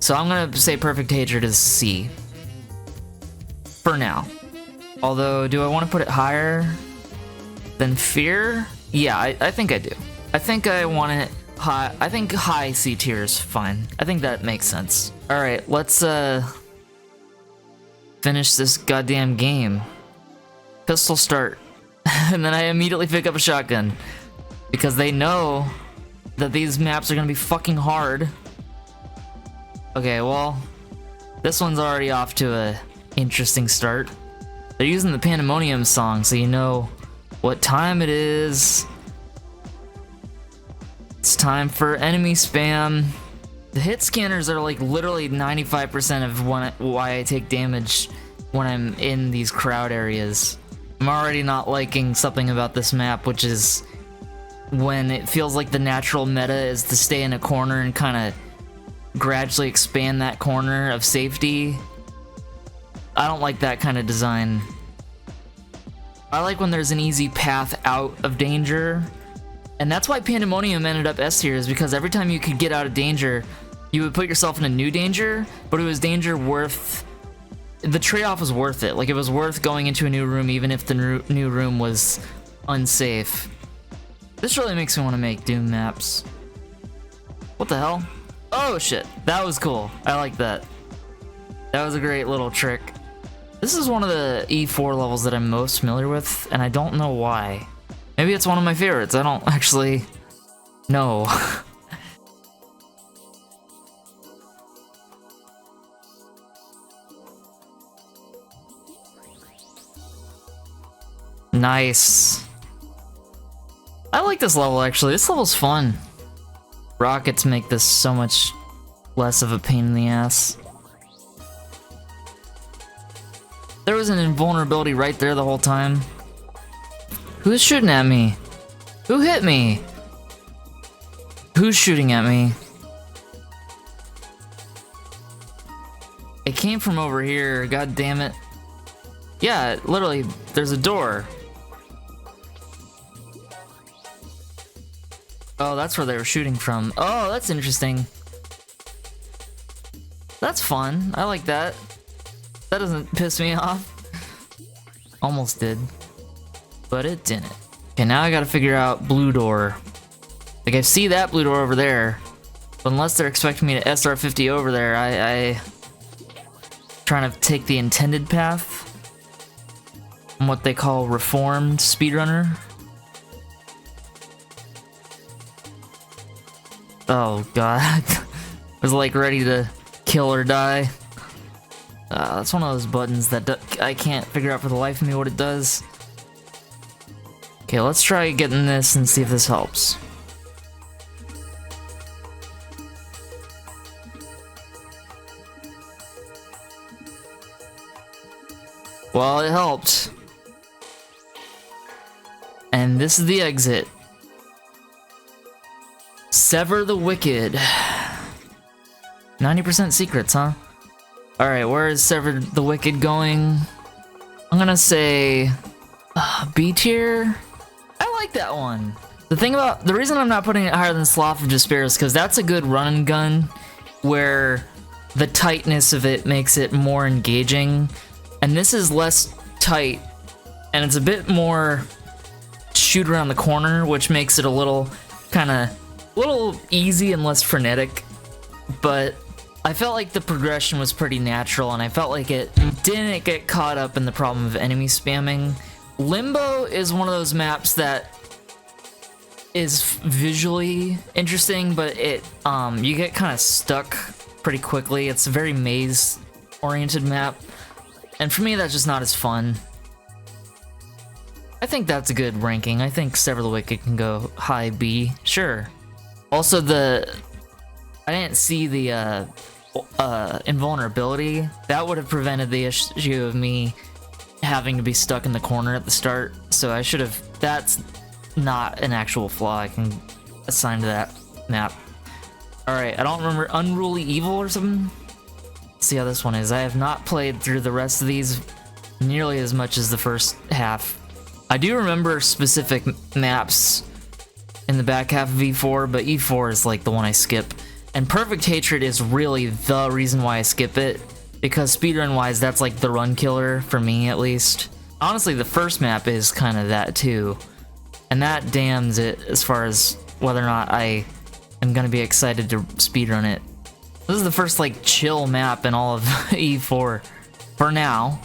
So I'm gonna say Perfect Hatred is C. For now. Although, do I want to put it higher than Fear? Yeah, I think I do. I think I want it high. I think high C tier is fine. I think that makes sense. Alright, let's finish this goddamn game. Pistol start. And then I immediately pick up a shotgun. Because they know that these maps are gonna be fucking hard. Okay, well, this one's already off to a interesting start. They're using the Pandemonium song, so you know what time it is. It's time for enemy spam. The hit scanners are like literally 95% of why I take damage when I'm in these crowd areas. I'm already not liking something about this map, which is when it feels like the natural meta is to stay in a corner and kind of gradually expand that corner of safety. I don't like that kind of design. I like when there's an easy path out of danger. And that's why Pandemonium ended up S tier, is because every time you could get out of danger, you would put yourself in a new danger, but it was danger worth... The trade-off was worth it. Like, it was worth going into a new room even if the new room was unsafe. This really makes me want to make Doom maps. What the hell? Oh shit, that was cool. I like that. That was a great little trick. This is one of the E4 levels that I'm most familiar with, and I don't know why. Maybe it's one of my favorites, I don't actually know. Nice. I like this level, actually. This level's fun. Rockets make this so much less of a pain in the ass. There was an invulnerability right there the whole time. Who's shooting at me? Who hit me? Who's shooting at me? It came from over here, god damn it. Yeah, literally, there's a door. Oh, that's where they were shooting from. Oh, that's interesting. That's fun. I like that. That doesn't piss me off. Almost did. But it didn't. Okay, now I gotta figure out blue door. Like, I see that blue door over there. But unless they're expecting me to SR50 over there, I trying to take the intended path. I'm what they call reformed speedrunner. Oh god. I was like ready to kill or die. That's one of those buttons that I can't figure out for the life of me what it does. Okay, let's try getting this and see if this helps. Well, it helped. And this is the exit. Sever the Wicked. 90% secrets, huh? Alright, where is Sever the Wicked going? I'm gonna say... B tier? I like that one. The reason I'm not putting it higher than Slough of Despair is because that's a good run and gun where the tightness of it makes it more engaging. And this is less tight, and it's a bit more shoot around the corner, which makes it a little easy and less frenetic. But I felt like the progression was pretty natural, and I felt like it didn't get caught up in the problem of enemy spamming. Limbo is one of those maps that is visually interesting, but it you get kind of stuck pretty quickly. It's a very maze-oriented map. And for me, that's just not as fun. I think that's a good ranking. I think Sever the Wicked can go high B. Sure. Also, I didn't see the invulnerability. That would have prevented the issue of me having to be stuck in the corner at the start. So I should have... That's not an actual flaw I can assign to that map. Alright, I don't remember Unruly Evil or something? See how this one is. I have not played through the rest of these nearly as much as the first half. I do remember specific maps in the back half of E4, but E4 is like the one I skip. And Perfect Hatred is really the reason why I skip it, because speedrun wise that's like the run killer for me at least. Honestly, the first map is kind of that too, and that damns it as far as whether or not I am gonna be excited to speedrun it. This is the first, like, chill map in all of E4. For now.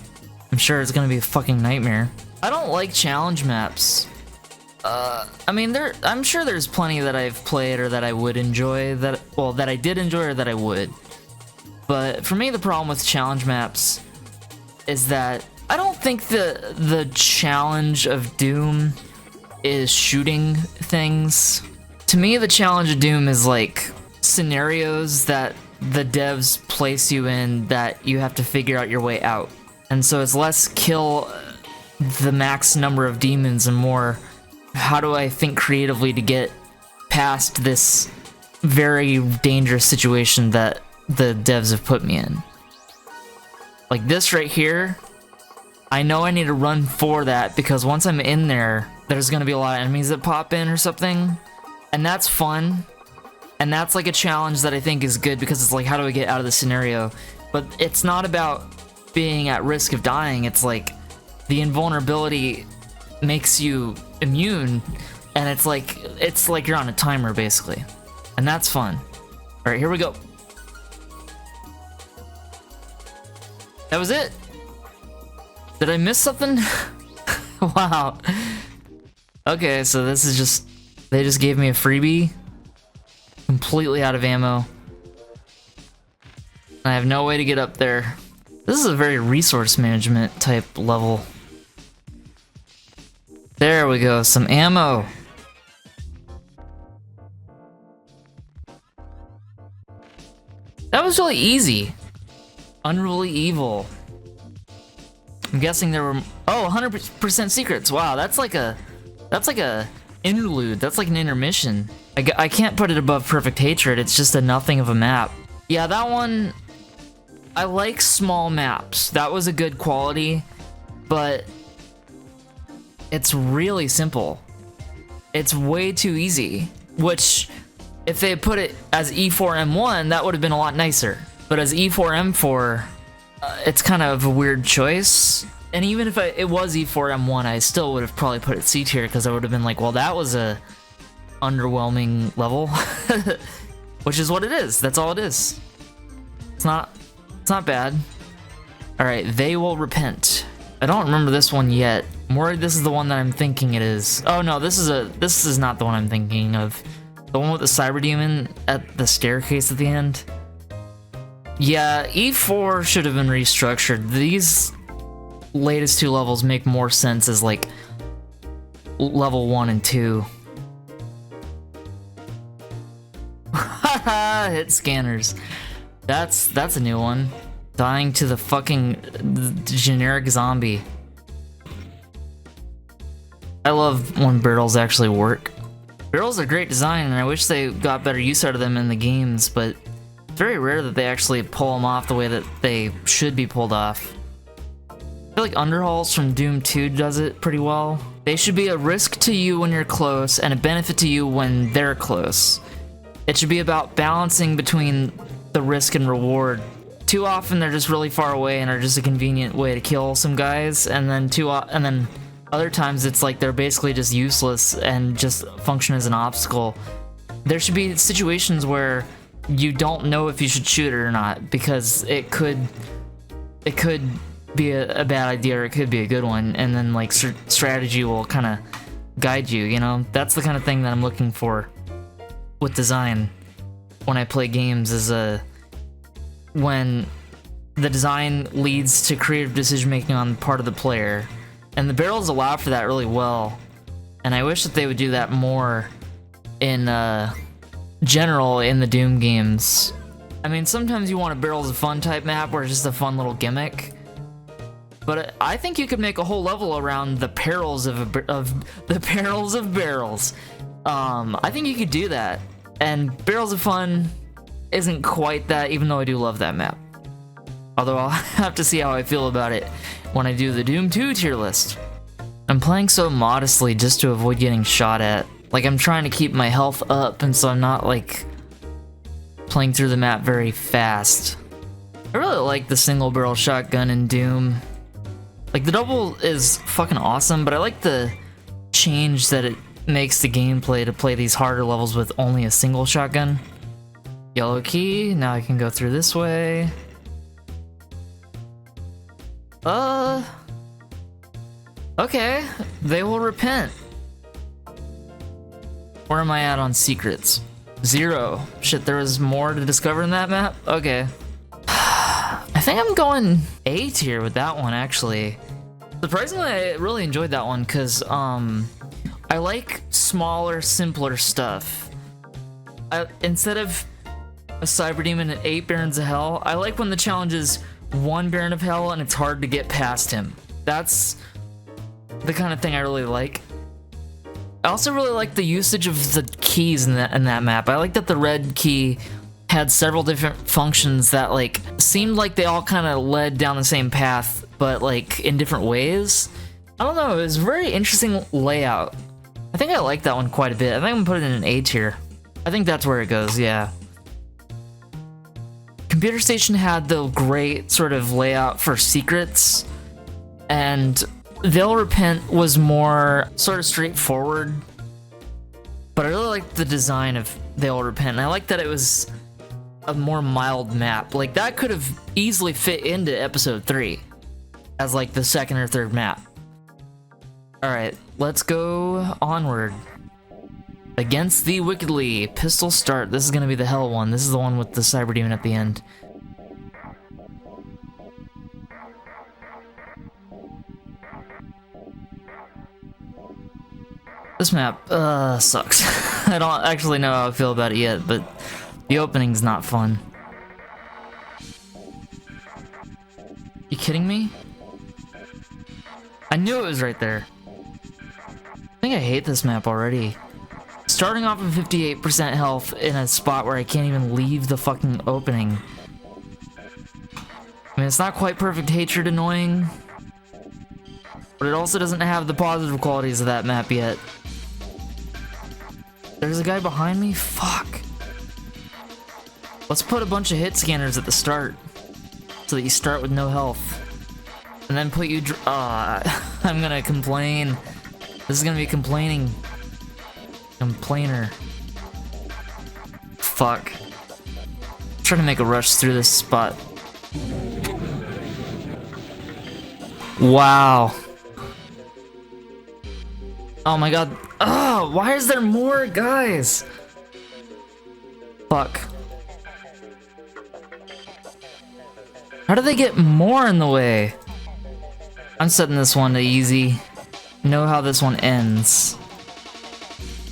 I'm sure it's gonna be a fucking nightmare. I don't like challenge maps. I mean, I'm sure there's plenty that I've played or that I would enjoy, that I did enjoy or that I would. But for me, the problem with challenge maps is that I don't think the challenge of Doom is shooting things. To me, the challenge of Doom is, like, scenarios that the devs place you in that you have to figure out your way out. And so it's less kill the max number of demons and more how do I think creatively to get past this very dangerous situation that the devs have put me in. Like this right here, I know I need to run for that because once I'm in there, there's gonna be a lot of enemies that pop in or something, and that's fun. And that's like a challenge that I think is good because it's like, how do I get out of the scenario? But it's not about being at risk of dying. It's like the invulnerability makes you immune, and it's like you're on a timer basically, and that's fun. All right, here we go. That was it. Did I miss something? Wow. Okay, so this is just they just gave me a freebie. Completely out of ammo. I have no way to get up there. This is a very resource management type level. There we go, some ammo. That was really easy. Unruly Evil. I'm guessing there were 100% secrets. Wow, that's like a interlude. That's like an intermission. I can't put it above Perfect Hatred. It's just a nothing of a map. Yeah, that one, I like small maps. That was a good quality, but it's really simple. It's way too easy. which if they put it as E4M1, that would have been a lot nicer. But as E4M4, it's kind of a weird choice. And even if it was E4M1, I still would have probably put it C tier, because I would have been like, well, that was a underwhelming level. Which is what it is. That's all it is. It's not bad. Alright, They Will Repent. I don't remember this one yet. I'm worried this is the one that I'm thinking it is. Oh no, this is not the one I'm thinking of. The one with the cyber demon at the staircase at the end. Yeah, E4 should have been restructured. These latest two levels make more sense as like level 1 and 2. Haha, hit scanners. That's a new one. Dying to the fucking generic zombie. I love when barrels actually work. Barrels are great design, and I wish they got better use out of them in the games, but it's very rare that they actually pull them off the way that they should be pulled off. I feel like Underhauls from Doom 2 does it pretty well. They should be a risk to you when you're close, and a benefit to you when they're close. It should be about balancing between the risk and reward. Too often they're just really far away and are just a convenient way to kill some guys, and then other times it's like they're basically just useless and just function as an obstacle. There should be situations where you don't know if you should shoot it or not, because it could be a bad idea or it could be a good one, and then like strategy will kind of guide you, you know? That's the kind of thing that I'm looking for with design when I play games, is when the design leads to creative decision making on the part of the player. And the barrels allow for that really well, and I wish that they would do that more in general in the Doom games. I mean, sometimes you want a barrels of fun type map where it's just a fun little gimmick, but I think you could make a whole level around the perils of the perils of barrels. I think you could do that, and Barrels of Fun isn't quite that, even though I do love that map. Although I'll have to see how I feel about it when I do the Doom 2 tier list. I'm playing so modestly just to avoid getting shot at. Like, I'm trying to keep my health up, and so I'm not, like, playing through the map very fast. I really like the single barrel shotgun in Doom. Like, the double is fucking awesome, but I like the change that it makes the gameplay to play these harder levels with only a single shotgun. Yellow key, now I can go through this way. Okay, They Will Repent. Where am I at on secrets? 0. Shit, there was more to discover in that map? Okay. I think I'm going A tier with that one, actually. Surprisingly, I really enjoyed that one, because, I like smaller, simpler stuff. Instead of a Cyber Demon and 8 Barons of Hell, I like when the challenge is 1 Baron of Hell and it's hard to get past him. That's the kind of thing I really like. I also really like the usage of the keys in that map. I like that the red key had several different functions that like seemed like they all kind of led down the same path, but like in different ways. I don't know, it was a very interesting layout. I think I like that one quite a bit. I think I'm gonna put it in an A tier. I think that's where it goes, yeah. Computer Station had the great sort of layout for secrets, and They'll Repent was more sort of straightforward, but I really liked the design of They'll Repent, and I like that it was a more mild map. Like, that could have easily fit into episode 3 as like the second or third map. Alright, let's go onward. Against Thee Wickedly, Pistol Start. This is gonna be the hell one. This is the one with the Cyber Demon at the end. This map, sucks. I don't actually know how I feel about it yet, but the opening's not fun. You kidding me? I knew it was right there. I think I hate this map already. Starting off with 58% health in a spot where I can't even leave the fucking opening. I mean, it's not quite perfect hatred annoying, but it also doesn't have the positive qualities of that map yet. There's a guy behind me? Fuck. Let's put a bunch of hit scanners at the start, so that you start with no health. And then put you I'm gonna complain. This is gonna be complaining. Complainer. Fuck. I'm trying to make a rush through this spot. Wow. Oh my god. Oh, why is there more guys? Fuck. How do they get more in the way? I'm setting this one to easy. Know how this one ends.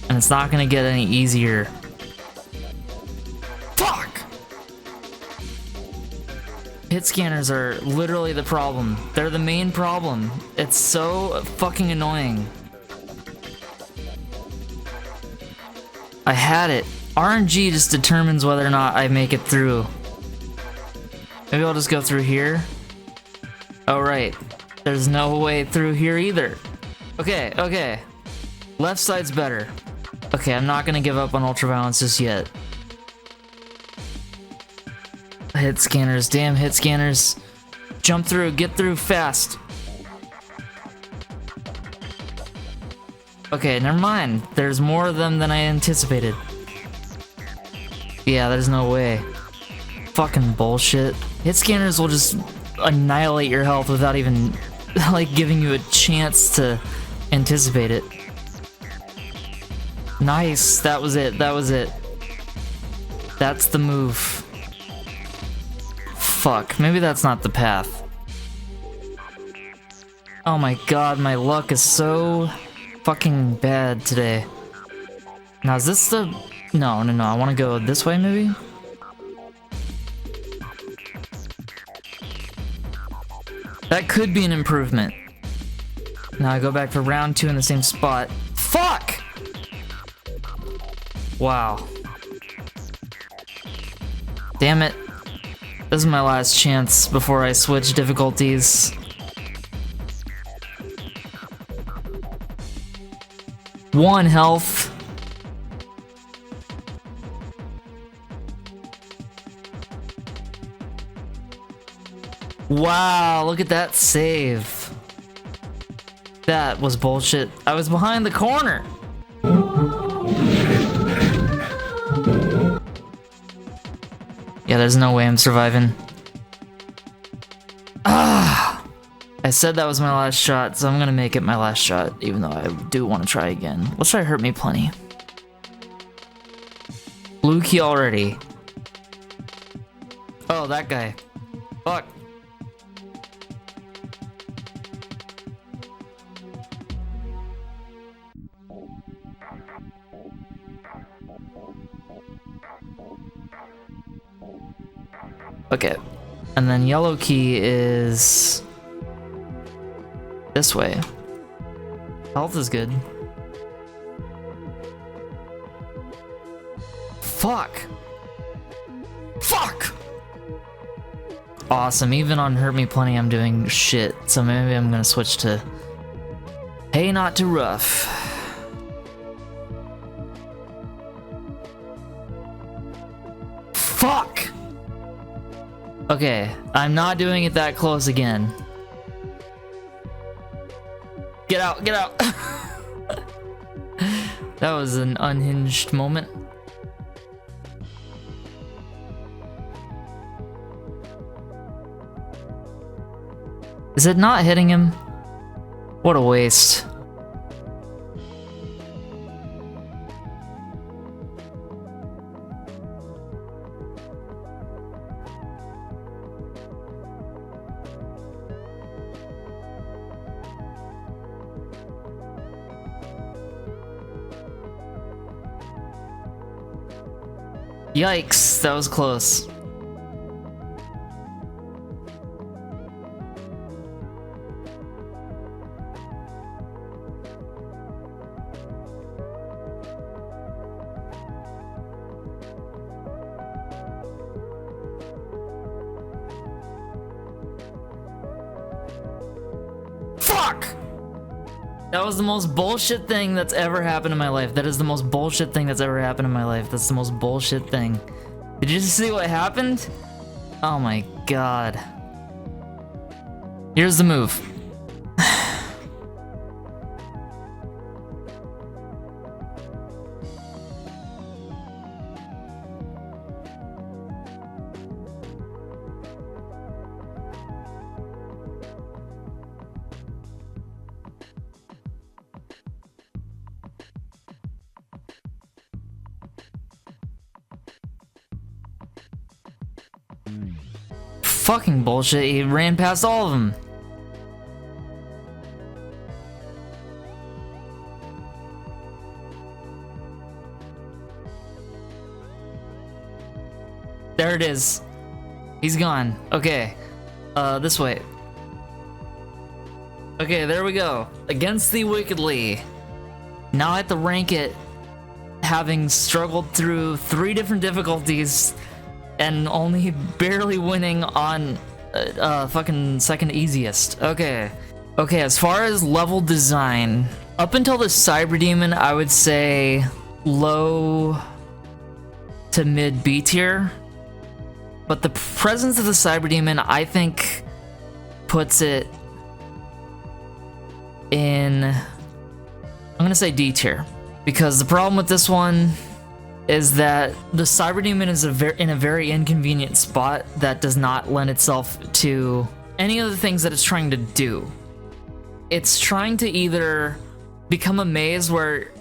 And it's not gonna get any easier. Fuck! Hit scanners are literally the problem. They're the main problem. It's so fucking annoying. I had it. RNG just determines whether or not I make it through. Maybe I'll just go through here. Oh, right. There's no way through here either. Okay, okay. Left side's better. Okay, I'm not gonna give up on ultraviolence just yet. Hit scanners, damn hit scanners. Jump through, get through fast. Okay, never mind. There's more of them than I anticipated. Yeah, there's no way. Fucking bullshit. Hit scanners will just annihilate your health without even, like, giving you a chance to anticipate it. Nice, that was it, that was it. That's the move. Fuck, maybe that's not the path. Oh my god, my luck is so fucking bad today. Now is this the... No, I want to go this way maybe? That could be an improvement. Now I go back for round 2 in the same spot. Fuck! Wow. Damn it. This is my last chance before I switch difficulties. One health. Wow, look at that save. That was bullshit. I was behind the corner. Yeah, there's no way I'm surviving. Ah! I said that was my last shot, so I'm gonna make it my last shot, even though I do want to try again. Let's try Hurt Me Plenty. Blue key already. Oh, that guy. Fuck. Okay, and then yellow key is this way. Health is good. Fuck! Fuck! Awesome, even on Hurt Me Plenty I'm doing shit, so maybe I'm gonna switch to Hey Not Too Rough. Fuck! Okay, I'm not doing it that close again. Get out, get out! That was an unhinged moment. Is it not hitting him? What a waste. Yikes, that was close. Fuck! That was the most bullshit thing that's ever happened in my life. That is the most bullshit thing that's ever happened in my life. That's the most bullshit thing. Did you see what happened? Oh my god. Here's the move. Fucking bullshit, he ran past all of them. There it is. He's gone. Okay. This way. Okay, there we go. Against thee wickedly. Now I have to rank it, having struggled through 3 different difficulties and only barely winning on fucking second easiest. Okay. Okay, as far as level design, up until the Cyber Demon, I would say low to mid B tier. But the presence of the Cyber Demon, I think, puts it in, I'm gonna say D tier. Because the problem with this one is that the Cyber Demon is in a very inconvenient spot that does not lend itself to any of the things that it's trying to do. It's trying to either become a maze where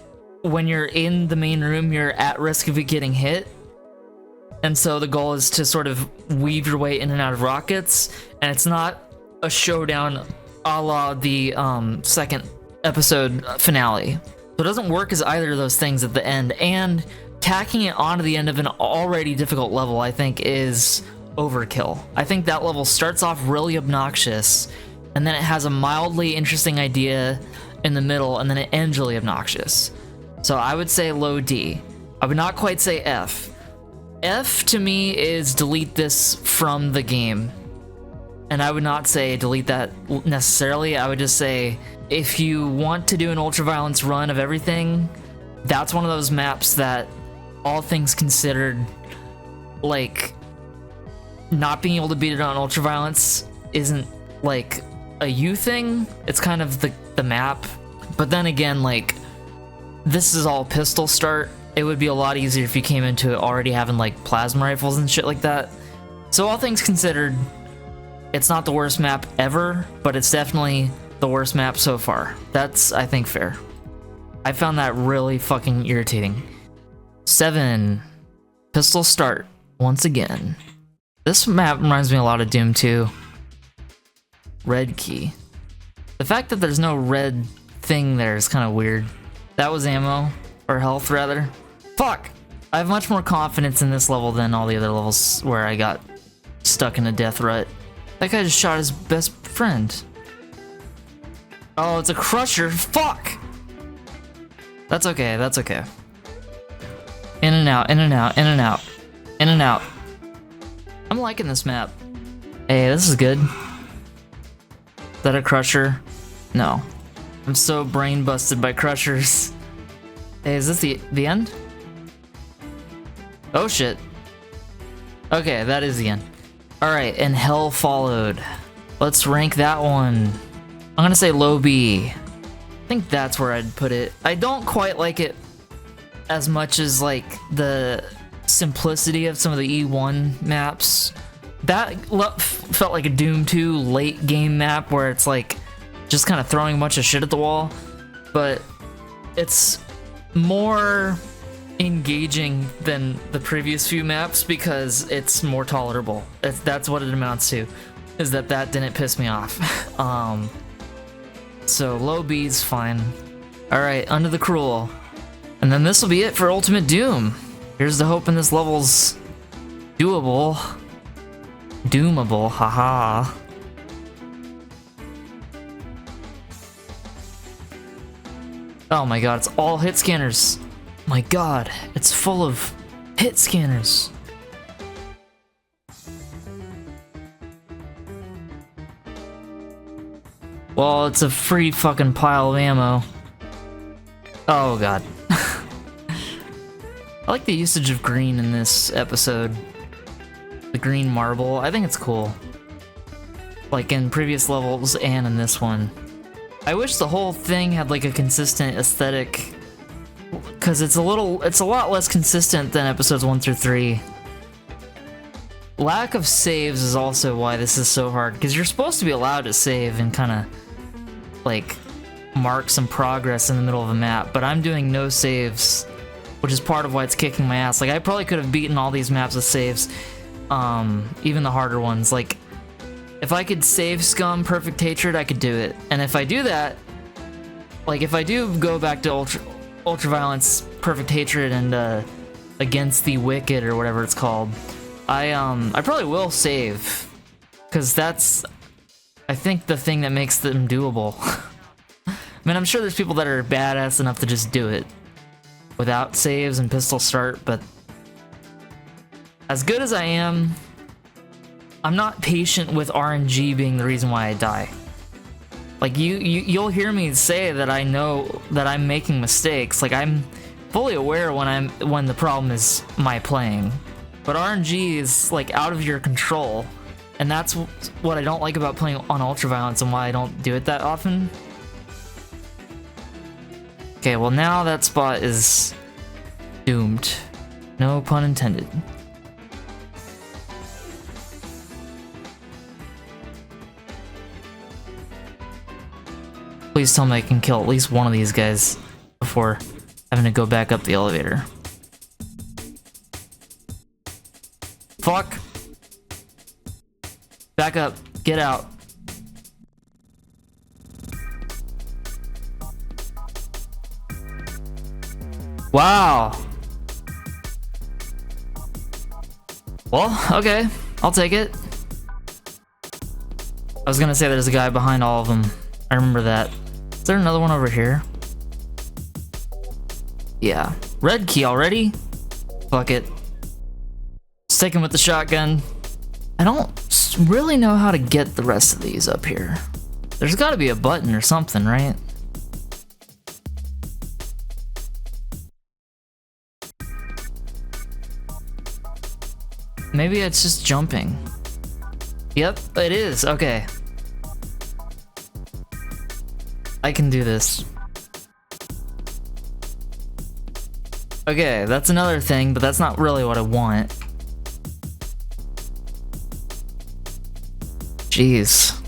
when you're in the main room, you're at risk of it getting hit. And so the goal is to sort of weave your way in and out of rockets. And it's not a showdown a la the second episode finale. So it doesn't work as either of those things at the end. And tacking it onto the end of an already difficult level, I think, is overkill. I think that level starts off really obnoxious, and then it has a mildly interesting idea in the middle, and then it ends really obnoxious. So I would say low D. I would not quite say F. F to me is delete this from the game. And I would not say delete that necessarily. I would just say if you want to do an ultraviolence run of everything, that's one of those maps that, all things considered, like, not being able to beat it on ultraviolence isn't like a you thing. It's kind of the map. But then again, like, this is all pistol start. It would be a lot easier if you came into it already having like plasma rifles and shit like that. So all things considered, it's not the worst map ever, but it's definitely the worst map so far. That's, I think, fair. I found that really fucking irritating. 7. Pistol start, once again. This map reminds me a lot of Doom 2. Red key. The fact that there's no red thing there is kind of weird. That was ammo, or health rather. Fuck! I have much more confidence in this level than all the other levels where I got stuck in a death rut. That guy just shot his best friend. Oh, it's a crusher. Fuck! That's okay, that's okay. In and out, in and out, in and out. In and out. I'm liking this map. Hey, this is good. Is that a crusher? No. I'm so brain busted by crushers. Hey, is this the end? Oh shit. Okay, that is the end. Alright, and Hell Followed. Let's rank that one. I'm gonna say low B. I think that's where I'd put it. I don't quite like it as much as like the simplicity of some of the E1 maps. That felt like a Doom 2 late game map where it's like just kind of throwing a bunch of shit at the wall, but it's more engaging than the previous few maps because it's more tolerable. That's what it amounts to, is that didn't piss me off. So low B's fine. Alright, Under the Cruel. And then this will be it for Ultimate Doom. Here's the hope in this level's doable. Doomable, haha. Oh my god, it's all hit scanners. My god, it's full of hit scanners. Well, it's a free fucking pile of ammo. Oh god. I like the usage of green in this episode. The green marble, I think it's cool. Like in previous levels and in this one. I wish the whole thing had like a consistent aesthetic, because it's a lot less consistent than episodes 1 through 3. Lack of saves is also why this is so hard, because you're supposed to be allowed to save and kind of like mark some progress in the middle of a map, but I'm doing no saves, which is part of why it's kicking my ass. Like, I probably could have beaten all these maps with saves, even the harder ones. Like, if I could save Scum Perfect Hatred, I could do it. And if I do that, like, if I do go back to Ultraviolence Perfect Hatred and Against the Wicked or whatever it's called, I probably will save, because that's, I think, the thing that makes them doable. I mean, I'm sure there's people that are badass enough to just do it without saves and pistol start, but as good as I am, I'm not patient with RNG being the reason why I die. Like, you'll hear me say that I know that I'm making mistakes. Like, I'm fully aware when the problem is my playing. But RNG is, like, out of your control. And that's what I don't like about playing on Ultraviolence and why I don't do it that often. Okay, well now that spot is doomed. No pun intended. Please tell me I can kill at least one of these guys before having to go back up the elevator. Fuck. Back up. Get out. Wow. Well, okay. I'll take it. I was gonna say there's a guy behind all of them. I remember that. Is there another one over here? Yeah. Red key already? Fuck it. Sticking with the shotgun. I don't really know how to get the rest of these up here. There's gotta be a button or something, right? Maybe it's just jumping. Yep, it is. Okay. I can do this. Okay, that's another thing, but that's not really what I want. Jeez.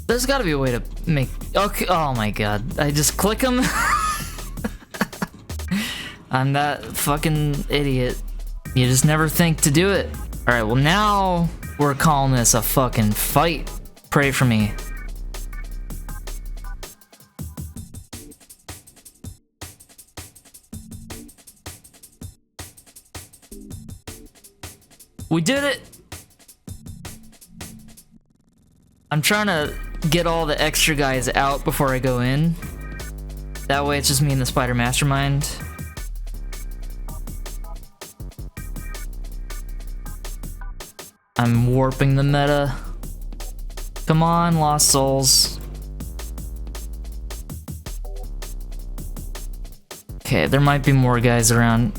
There's gotta be a way to make... Okay, oh my god. I just click them? I'm that fucking idiot. You just never think to do it. Alright, well now we're calling this a fucking fight. Pray for me. We did it! I'm trying to get all the extra guys out before I go in. That way it's just me and the Spider Mastermind. I'm warping the meta. Come on, Lost Souls. Okay, there might be more guys around.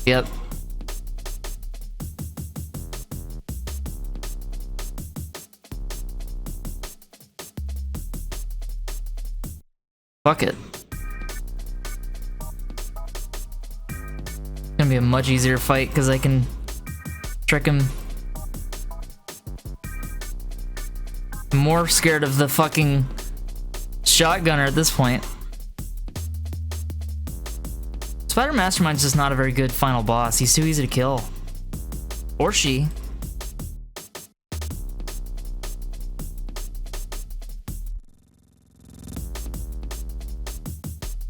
Yep. Fuck it. It's gonna be a much easier fight because I can trick him. I'm more scared of the fucking shotgunner at this point. Spider Mastermind's just not a very good final boss. He's too easy to kill. Or she.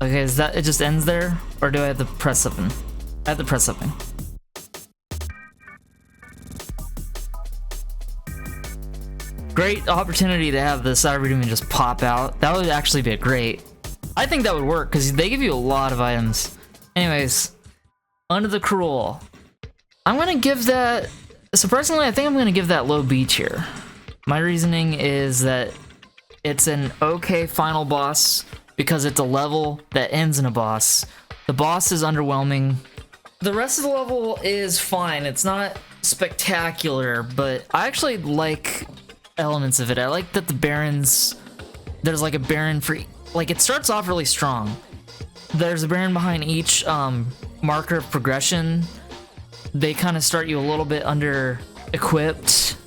Okay, is that, it just ends there? Or do I have to press something? I have to press something. Great opportunity to have the cyber demon just pop out. That would actually be great. I think that would work, because they give you a lot of items. Anyways, Under the Cruel. I'm gonna give that, surprisingly, I think I'm gonna give that low B tier. My reasoning is that it's an okay final boss because it's a level that ends in a boss. The boss is underwhelming. The rest of the level is fine. It's not spectacular, but I actually like elements of it. I like that the barons, there's like a baron for, like, it starts off really strong. There's a baron behind each marker of progression. They kind of start you a little bit under equipped,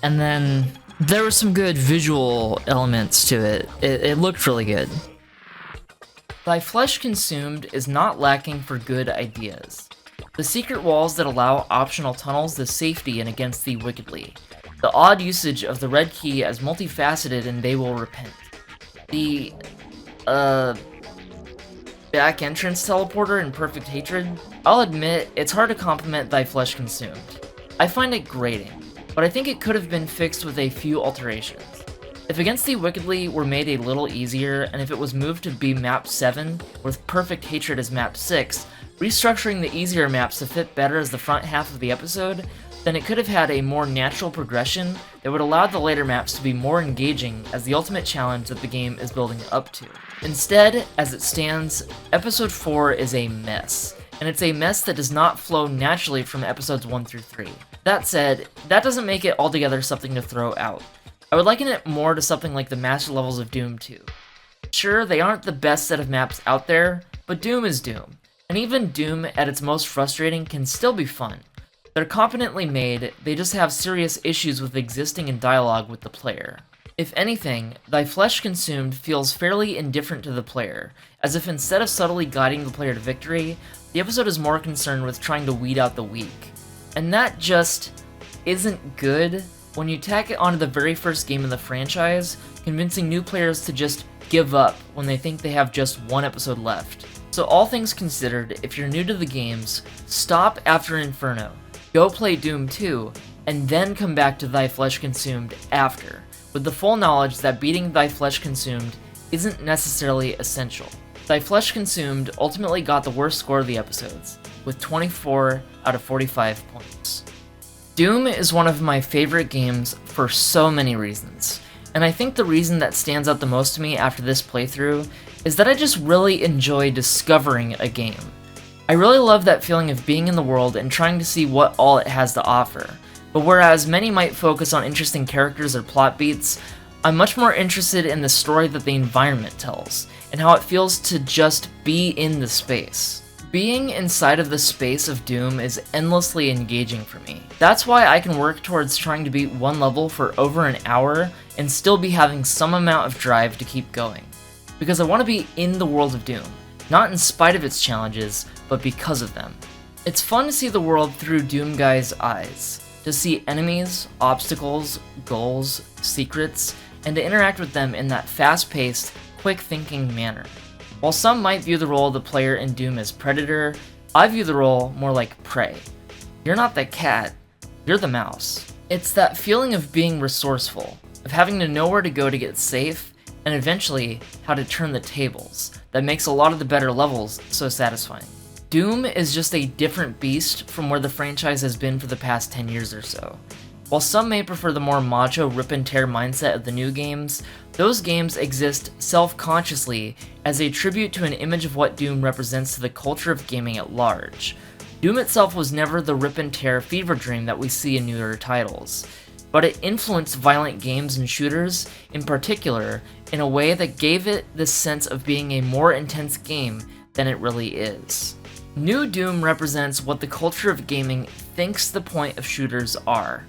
and then there were some good visual elements to it. It looked really good. Thy Flesh Consumed is not lacking for good ideas. The secret walls that allow optional tunnels the safety and against thee wickedly. The odd usage of the red key as multifaceted and they will repent. The, back entrance teleporter in Perfect Hatred. I'll admit, it's hard to compliment Thy Flesh Consumed. I find it grating, but I think it could have been fixed with a few alterations. If Against Thee Wickedly were made a little easier, and if it was moved to be map 7, with Perfect Hatred as map 6, restructuring the easier maps to fit better as the front half of the episode, then it could have had a more natural progression that would allow the later maps to be more engaging as the ultimate challenge that the game is building up to. Instead, as it stands, Episode 4 is a mess, and it's a mess that does not flow naturally from episodes 1 through 3. That said, that doesn't make it altogether something to throw out. I would liken it more to something like the master levels of Doom 2. Sure, they aren't the best set of maps out there, but Doom is Doom, and even Doom at its most frustrating can still be fun. They're competently made, they just have serious issues with existing in dialogue with the player. If anything, Thy Flesh Consumed feels fairly indifferent to the player, as if instead of subtly guiding the player to victory, the episode is more concerned with trying to weed out the weak. And that just isn't good when you tack it onto the very first game in the franchise, convincing new players to just give up when they think they have just one episode left. So all things considered, if you're new to the games, stop after Inferno, go play Doom 2, and then come back to Thy Flesh Consumed after, with the full knowledge that beating Thy Flesh Consumed isn't necessarily essential. Thy Flesh Consumed ultimately got the worst score of the episodes, with 24 out of 45 points. Doom is one of my favorite games for so many reasons, and I think the reason that stands out the most to me after this playthrough is that I just really enjoy discovering a game. I really love that feeling of being in the world and trying to see what all it has to offer, but whereas many might focus on interesting characters or plot beats, I'm much more interested in the story that the environment tells, and how it feels to just be in the space. Being inside of the space of Doom is endlessly engaging for me. That's why I can work towards trying to beat one level for over an hour and still be having some amount of drive to keep going. Because I want to be in the world of Doom, not in spite of its challenges, but because of them. It's fun to see the world through Doom Guy's eyes, to see enemies, obstacles, goals, secrets, and to interact with them in that fast-paced, quick-thinking manner. While some might view the role of the player in Doom as predator, I view the role more like prey. You're not the cat, you're the mouse. It's that feeling of being resourceful, of having to know where to go to get safe, and eventually how to turn the tables, that makes a lot of the better levels so satisfying. Doom is just a different beast from where the franchise has been for the past 10 years or so. While some may prefer the more macho rip-and-tear mindset of the new games, those games exist self-consciously as a tribute to an image of what Doom represents to the culture of gaming at large. Doom itself was never the rip-and-tear fever dream that we see in newer titles, but it influenced violent games and shooters, in particular, in a way that gave it this sense of being a more intense game than it really is. New Doom represents what the culture of gaming thinks the point of shooters are,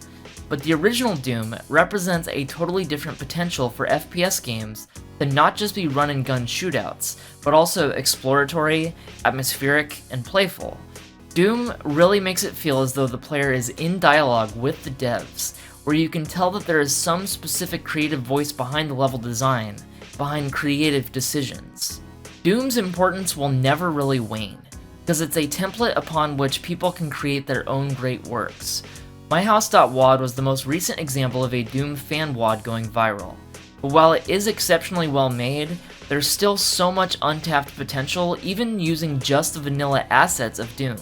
but the original Doom represents a totally different potential for FPS games to not just be run-and-gun shootouts, but also exploratory, atmospheric, and playful. Doom really makes it feel as though the player is in dialogue with the devs, where you can tell that there is some specific creative voice behind the level design, behind creative decisions. Doom's importance will never really wane, because it's a template upon which people can create their own great works. MyHouse.wad was the most recent example of a Doom fan wad going viral. But while it is exceptionally well made, there's still so much untapped potential even using just the vanilla assets of Doom.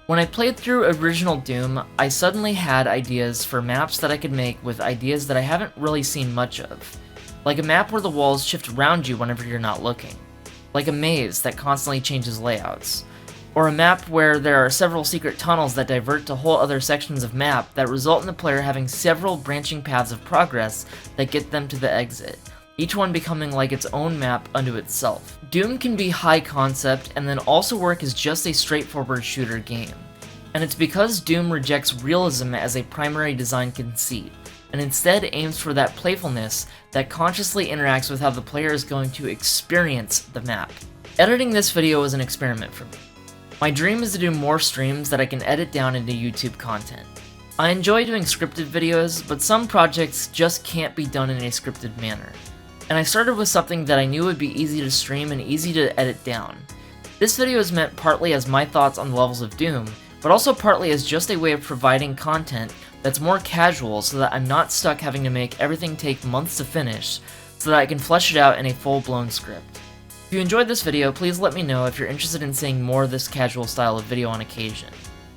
When I played through original Doom, I suddenly had ideas for maps that I could make with ideas that I haven't really seen much of. Like a map where the walls shift around you whenever you're not looking. Like a maze that constantly changes layouts. Or a map where there are several secret tunnels that divert to whole other sections of map that result in the player having several branching paths of progress that get them to the exit, each one becoming like its own map unto itself. Doom can be high concept and then also work as just a straightforward shooter game. And it's because Doom rejects realism as a primary design conceit, and instead aims for that playfulness that consciously interacts with how the player is going to experience the map. Editing this video was an experiment for me. My dream is to do more streams that I can edit down into YouTube content. I enjoy doing scripted videos, but some projects just can't be done in a scripted manner. And I started with something that I knew would be easy to stream and easy to edit down. This video is meant partly as my thoughts on the levels of Doom, but also partly as just a way of providing content that's more casual so that I'm not stuck having to make everything take months to finish, so that I can flesh it out in a full-blown script. If you enjoyed this video, please let me know if you're interested in seeing more of this casual style of video on occasion.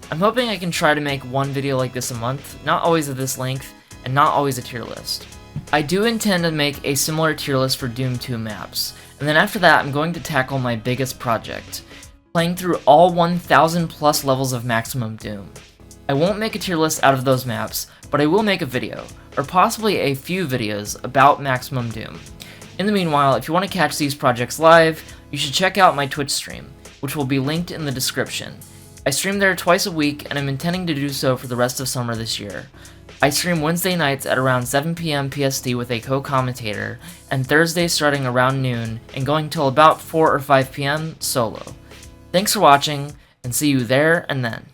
I'm hoping I can try to make one video like this a month, not always of this length, and not always a tier list. I do intend to make a similar tier list for Doom 2 maps, and then after that I'm going to tackle my biggest project, playing through all 1000 plus levels of Maximum Doom. I won't make a tier list out of those maps, but I will make a video, or possibly a few videos, about Maximum Doom. In the meanwhile, if you want to catch these projects live, you should check out my Twitch stream, which will be linked in the description. I stream there twice a week, and I'm intending to do so for the rest of summer this year. I stream Wednesday nights at around 7 PM PST with a co-commentator, and Thursdays starting around noon, and going till about 4 or 5 PM solo. Thanks for watching, and see you there and then.